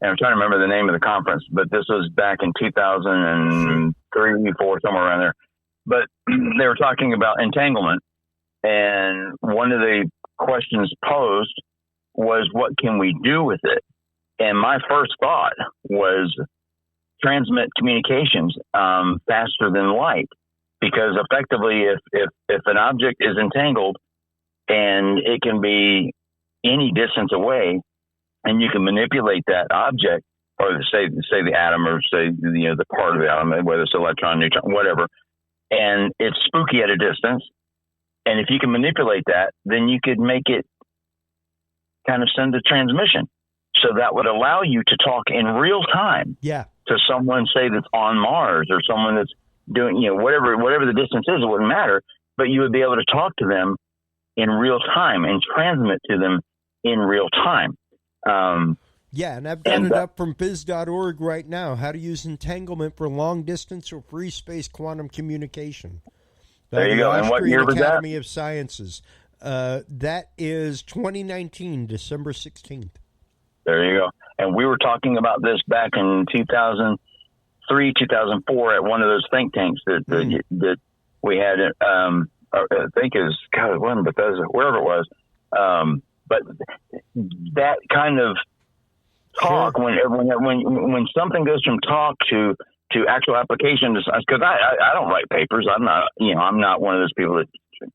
And I'm trying to remember the name of the conference, but this was back in 2003, 4, somewhere around there. But they were talking about entanglement, and one of the questions posed was, what can we do with it? And my first thought was transmit communications faster than light, because effectively, if an object is entangled and it can be any distance away, and you can manipulate that object, or say the atom, or say the part of the atom, whether it's electron, neutron, whatever, and it's spooky at a distance. And if you can manipulate that, then you could make it kind of send a transmission. So that would allow you to talk in real time to someone, say, that's on Mars, or someone that's doing, whatever the distance is, it wouldn't matter. But you would be able to talk to them in real time and transmit to them in real time. And I've got it up from biz.org right now. How to use entanglement for long distance or free space quantum communication. There you go. And what year was that? Academy of Sciences. That is 2019, December 16th. There you go. And we were talking about this back in 2003, 2004 at one of those think tanks that we had. I think it was, it wasn't Bethesda, wherever it was. But that kind of talk, when something goes from talk to actual application, because I don't write papers. I'm not one of those people that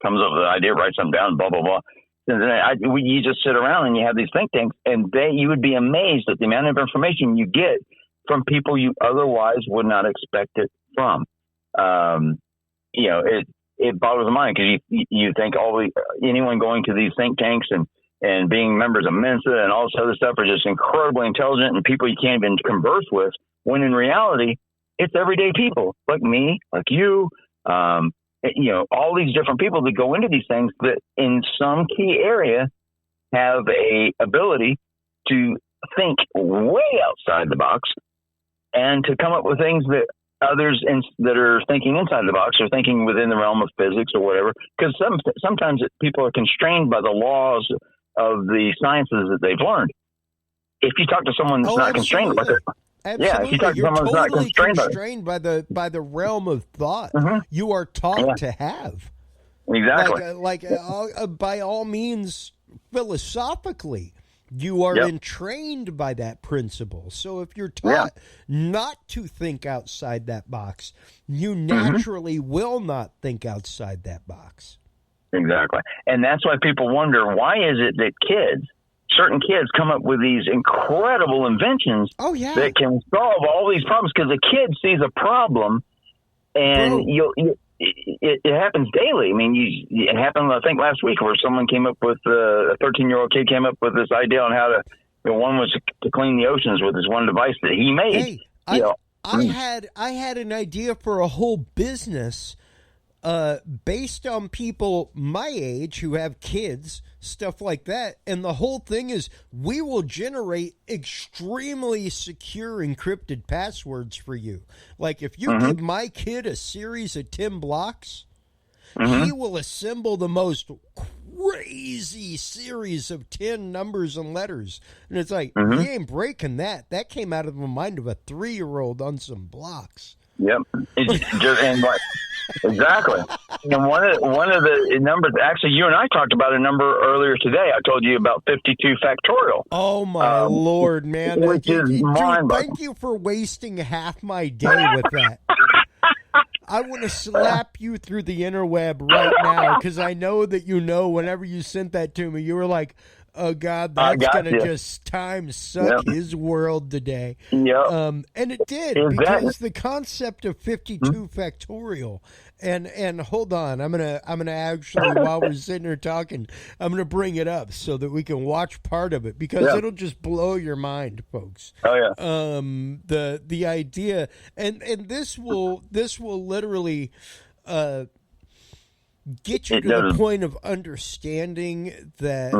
comes up with an idea, writes something down, blah blah blah. You just sit around and you have these think tanks, and you would be amazed at the amount of information you get from people you otherwise would not expect it from. It boggles the mind, because you think anyone going to these think tanks and being members of Mensa and all this other stuff are just incredibly intelligent and people you can't even converse with, when in reality, it's everyday people like me, like you, all these different people that go into these things that in some key area have a ability to think way outside the box and to come up with things that others that are thinking inside the box are thinking within the realm of physics or whatever. Because sometimes people are constrained by the laws of the sciences that they've learned. If you talk to someone that's not constrained by it, if you talk to someone that's not constrained by the realm of thought you are taught to have. Exactly. By all means, philosophically, you are entrained by that principle. So if you're taught not to think outside that box, you naturally will not think outside that box. Exactly. And that's why people wonder, why is it that certain kids come up with these incredible inventions that can solve all these problems? Because a kid sees a problem, and it happens daily. I mean, it happened, I think, last week, where someone came up with, a 13-year-old kid came up with this idea on how to, one was to clean the oceans with this one device that he made. I had an idea for a whole business based on people my age who have kids, stuff like that. And the whole thing is, we will generate extremely secure encrypted passwords for you. Like, if you give my kid a series of 10 blocks, he will assemble the most crazy series of 10 numbers and letters. And it's like, he ain't breaking that. That came out of the mind of a 3-year-old on some blocks. Yep. Exactly. And one of the numbers, actually, you and I talked about a number earlier today. I told you about 52 factorial. Oh, my Lord, man. Which is mind-boggling. Thank you for wasting half my day with that. I want to slap you through the interweb right now, because I know that whenever you sent that to me, you were like, oh, God, that's going to just time suck his world today. And it did, because the concept of 52 factorial, and hold on, I'm gonna actually, while we're sitting here talking, I'm going to bring it up so that we can watch part of it, because it'll just blow your mind, folks. Oh, yeah. The idea, and this will literally get you to the point of understanding that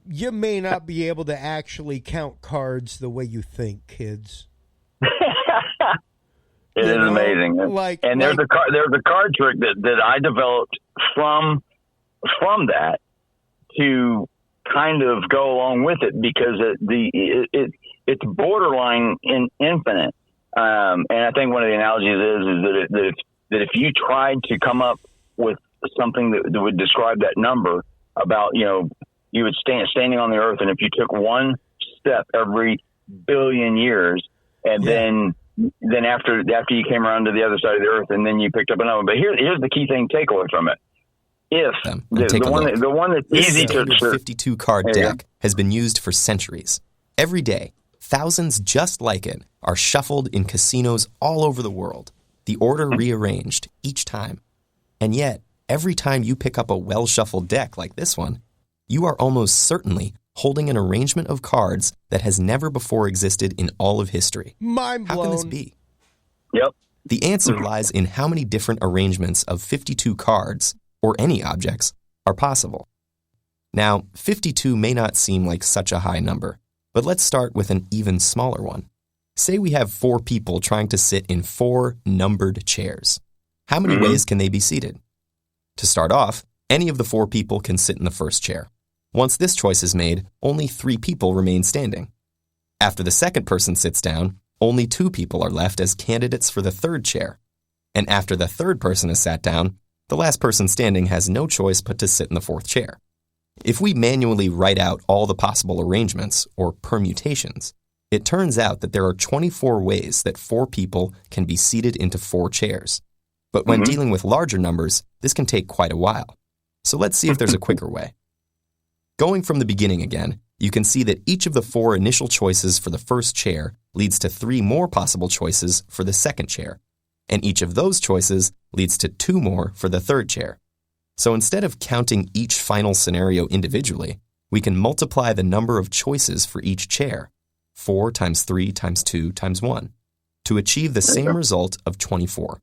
you may not be able to actually count cards the way you think, kids. It is amazing. There's a card trick that I developed from that to kind of go along with it, because it's borderline infinite. And I think one of the analogies is that if you tried to come up with something that would describe that number, about, you would standing on the earth, and if you took one step every billion years, and then after you came around to the other side of the earth, and then you picked up another. But here's the key thing, takeaway from it. The one that's easy to 52-card deck has been used for centuries. Every day, thousands just like it are shuffled in casinos all over the world, the order rearranged each time. And yet, every time you pick up a well-shuffled deck like this one, you are almost certainly holding an arrangement of cards that has never before existed in all of history. Mind blown. How can this be? Yep. The answer lies in how many different arrangements of 52 cards, or any objects, are possible. Now, 52 may not seem like such a high number, but let's start with an even smaller one. Say we have 4 people trying to sit in 4 numbered chairs. How many ways can they be seated? To start off, any of the 4 people can sit in the first chair. Once this choice is made, only 3 people remain standing. After the second person sits down, only 2 people are left as candidates for the third chair. And after the third person is sat down, the last person standing has no choice but to sit in the fourth chair. If we manually write out all the possible arrangements, or permutations, it turns out that there are 24 ways that 4 people can be seated into 4 chairs. But when dealing with larger numbers, this can take quite a while. So let's see if there's a quicker way. Going from the beginning again, you can see that each of the 4 initial choices for the first chair leads to 3 more possible choices for the second chair, and each of those choices leads to 2 more for the third chair. So instead of counting each final scenario individually, we can multiply the number of choices for each chair, 4 times 3 times 2 times 1, to achieve the same result of 24.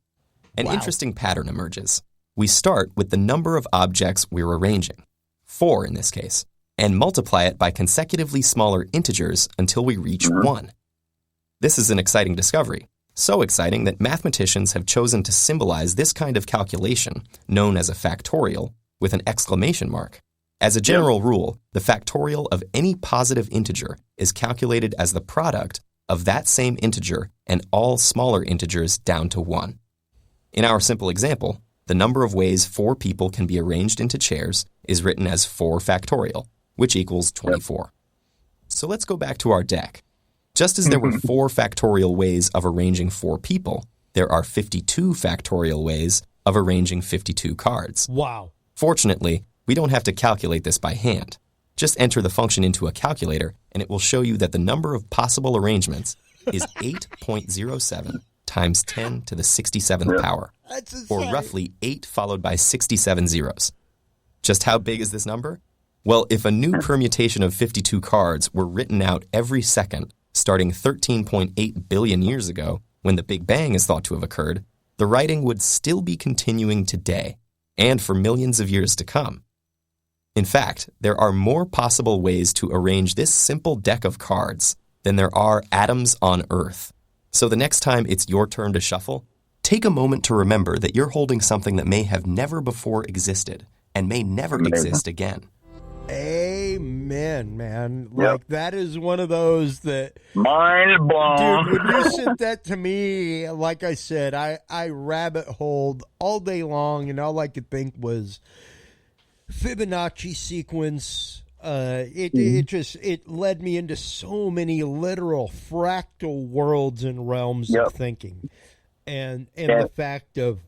An interesting pattern emerges. We start with the number of objects we're arranging, 4 in this case, and multiply it by consecutively smaller integers until we reach 1. This is an exciting discovery, so exciting that mathematicians have chosen to symbolize this kind of calculation, known as a factorial, with an exclamation mark. As a general rule, the factorial of any positive integer is calculated as the product of that same integer and all smaller integers down to 1. In our simple example, the number of ways 4 people can be arranged into chairs is written as 4 factorial, which equals 24. So let's go back to our deck. Just as there were 4 factorial ways of arranging 4 people, there are 52 factorial ways of arranging 52 cards. Wow. Fortunately, we don't have to calculate this by hand. Just enter the function into a calculator, and it will show you that the number of possible arrangements is 8.07 times 10 to the 67th power, or roughly 8 followed by 67 zeros. Just how big is this number? Well, if a new permutation of 52 cards were written out every second, starting 13.8 billion years ago, when the Big Bang is thought to have occurred, the writing would still be continuing today, and for millions of years to come. In fact, there are more possible ways to arrange this simple deck of cards than there are atoms on Earth. So the next time it's your turn to shuffle, take a moment to remember that you're holding something that may have never before existed and may never exist again. Amen, man. Like, that is one of those that... Mind blown. Dude, when you sent that to me, like I said, I rabbit holed all day long, and all I could think was Fibonacci sequence. It led me into so many literal fractal worlds and realms of thinking. And the fact of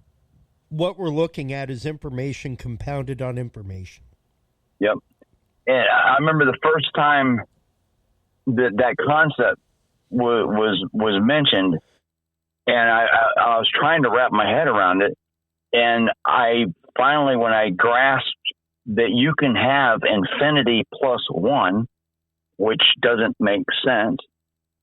what we're looking at is information compounded on information. Yep. And I remember the first time that concept was mentioned, and I was trying to wrap my head around it. And I finally, when I grasped that you can have infinity plus 1, which doesn't make sense,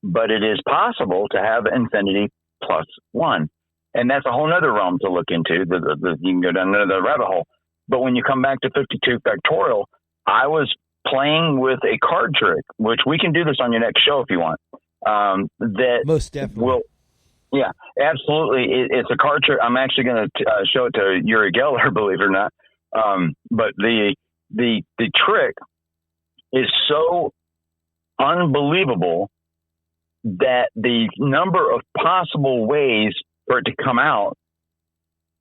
but it is possible to have infinity plus 1. And that's a whole other realm to look into. You can go down the rabbit hole. But when you come back to 52 factorial, I was playing with a card trick, which we can do this on your next show if you want. That most definitely. Yeah, absolutely. It's a card trick. I'm actually going to show it to Uri Geller, believe it or not. But the trick is so unbelievable that the number of possible ways for it to come out,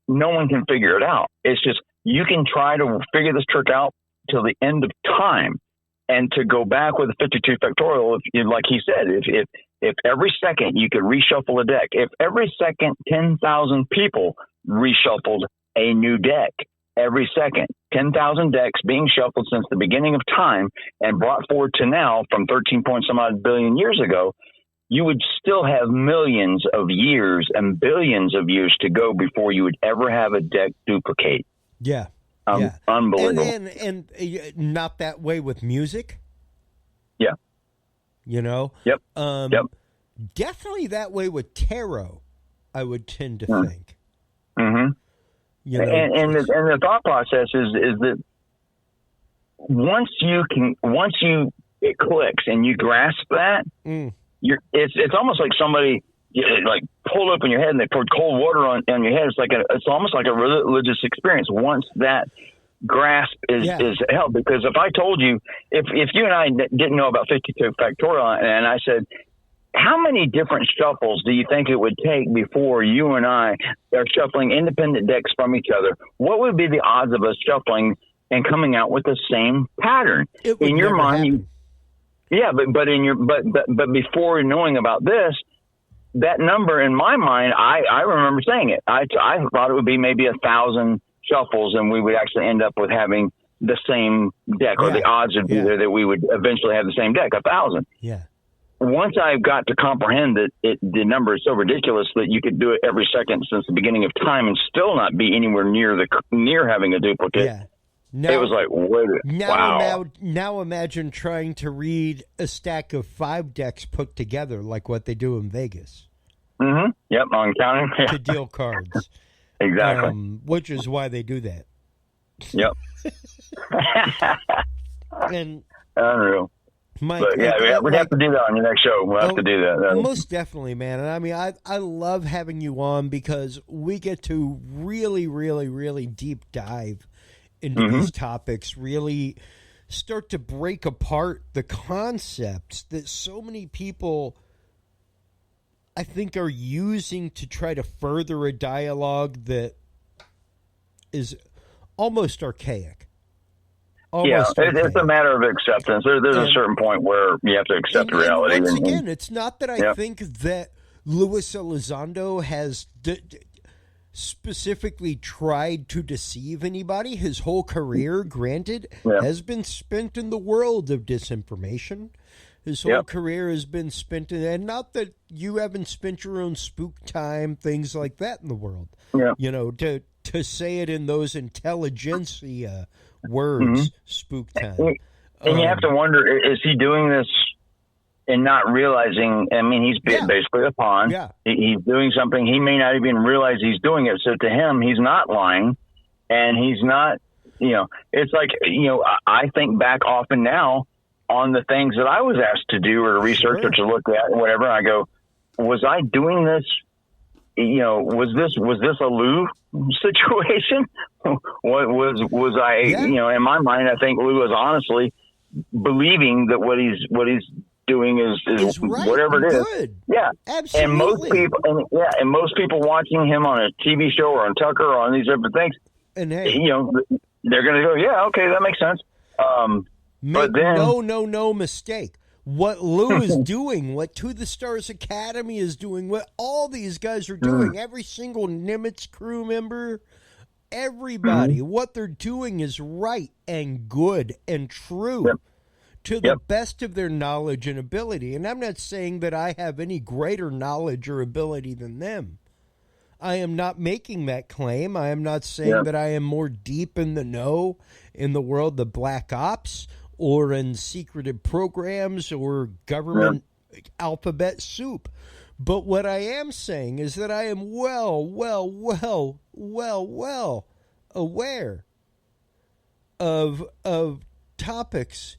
no one can figure it out. It's just, you can try to figure this trick out till the end of time, and to go back with a 52 factorial, like he said, if every second you could reshuffle a deck, if every second 10,000 people reshuffled a new deck, every second. 10,000 decks being shuffled since the beginning of time and brought forward to now from 13 point some odd billion years ago, you would still have millions of years and billions of years to go before you would ever have a deck duplicate. Yeah. Unbelievable. And not that way with music. Yeah. You know? Yep. Definitely that way with tarot, I would tend to think. Mm-hmm. You know, and the thought process is that once it clicks and you grasp that, it's almost like somebody like pulled open your head and they poured cold water on your head. It's almost like a religious experience once that grasp is held. Because if I told you, if you and I didn't know about 52 factorial, and I said, how many different shuffles do you think it would take before you and I are shuffling independent decks from each other? What would be the odds of us shuffling and coming out with the same pattern? In your mind, but before knowing about this, that number in my mind, I remember saying it. I thought it would be maybe 1,000 shuffles, and we would actually end up with having the same deck, or the odds would be there that we would eventually have the same deck, 1,000. Yeah. Once I got to comprehend that the number is so ridiculous that you could do it every second since the beginning of time and still not be anywhere near having a duplicate. Yeah. Now, it was like, wow. Now imagine trying to read a stack of 5 decks put together like what they do in Vegas. Mm-hmm. Yep, on counting. To deal cards. Exactly. Which is why they do that. Yep. And unreal. Mike, but yeah, we'd have to do that on your next show. We'll have to do that. Most definitely, man. And I mean, I love having you on because we get to really, really, really deep dive into these topics, really start to break apart the concepts that so many people, I think, are using to try to further a dialogue that is almost archaic. It's a matter of acceptance. There's a certain point where you have to accept reality. And once again, it's not that I think that Luis Elizondo has specifically tried to deceive anybody. His whole career, granted, has been spent in the world of disinformation. His whole career has been spent in, and not that you haven't spent your own spook time, things like that in the world. Yeah. You know, to say it in those intelligentsia words, spook time. And you have to wonder, is he doing this and not realizing? I mean, he's basically a pawn. Yeah. He's doing something. He may not even realize he's doing it. So to him, he's not lying, and he's not, it's like, I think back often now on the things that I was asked to do or to research or to look at and whatever. I go, was I doing this? Was this a Lou situation? Was I, in my mind, I think Lou is honestly believing that what he's doing is right, whatever it is. Good. Yeah. Absolutely. And most people watching him on a TV show or on Tucker or on these different things, and hey, they're going to go, yeah, okay, that makes sense. But then, no mistake. What Lou is doing, what To the Stars Academy is doing, what all these guys are doing, every single Nimitz crew member, everybody, what they're doing is right and good and true to the best of their knowledge and ability. And I'm not saying that I have any greater knowledge or ability than them. I am not making that claim. I am not saying that I am more deep in the know in the world of black ops or in secretive programs or government alphabet soup. But what I am saying is that I am well aware of topics,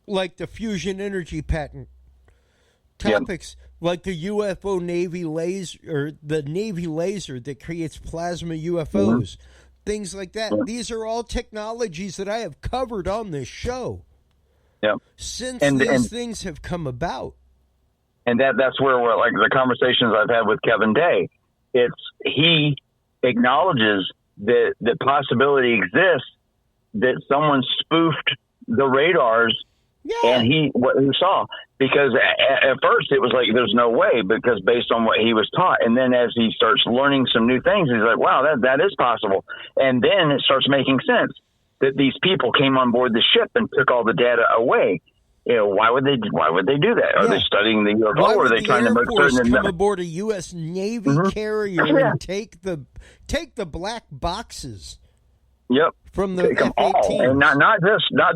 like the fusion energy patent, topics like the UFO Navy laser, or the Navy laser that creates plasma UFOs. Things like that. These are all technologies that I have covered on this show. Since these things have come about. And that's where we're, like the conversations I've had with Kevin Day, he acknowledges that the possibility exists that someone spoofed the radars And what he saw, because at first it was like, there's no way, because based on what he was taught. And then as he starts learning some new things, he's like, wow, that is possible. And then it starts making sense that these people came on board the ship and took all the data away. You know, why would they do that? Are they studying the UFO, or are they trying to make certain come aboard a U.S. Navy carrier and take the black boxes? Yep. From the F-18s. And not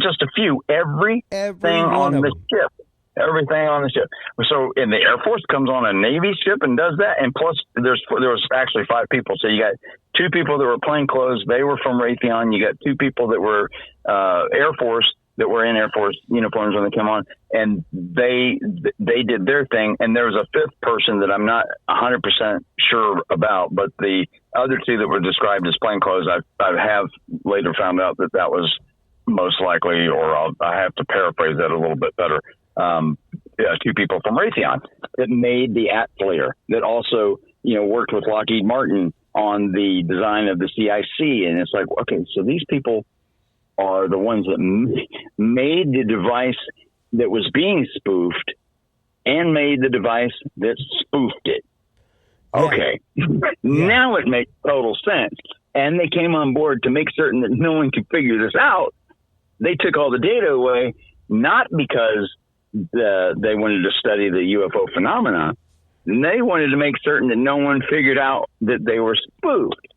just a few. Everything on the ship. Everything on the ship. So, and the Air Force comes on a Navy ship and does that. And plus, there was actually 5 people. So you got 2 people that were plainclothes. They were from Raytheon. You got 2 people that were Air Force, that were in Air Force uniforms when they came on, and they did their thing. And there was a 5th person that I'm not 100% sure about, but the other 2 that were described as plainclothes, I have later found out that was most likely, or I have to paraphrase that a little bit better. 2 people from Raytheon that made the Atlayer, that also, worked with Lockheed Martin on the design of the CIC. And it's like, okay, so these people are the ones that made the device that was being spoofed and made the device that spoofed it. Okay. Now it makes total sense. And they came on board to make certain that no one could figure this out. They took all the data away, not because they wanted to study the UFO phenomena. They wanted to make certain that no one figured out that they were spoofed.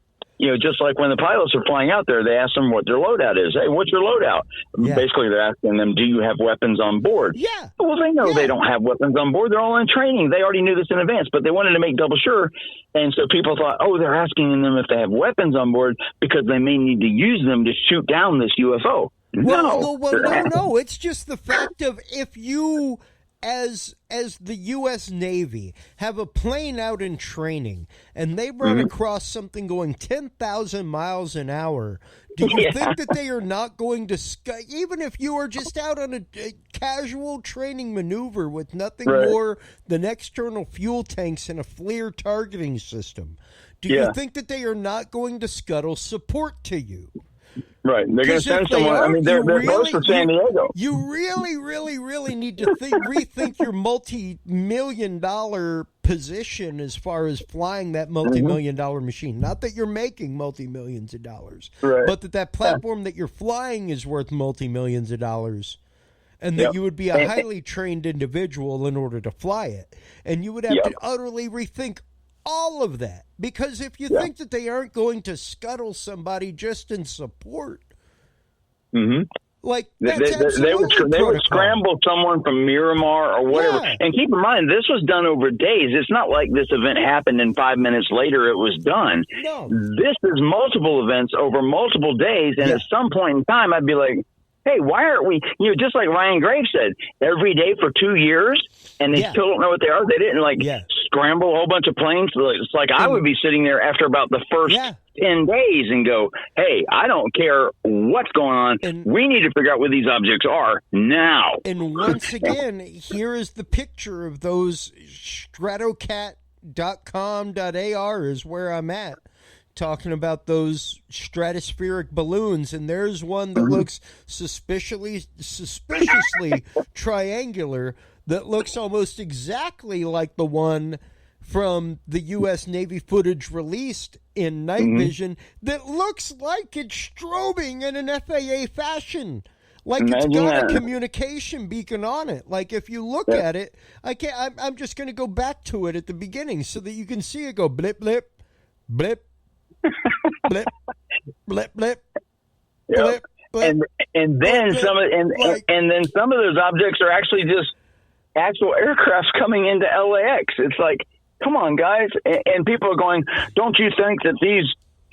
Just like when the pilots are flying out there, they ask them what their loadout is. Hey, what's your loadout? Yeah. Basically, they're asking them, do you have weapons on board? Yeah. Well, they know they don't have weapons on board. They're all in training. They already knew this in advance, but they wanted to make double sure. And so people thought, they're asking them if they have weapons on board because they may need to use them to shoot down this UFO. No. It's just the fact of, if you, as the U.S. Navy, have a plane out in training and they run across something going 10,000 miles an hour, do you think that they are not going to, even if you are just out on a casual training maneuver with nothing more than external fuel tanks and a FLIR targeting system, do you think that they are not going to scuttle support to you? Right. They're going to send someone. They're close to San Diego. You really, really, really need to rethink your multi-million-dollar position as far as flying that multi-million-dollar machine. Not that you're making multi-millions of dollars, but that platform that you're flying is worth multi-millions of dollars, and that you would be a highly trained individual in order to fly it. And you would have to utterly rethink all of that, because if you think that they aren't going to scuttle somebody just in support, like that's they would scramble someone from Miramar or whatever. And keep in mind, this was done over days. It's not like this event happened and 5 minutes later it was done. No, this is multiple events over multiple days, and at some point in time, I'd be like, hey, why aren't we, just like Ryan Graves said, every day for 2 years, and they still don't know what they are. They didn't scramble a whole bunch of planes. It's like I would be sitting there after about the first 10 days and go, hey, I don't care what's going on. We need to figure out what these objects are now. And once again, here is the picture of those. Stratocat.com.ar is where I'm at, talking about those stratospheric balloons, and there's one that looks suspiciously triangular, that looks almost exactly like the one from the U.S. Navy footage released in night vision, that looks like it's strobing in an FAA fashion. Like it's got a communication beacon on it. Like if you look at it, I'm just going to go back to it at the beginning so that you can see it go blip, blip, blip, blip, blip, blip, blip, blip. And then some of those objects are actually just actual aircrafts coming into LAX. It's like, come on, guys. And people are going, don't you think that these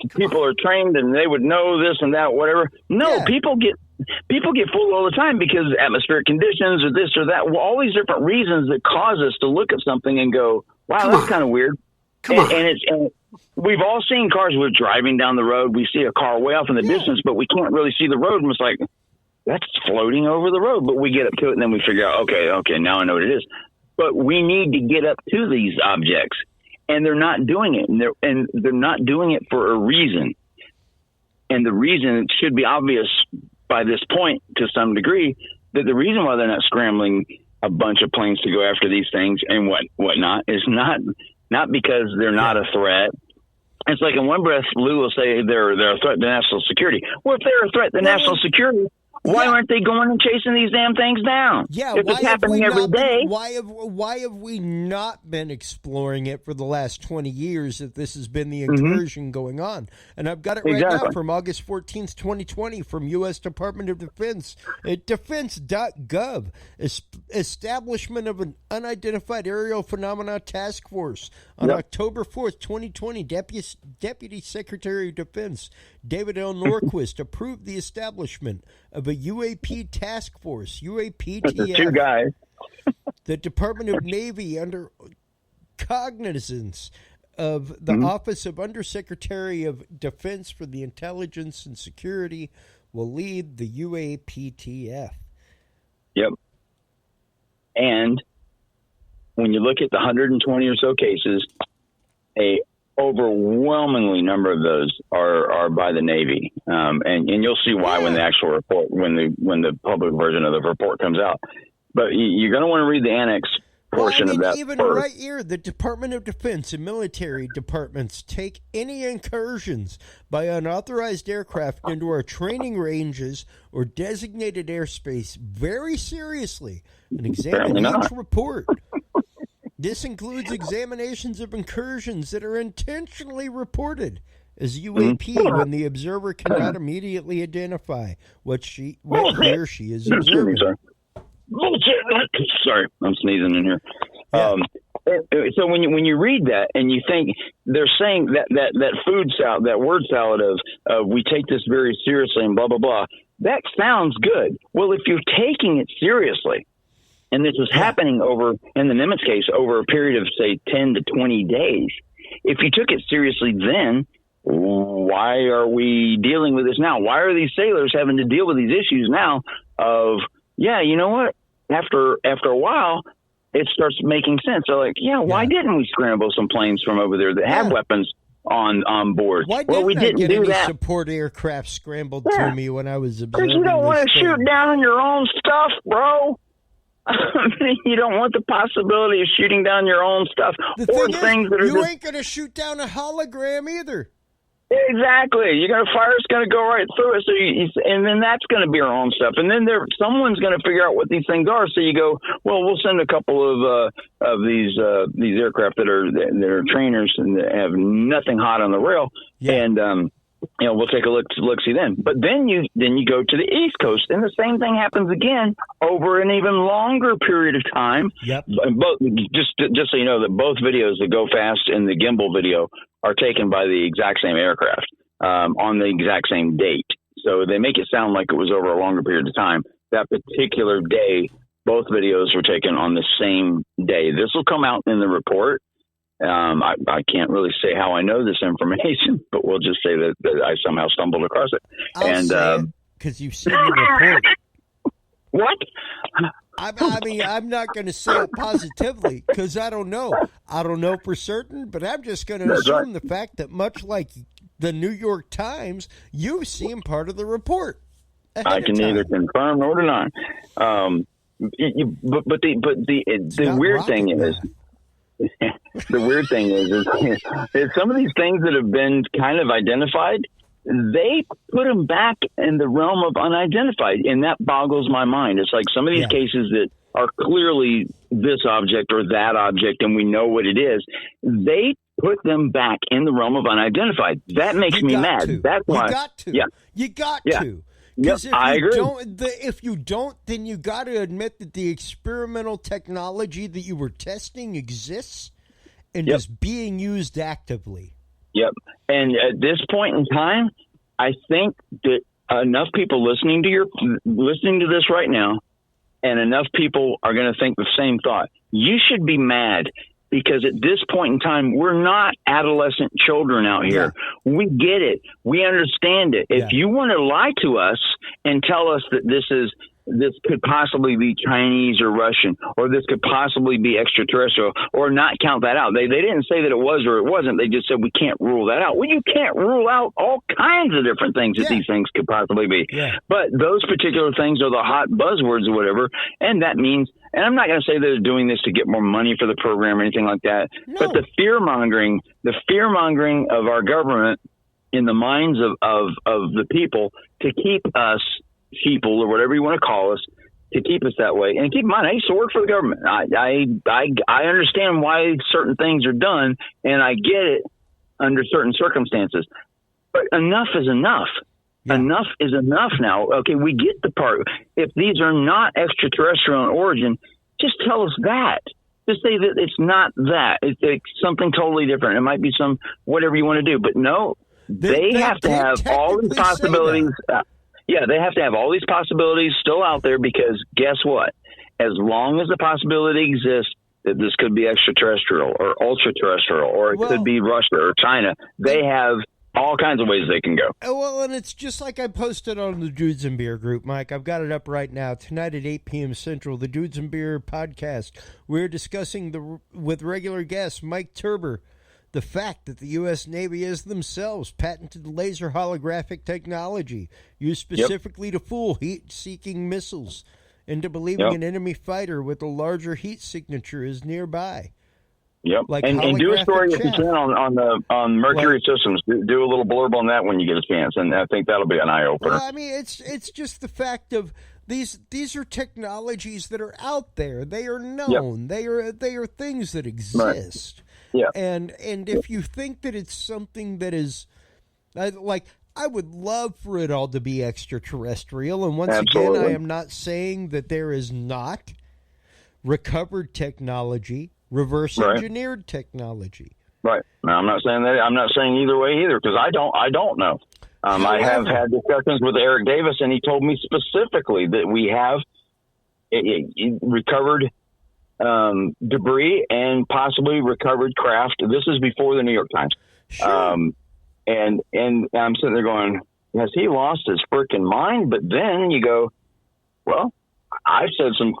people are trained and they would know this and that, whatever? No, people get fooled all the time because atmospheric conditions or this or that, all these different reasons that cause us to look at something and go, wow, that's kind of weird. And we've all seen cars. We're driving down the road. We see a car way off in the distance, but we can't really see the road. And it's like, that's floating over the road. But we get up to it and then we figure out, okay, now I know what it is. But we need to get up to these objects, and they're not doing it. And they're not doing it for a reason. And the reason should be obvious by this point to some degree. that the reason why they're not scrambling a bunch of planes to go after these things and whatnot is not because they're not a threat. It's like in one breath, Lou will say they're a threat to national security. Well, if they're a threat to national security, why aren't they going and chasing these damn things down? Yeah, if it's happening every day. Why have we not been exploring it for the last 20 years if this has been the incursion going on? And I've got it right now from August 14th, 2020 from U.S. Department of Defense at defense.gov. Establishment of an unidentified aerial phenomena task force. On October 4th, 2020, Deputy Secretary of Defense David L. Norquist approved the establishment of a UAP task force, UAPTF. Two guys. The Department of Navy, under cognizance of the Office of Undersecretary of Defense for the Intelligence and Security, will lead the UAPTF. Yep. And when you look at the 120 or so cases, a overwhelmingly number of those are by the Navy, and you'll see why when the actual report, when the public version of the report comes out. But you're going to want to read the annex portion of that. Even first. right here, the Department of Defense and military departments take any incursions by unauthorized aircraft into our training ranges or designated airspace very seriously and examine each report. This includes examinations of incursions that are intentionally reported as UAP when the observer cannot immediately identify what he or she is observing. Sorry, I'm sneezing in here. So when you read that and you think they're saying that food salad, that word salad of we take this very seriously and blah blah blah, that sounds good. Well, if you're taking it seriously, and this is happening over, in the Nimitz case, over a period of, say, 10 to 20 days. If you took it seriously then, why are we dealing with this now? Why are these sailors having to deal with these issues now of, you know what? After a while, it starts making sense. They're like, why didn't we scramble some planes from over there that have weapons on board? Why we didn't get do any that. Support aircraft scrambled to me when I was observing? Because you don't want to shoot down on your own stuff, bro. You don't want the possibility of shooting down your own stuff things that are you ain't going to shoot down a hologram either. Exactly. You're going to fire. It's going to go right through it. So and then that's going to be our own stuff. And then someone's going to figure out what these things are. So you go, well, we'll send a couple of these aircraft that are trainers and that have nothing hot on the rail, and we'll take a look-see then. But then you go to the East Coast, and the same thing happens again over an even longer period of time. Yep. Both, just so you know that both videos, the Go Fast and the Gimbal video, are taken by the exact same aircraft on the exact same date. So they make it sound like it was over a longer period of time. That particular day, both videos were taken on the same day. This will come out in the report. I can't really say how I know this information, but we'll just say that I somehow stumbled across it. I'll say because you've seen the report. What? I mean, I'm not going to say it positively because I don't know. I don't know for certain, but I'm just going to assume the fact that much like the New York Times, you've seen part of the report. I can neither confirm nor deny. But the weird thing is. The weird thing is some of these things that have been kind of identified, they put them back in the realm of unidentified, and that boggles my mind. It's like some of these cases that are clearly this object or that object, and we know what it is, they put them back in the realm of unidentified. That makes me mad. That's why. You got to. Yeah. You got to. Yep, I agree. If you don't, then you got to admit that the experimental technology that you were testing exists and is being used actively. Yep. And at this point in time, I think that enough people listening to this right now, and enough people are going to think the same thought. You should be mad because at this point in time, we're not adolescent children out here. Yeah. We get it. We understand it. If you want to lie to us and tell us that this could possibly be Chinese or Russian, or this could possibly be extraterrestrial, or not count that out. They didn't say that it was or it wasn't. They just said we can't rule that out. Well, you can't rule out all kinds of different things that these things could possibly be. Yeah. But those particular things are the hot buzzwords or whatever, and that means, and I'm not going to say they're doing this to get more money for the program or anything like that, but the fear-mongering of our government in the minds of the people to keep us people, or whatever you want to call us, to keep us that way. And keep in mind, I used to work for the government. I understand why certain things are done, and I get it under certain circumstances. But enough is enough. Yeah. Enough is enough now. Okay, we get the part. If these are not extraterrestrial in origin, just tell us that. Just say that it's not that. It's something totally different. It might be some whatever you want to do. But no, they have to have all these possibilities. Yeah, they have to have all these possibilities still out there, because guess what? As long as the possibility exists that this could be extraterrestrial or ultra-terrestrial, or it could be Russia or China, they have all kinds of ways they can go. Well, and it's just like I posted on the Dudes and Beer group, Mike. I've got it up right now. Tonight at 8 p.m. Central, the Dudes and Beer podcast. We're discussing with regular guest Mike Turber the fact that the U.S. Navy has themselves patented laser holographic technology used specifically to fool heat-seeking missiles into believing an enemy fighter with a larger heat signature is nearby. Yep, like and do a story if you can on Mercury Systems. Do a little blurb on that when you get a chance, and I think that'll be an eye opener. Well, I mean, it's just the fact of these are technologies that are out there. They are known. Yep. They are things that exist. Right. Yeah, and if you think that it's something that is like, I would love for it all to be extraterrestrial. And once again, I am not saying that there is not recovered technology, reverse engineered technology. Right. No, I'm not saying that. I'm not saying either way either, because I don't know. I have had discussions with Eric Davis, and he told me specifically that we have recovered debris and possibly recovered craft. This is before the New York Times. Sure. And I'm sitting there going, has he lost his freaking mind? But then you go, well, I've said some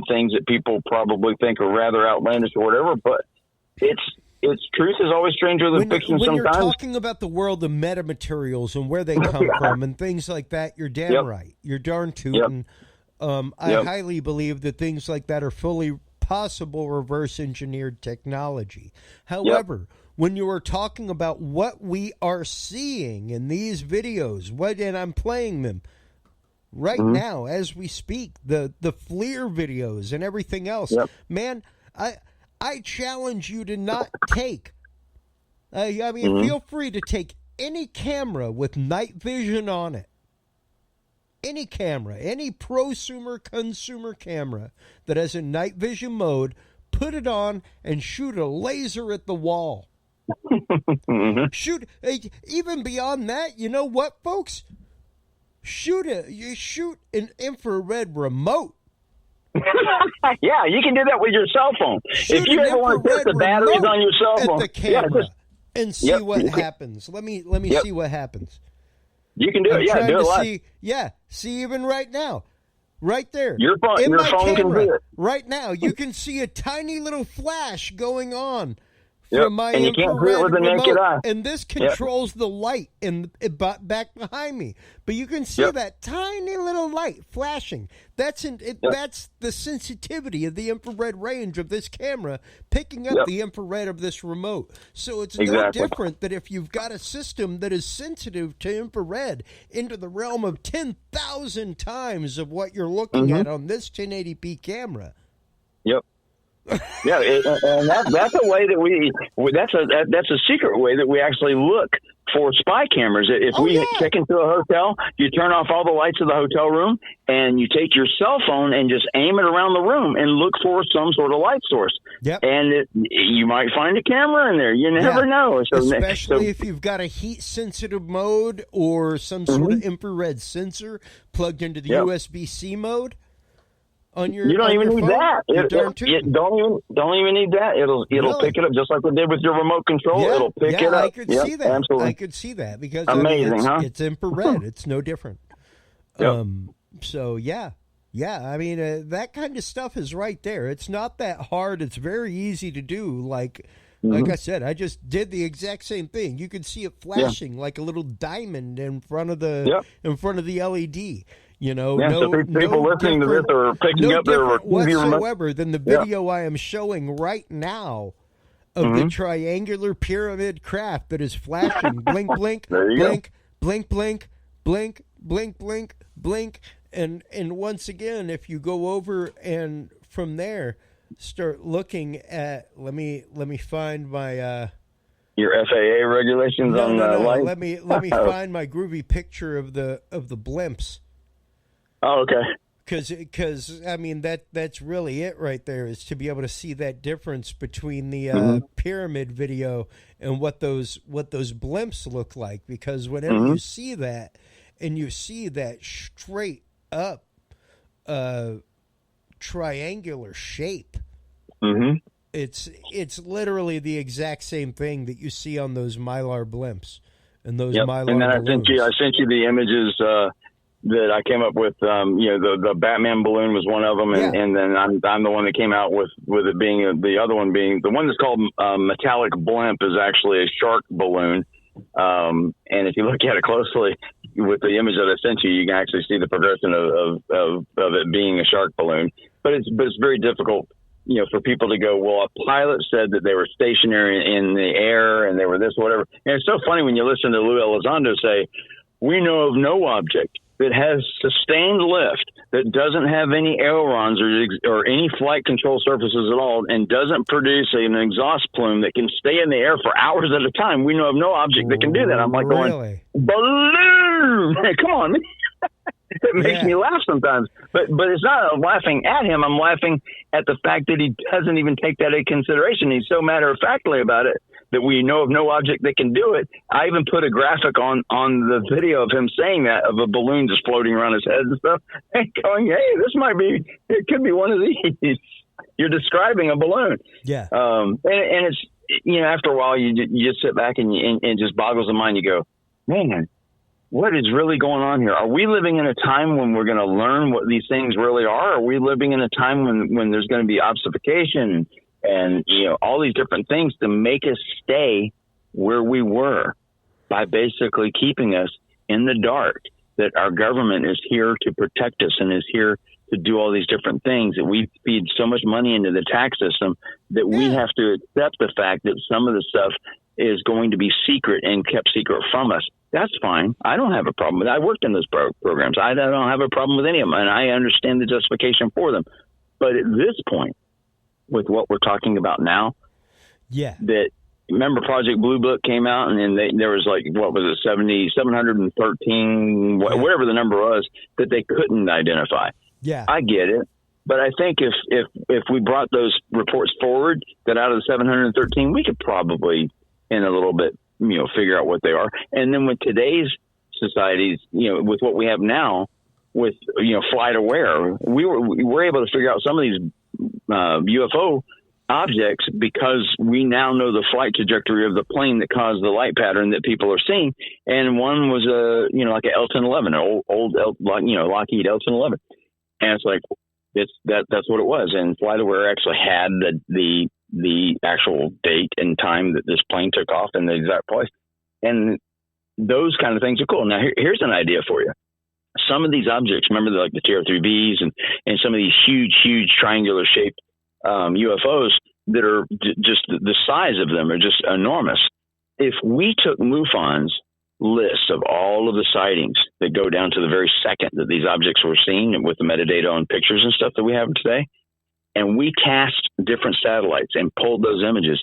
things that people probably think are rather outlandish or whatever, but it's truth is always stranger than fiction sometimes. When you're talking about the world of metamaterials and where they come from and things like that, you're damn right. You're darn tootin'. I highly believe that things like that are fully possible reverse engineered technology. However, when you are talking about what we are seeing in these videos, and I'm playing them right now as we speak, the FLIR videos and everything else, man, I challenge you to not take. I mean, feel free to take any camera with night vision on it. Any camera, any prosumer, consumer camera that has a night vision mode, put it on and shoot a laser at the wall. Shoot, even beyond that, you know what, folks? You shoot an infrared remote. Yeah, you can do that with your cell phone. If you ever want to test the batteries on your cell phone, at the camera and see what happens. Let me see what happens. You can do it. Yeah, do it live. See even right now. Right there. Your phone can do it. Right now, you can see a tiny little flash going on from my and you can't see it with the naked eye. And this controls the light back behind me. But you can see that tiny little light flashing. That's the sensitivity of the infrared range of this camera picking up the infrared of this remote. So it's no different that if you've got a system that is sensitive to infrared into the realm of 10,000 times of what you're looking at on this 1080p camera. Yep. Yeah, and that's a way that that's a secret way that we actually look for spy cameras. If we check into a hotel, you turn off all the lights of the hotel room and you take your cell phone and just aim it around the room and look for some sort of light source. Yep. And you might find a camera in there. You never know. Especially if you've got a heat-sensitive mode or some sort of infrared sensor plugged into the USB-C mode. on your. You don't even need that. Don't even need that. It'll Really? pick it up just like we did with your remote control. Yeah, It'll pick it up. I could see that. Absolutely. I could see that because Amazing, huh? it's infrared. It's no different. Yep. So yeah. I mean, that kind of stuff is right there. It's not that hard. It's very easy to do. Like I said, I just did the exact same thing. You could see it flashing like a little diamond in front of the LED. You know, so people listening to this are picking up their whatsoever than the video I am showing right now of the triangular pyramid craft that is flashing. Blink, blink, blink, blink, blink, blink, blink, blink, blink. And once again, if you go over and from there start looking at let me find my your FAA regulations on the light. Let me find my groovy picture of the blimps. Oh, okay. Because I mean that's really it right there, is to be able to see that difference between the pyramid video and what those blimps look like. Because whenever you see that and you see that straight up triangular shape, it's literally the exact same thing that you see on those Mylar blimps and those Mylar and then balloons. I sent you the images that I came up with. The Batman balloon was one of them, and then I'm the one that came out with it being the other one being the one that's called metallic blimp is actually a shark balloon. And if you look at it closely with the image that I sent you, you can actually see the progression of it being a shark balloon. But it's very difficult, for people to go, well, a pilot said that they were stationary in the air and they were this, whatever. And it's so funny when you listen to Lou Elizondo say, we know of no object that has sustained lift, that doesn't have any ailerons or any flight control surfaces at all, and doesn't produce an exhaust plume that can stay in the air for hours at a time. We know of no object that can do that. I'm like going, balloon! Come on, man. It makes me laugh sometimes. But it's not laughing at him. I'm laughing at the fact that he doesn't even take that into consideration. He's so matter-of-factly about it that we know of no object that can do it. I even put a graphic on the video of him saying that, of a balloon just floating around his head and stuff, and going, hey, it could be one of these. You're describing a balloon. Yeah. And it's, after a while, you just sit back and it just boggles the mind. You go, man, what is really going on here? Are we living in a time when we're going to learn what these things really are? Are we living in a time when there's going to be obfuscation and all these different things to make us stay where we were by basically keeping us in the dark, that our government is here to protect us and is here to do all these different things, that we feed so much money into the tax system that we have to accept the fact that some of the stuff is going to be secret and kept secret from us. That's fine. I don't have a problem with it. I worked in those programs. I don't have a problem with any of them, and I understand the justification for them. But at this point, with what we're talking about now, that remember Project Blue Book came out, and then there was like, what was it, 713, whatever the number was, that they couldn't identify. Yeah, I get it, but I think if we brought those reports forward, that out of the 713, we could probably in a little bit figure out what they are. And then with today's societies, with what we have now, with flight aware, we were able to figure out some of these UFO objects because we now know the flight trajectory of the plane that caused the light pattern that people are seeing. And one was like an L-1011, an old Lockheed L-1011, and it's like that's what it was. And FlightAware actually had the actual date and time that this plane took off in the exact place. And those kind of things are cool. Now here's an idea for you. Some of these objects, remember like the TR-3Bs and some of these huge triangular shaped UFOs that are just the size of them are just enormous. If we took MUFON's list of all of the sightings that go down to the very second that these objects were seen, and with the metadata on pictures and stuff that we have today, and we cast different satellites and pulled those images,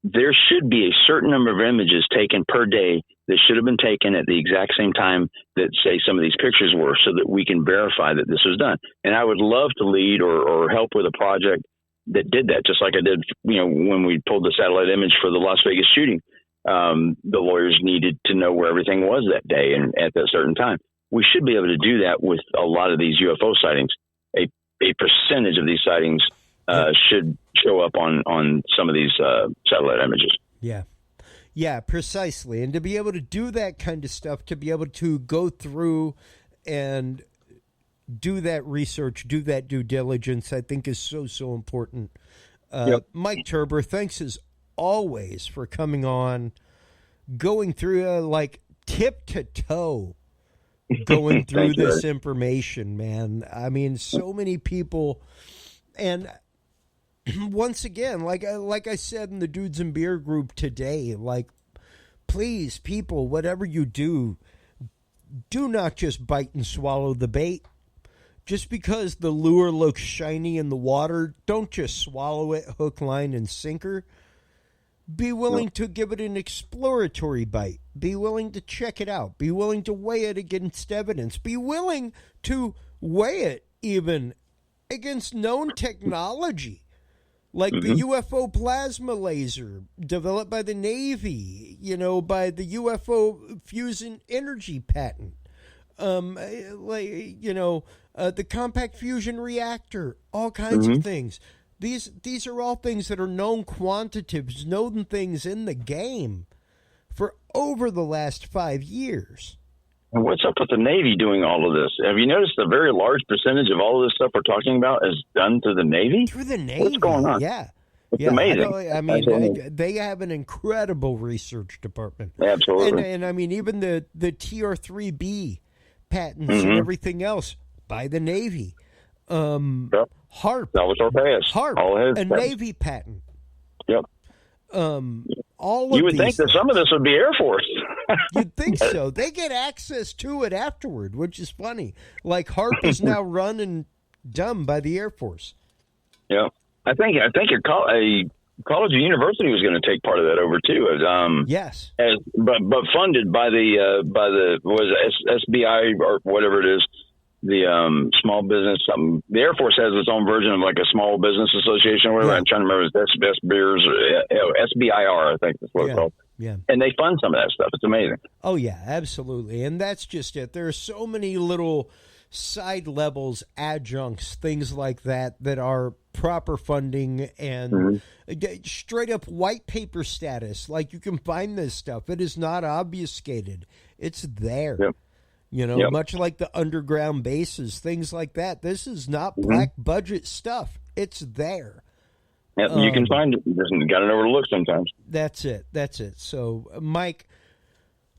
there should be a certain number of images taken per day that should have been taken at the exact same time that, say, some of these pictures were, so that we can verify that this was done. And I would love to lead or help with a project that did that, just like I did, when we pulled the satellite image for the Las Vegas shooting. The lawyers needed to know where everything was that day and at that certain time. We should be able to do that with a lot of these UFO sightings. A a percentage of these sightings should show up on some of these satellite images. Yeah. Yeah, precisely. And to be able to do that kind of stuff, to be able to go through and do that research, do that due diligence, I think is so important. Mike Turber, thanks as always for coming on, going through like tip to toe, going through this information, man. I mean, so many people, and once again, like I said in the Dudes and Beer group today, like, please, people, whatever you do not just bite and swallow the bait. Just because the lure looks shiny in the water, don't just swallow it hook, line, and sinker. Be willing to give it an exploratory bite. Be willing to check it out. Be willing to weigh it against evidence. Be willing to weigh it even against known technology. Like the UFO plasma laser developed by the Navy, by the UFO fusion energy patent. The compact fusion reactor, all kinds of things. These are all things that are known quantitatives, known things in the game for over the last 5 years. And what's up with the Navy doing all of this? Have you noticed a very large percentage of all of this stuff we're talking about is done through the Navy? Through the Navy? What's going on? Yeah. It's amazing. I mean, they have an incredible research department. Absolutely. And I mean, even the TR-3B patents and everything else by the Navy. HARP. HARP, a Navy patent. Yep. All of you would think that some of this would be Air Force. You'd think so. They get access to it afterward, which is funny. Like HARP is now run and done by the Air Force. Yeah, I think a college or university was going to take part of that over too. Yes, but funded by the SBI or whatever it is. The small business something. The Air Force has its own version of like a small business association or whatever. I'm trying to remember. It's SBIRS or SBIR, I think that's what it's called. Yeah. And they fund some of that stuff. It's amazing. Oh yeah, absolutely. And that's just it. There are so many little side levels, adjuncts, things like that are proper funding and straight up white paper status. Like you can find this stuff. It is not obfuscated. It's there. Yep. Much like the underground bases, things like that. This is not black budget stuff. It's there. Yep, you can find it. You just got to know where to look sometimes. That's it. So, Mike,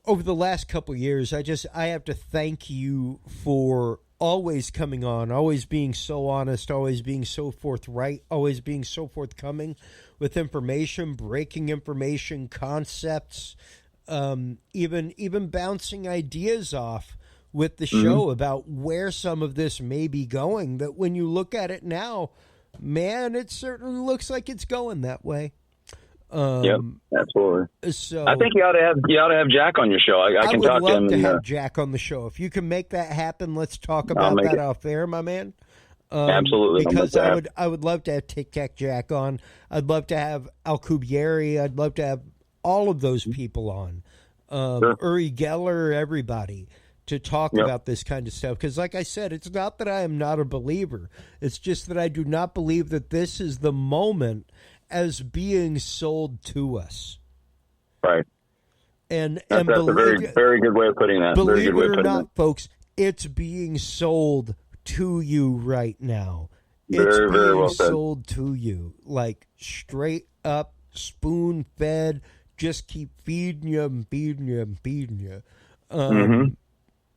over the last couple of years, I have to thank you for always coming on, always being so honest, always being so forthright, always being so forthcoming with information, breaking information, concepts, even bouncing ideas off with the show about where some of this may be going, that when you look at it now, man, it certainly looks like it's going that way. Yep, absolutely. So I think you ought to have Jack on your show. I can talk to him. I would love to have Jack on the show. If you can make that happen, let's talk about that off air, my man. Absolutely. Because I would love to have Tic Tac Jack on. I'd love to have Alcubierre. I'd love to have all of those people on. Uri Geller, everybody, to talk about this kind of stuff. Because like I said, it's not that I am not a believer. It's just that I do not believe that this is the moment as being sold to us. Right. And that's a very, very good way of putting that. Believe it or not, folks, it's being sold to you right now. It's very well said. Sold to you. Like straight up, spoon fed, just keep feeding you and feeding you and feeding you.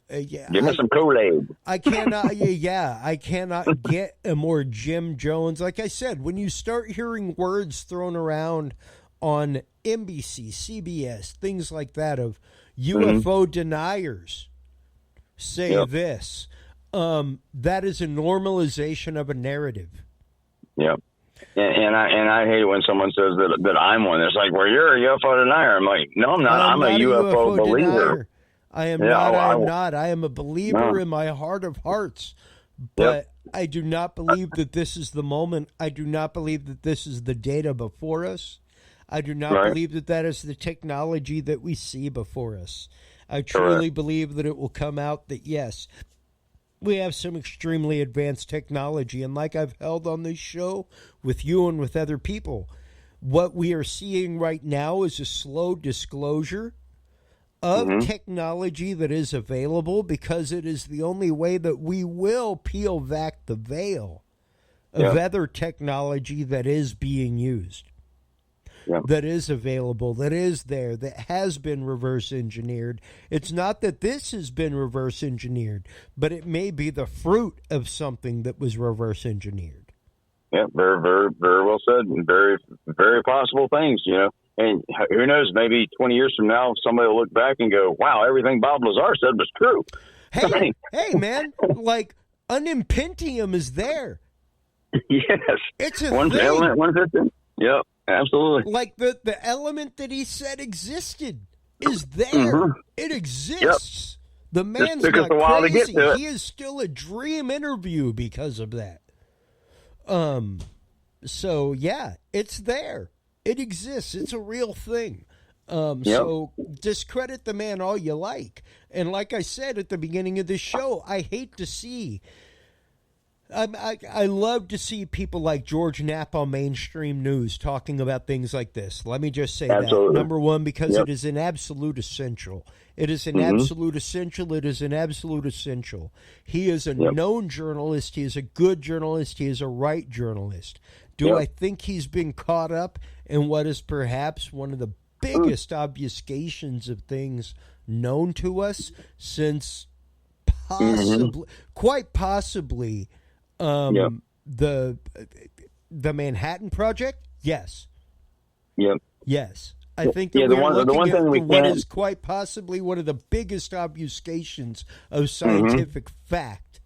Give me some Kool-Aid. I cannot. I cannot get a more Jim Jones. Like I said, when you start hearing words thrown around on NBC, CBS, things like that of UFO deniers say this, that is a normalization of a narrative. Yep. And I hate it when someone says that I'm one. It's like, well, you're a UFO denier. I'm like, no, I'm not. I'm a UFO believer. Denier. I am not. I am a believer in my heart of hearts. But I do not believe that this is the moment. I do not believe that this is the data before us. I do not believe that is the technology that we see before us. I truly believe that it will come out that, yes, We have some extremely advanced technology, and like I've held on this show with you and with other people, what we are seeing right now is a slow disclosure of technology that is available, because it is the only way that we will peel back the veil of other technology that is being used, that is available, that is there, that has been reverse engineered. It's not that this has been reverse engineered, but it may be the fruit of something that was reverse engineered. Yeah, very, very, very well said, and very, very possible things, you know. And who knows, maybe 20 years from now, somebody will look back and go, wow, everything Bob Lazar said was true. Hey, man, like, unimpintium is there. Yes. It's a one thing. element, 1/5. Yep, absolutely. Like, the element that he said existed is there. It exists. The man's took us not a while to crazy. get to it. He is still a dream interview because of that. So, yeah, it's there. It exists. It's a real thing. So discredit the man all you like. And like I said at the beginning of this show, I hate to see... I love to see people like George Knapp on mainstream news talking about things like this. Let me just say that. Number one, because it is an absolute essential. It is an absolute essential. It is an absolute essential. He is a known journalist. He is a good journalist. He is a right journalist. Do I think he's been caught up in what is perhaps one of the biggest obfuscations of things known to us since quite possibly... the Manhattan Project? Yes. Yes. I think that we're looking at what is quite possibly one of the biggest obfuscations of scientific fact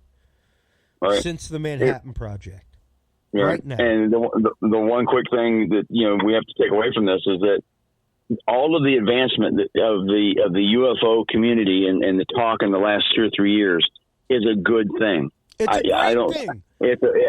since the Manhattan Project. Right now. And the one quick thing that we have to take away from this is that all of the advancement of the UFO community and the talk in the last 2 or 3 years is a good thing. It's a great thing.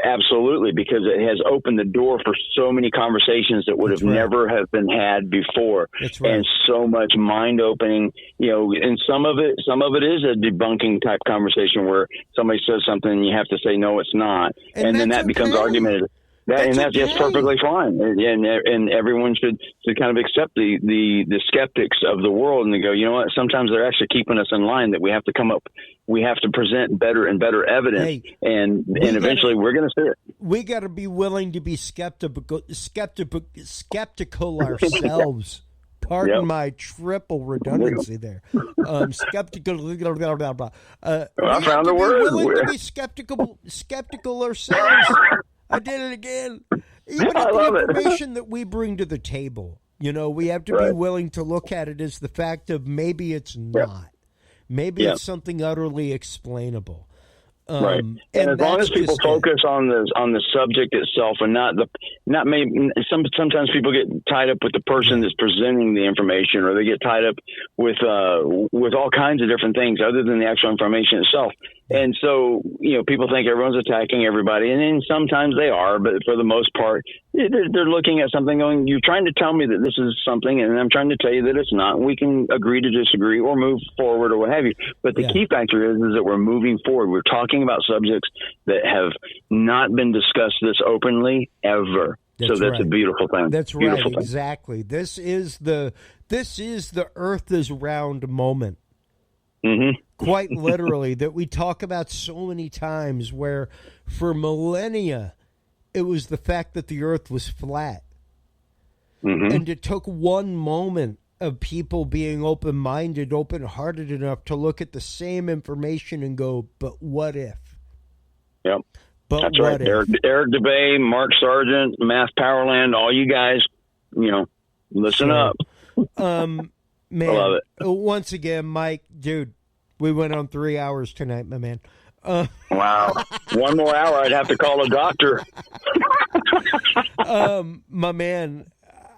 Absolutely, because it has opened the door for so many conversations that would have never have been had before. That's right. And so much mind opening, and some of it is a debunking type conversation where somebody says something and you have to say, no, it's not. And then that becomes argumentative. That's perfectly fine, and everyone should kind of accept the skeptics of the world, and they go, you know what? Sometimes they're actually keeping us in line. That we have to present better and better evidence, and eventually we're going to see it. We got to be willing to be skeptical ourselves. Pardon my triple redundancy there. Skeptical. I found the word. We're willing to be skeptical ourselves. I did it again. Even at the information that we bring to the table, we have to be willing to look at it as the fact of maybe it's not. Maybe it's something utterly explainable. And as long as people focus on the subject itself and sometimes people get tied up with the person that's presenting the information, or they get tied up with all kinds of different things other than the actual information itself. And so, people think everyone's attacking everybody, and then sometimes they are, but for the most part, they're looking at something going, you're trying to tell me that this is something, and I'm trying to tell you that it's not. We can agree to disagree or move forward or what have you. But the key factor is that we're moving forward. We're talking about subjects that have not been discussed this openly ever. That's a beautiful thing. That's beautiful right. Exactly. This is the Earth is round moment. Quite literally, that we talk about so many times, where for millennia it was the fact that the Earth was flat. And it took one moment of people being open-minded, open-hearted enough to look at the same information and go, but what if? Yep. But that's right. Eric DeBay, Mark Sargent, Math Powerland, all you guys, listen up. Man, I love it. Once again, Mike, dude, we went on 3 hours tonight, my man. Wow. One more hour, I'd have to call a doctor. My man,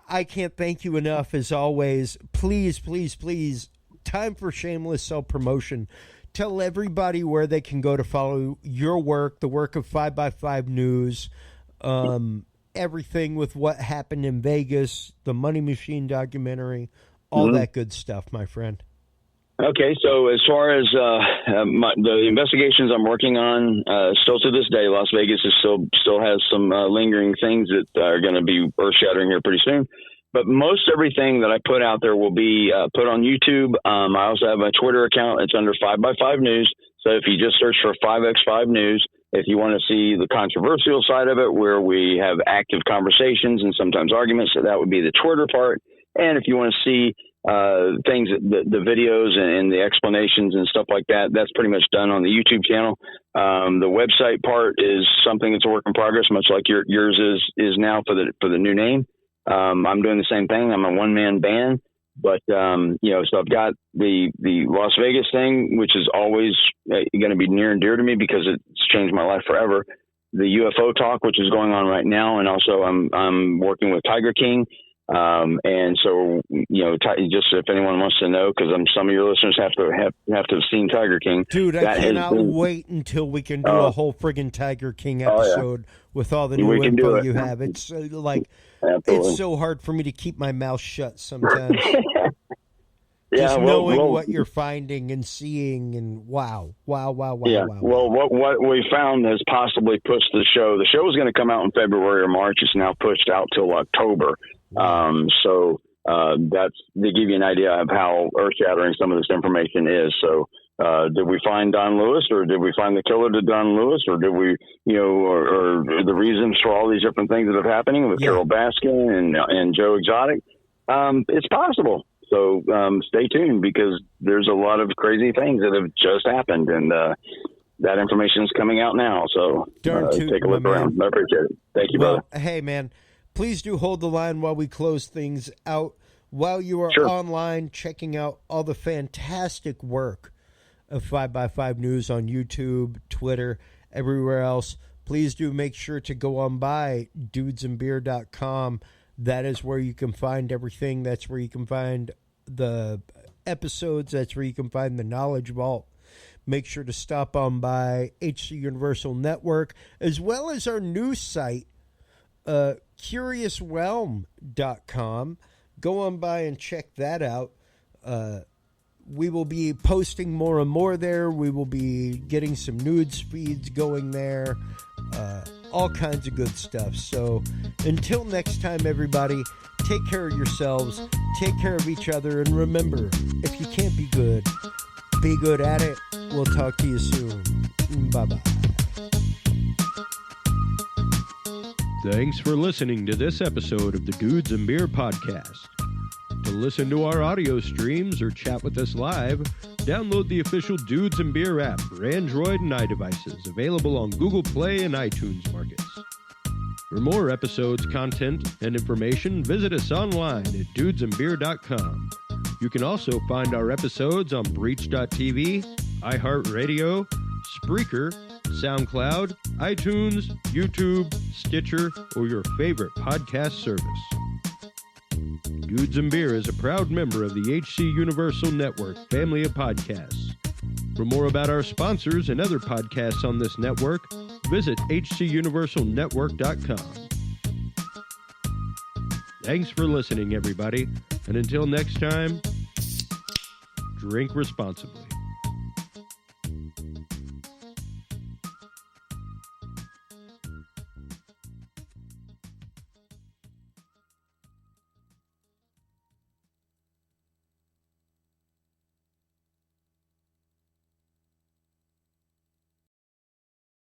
I can't thank you enough, as always. Please, please, please, time for shameless self-promotion. Tell everybody where they can go to follow your work, the work of 5x5 News, everything with what happened in Vegas, the Money Machine documentary, all that good stuff, my friend. Okay, so as far as the investigations I'm working on, still to this day, Las Vegas is still has some lingering things that are going to be earth-shattering here pretty soon. But most everything that I put out there will be put on YouTube. I also have a Twitter account. It's under 5x5 News. So if you just search for 5x5 News, if you want to see the controversial side of it, where we have active conversations and sometimes arguments, so that would be the Twitter part. And if you want to see things, the videos and the explanations and stuff like that, that's pretty much done on the YouTube channel. The website part is something that's a work in progress, much like yours is now for the new name. I'm doing the same thing. I'm a one-man band, but so I've got the Las Vegas thing, which is always going to be near and dear to me because it's changed my life forever. The UFO talk, which is going on right now, and also I'm working with Tiger King. And so, just if anyone wants to know, because some of your listeners have to have seen Tiger King. Dude, I cannot wait until we can do a whole friggin' Tiger King episode with all the new info you have. It's it's so hard for me to keep my mouth shut sometimes. Knowing what you're finding and seeing, and wow. Well, what we found has possibly pushed the show. The show was going to come out in February or March. It's now pushed out till October. So that's to give you an idea of how earth-shattering some of this information is. So, did we find Don Lewis, or did we find the killer to Don Lewis, or did we, or the reasons for all these different things that are happening with Carol Baskin and Joe Exotic? It's possible. So stay tuned, because there's a lot of crazy things that have just happened, and that information is coming out now. So take a look around. I appreciate it. Thank you, brother. Hey, man, please do hold the line while we close things out. While you are online checking out all the fantastic work of 5x5 News on YouTube, Twitter, everywhere else, please do make sure to go on by dudesandbeer.com. That is where you can find everything. That's where you can find the episodes. That's where you can find the Knowledge Vault. Make sure to stop on by HC Universal Network, as well as our new site, CuriousRealm.com. Go on by and check that out. We will be posting more and more there. We will be getting some nudes feeds going there. All kinds of good stuff. So until next time, everybody, take care of yourselves, take care of each other, and remember, if you can't be good at it. We'll talk to you soon. Bye-bye. Thanks for listening to this episode of the Dudes and Beer Podcast. To listen to our audio streams or chat with us live, download the official Dudes and Beer app for Android and iDevices, available on Google Play and iTunes markets. For more episodes, content, and information, visit us online at dudesandbeer.com. You can also find our episodes on Breach.tv, iHeartRadio, Spreaker, SoundCloud, iTunes, YouTube, Stitcher, or your favorite podcast service. Dudes and Beer is a proud member of the HC Universal Network family of podcasts. For more about our sponsors and other podcasts on this network, visit hcuniversalnetwork.com. Thanks for listening, everybody, and until next time, drink responsibly.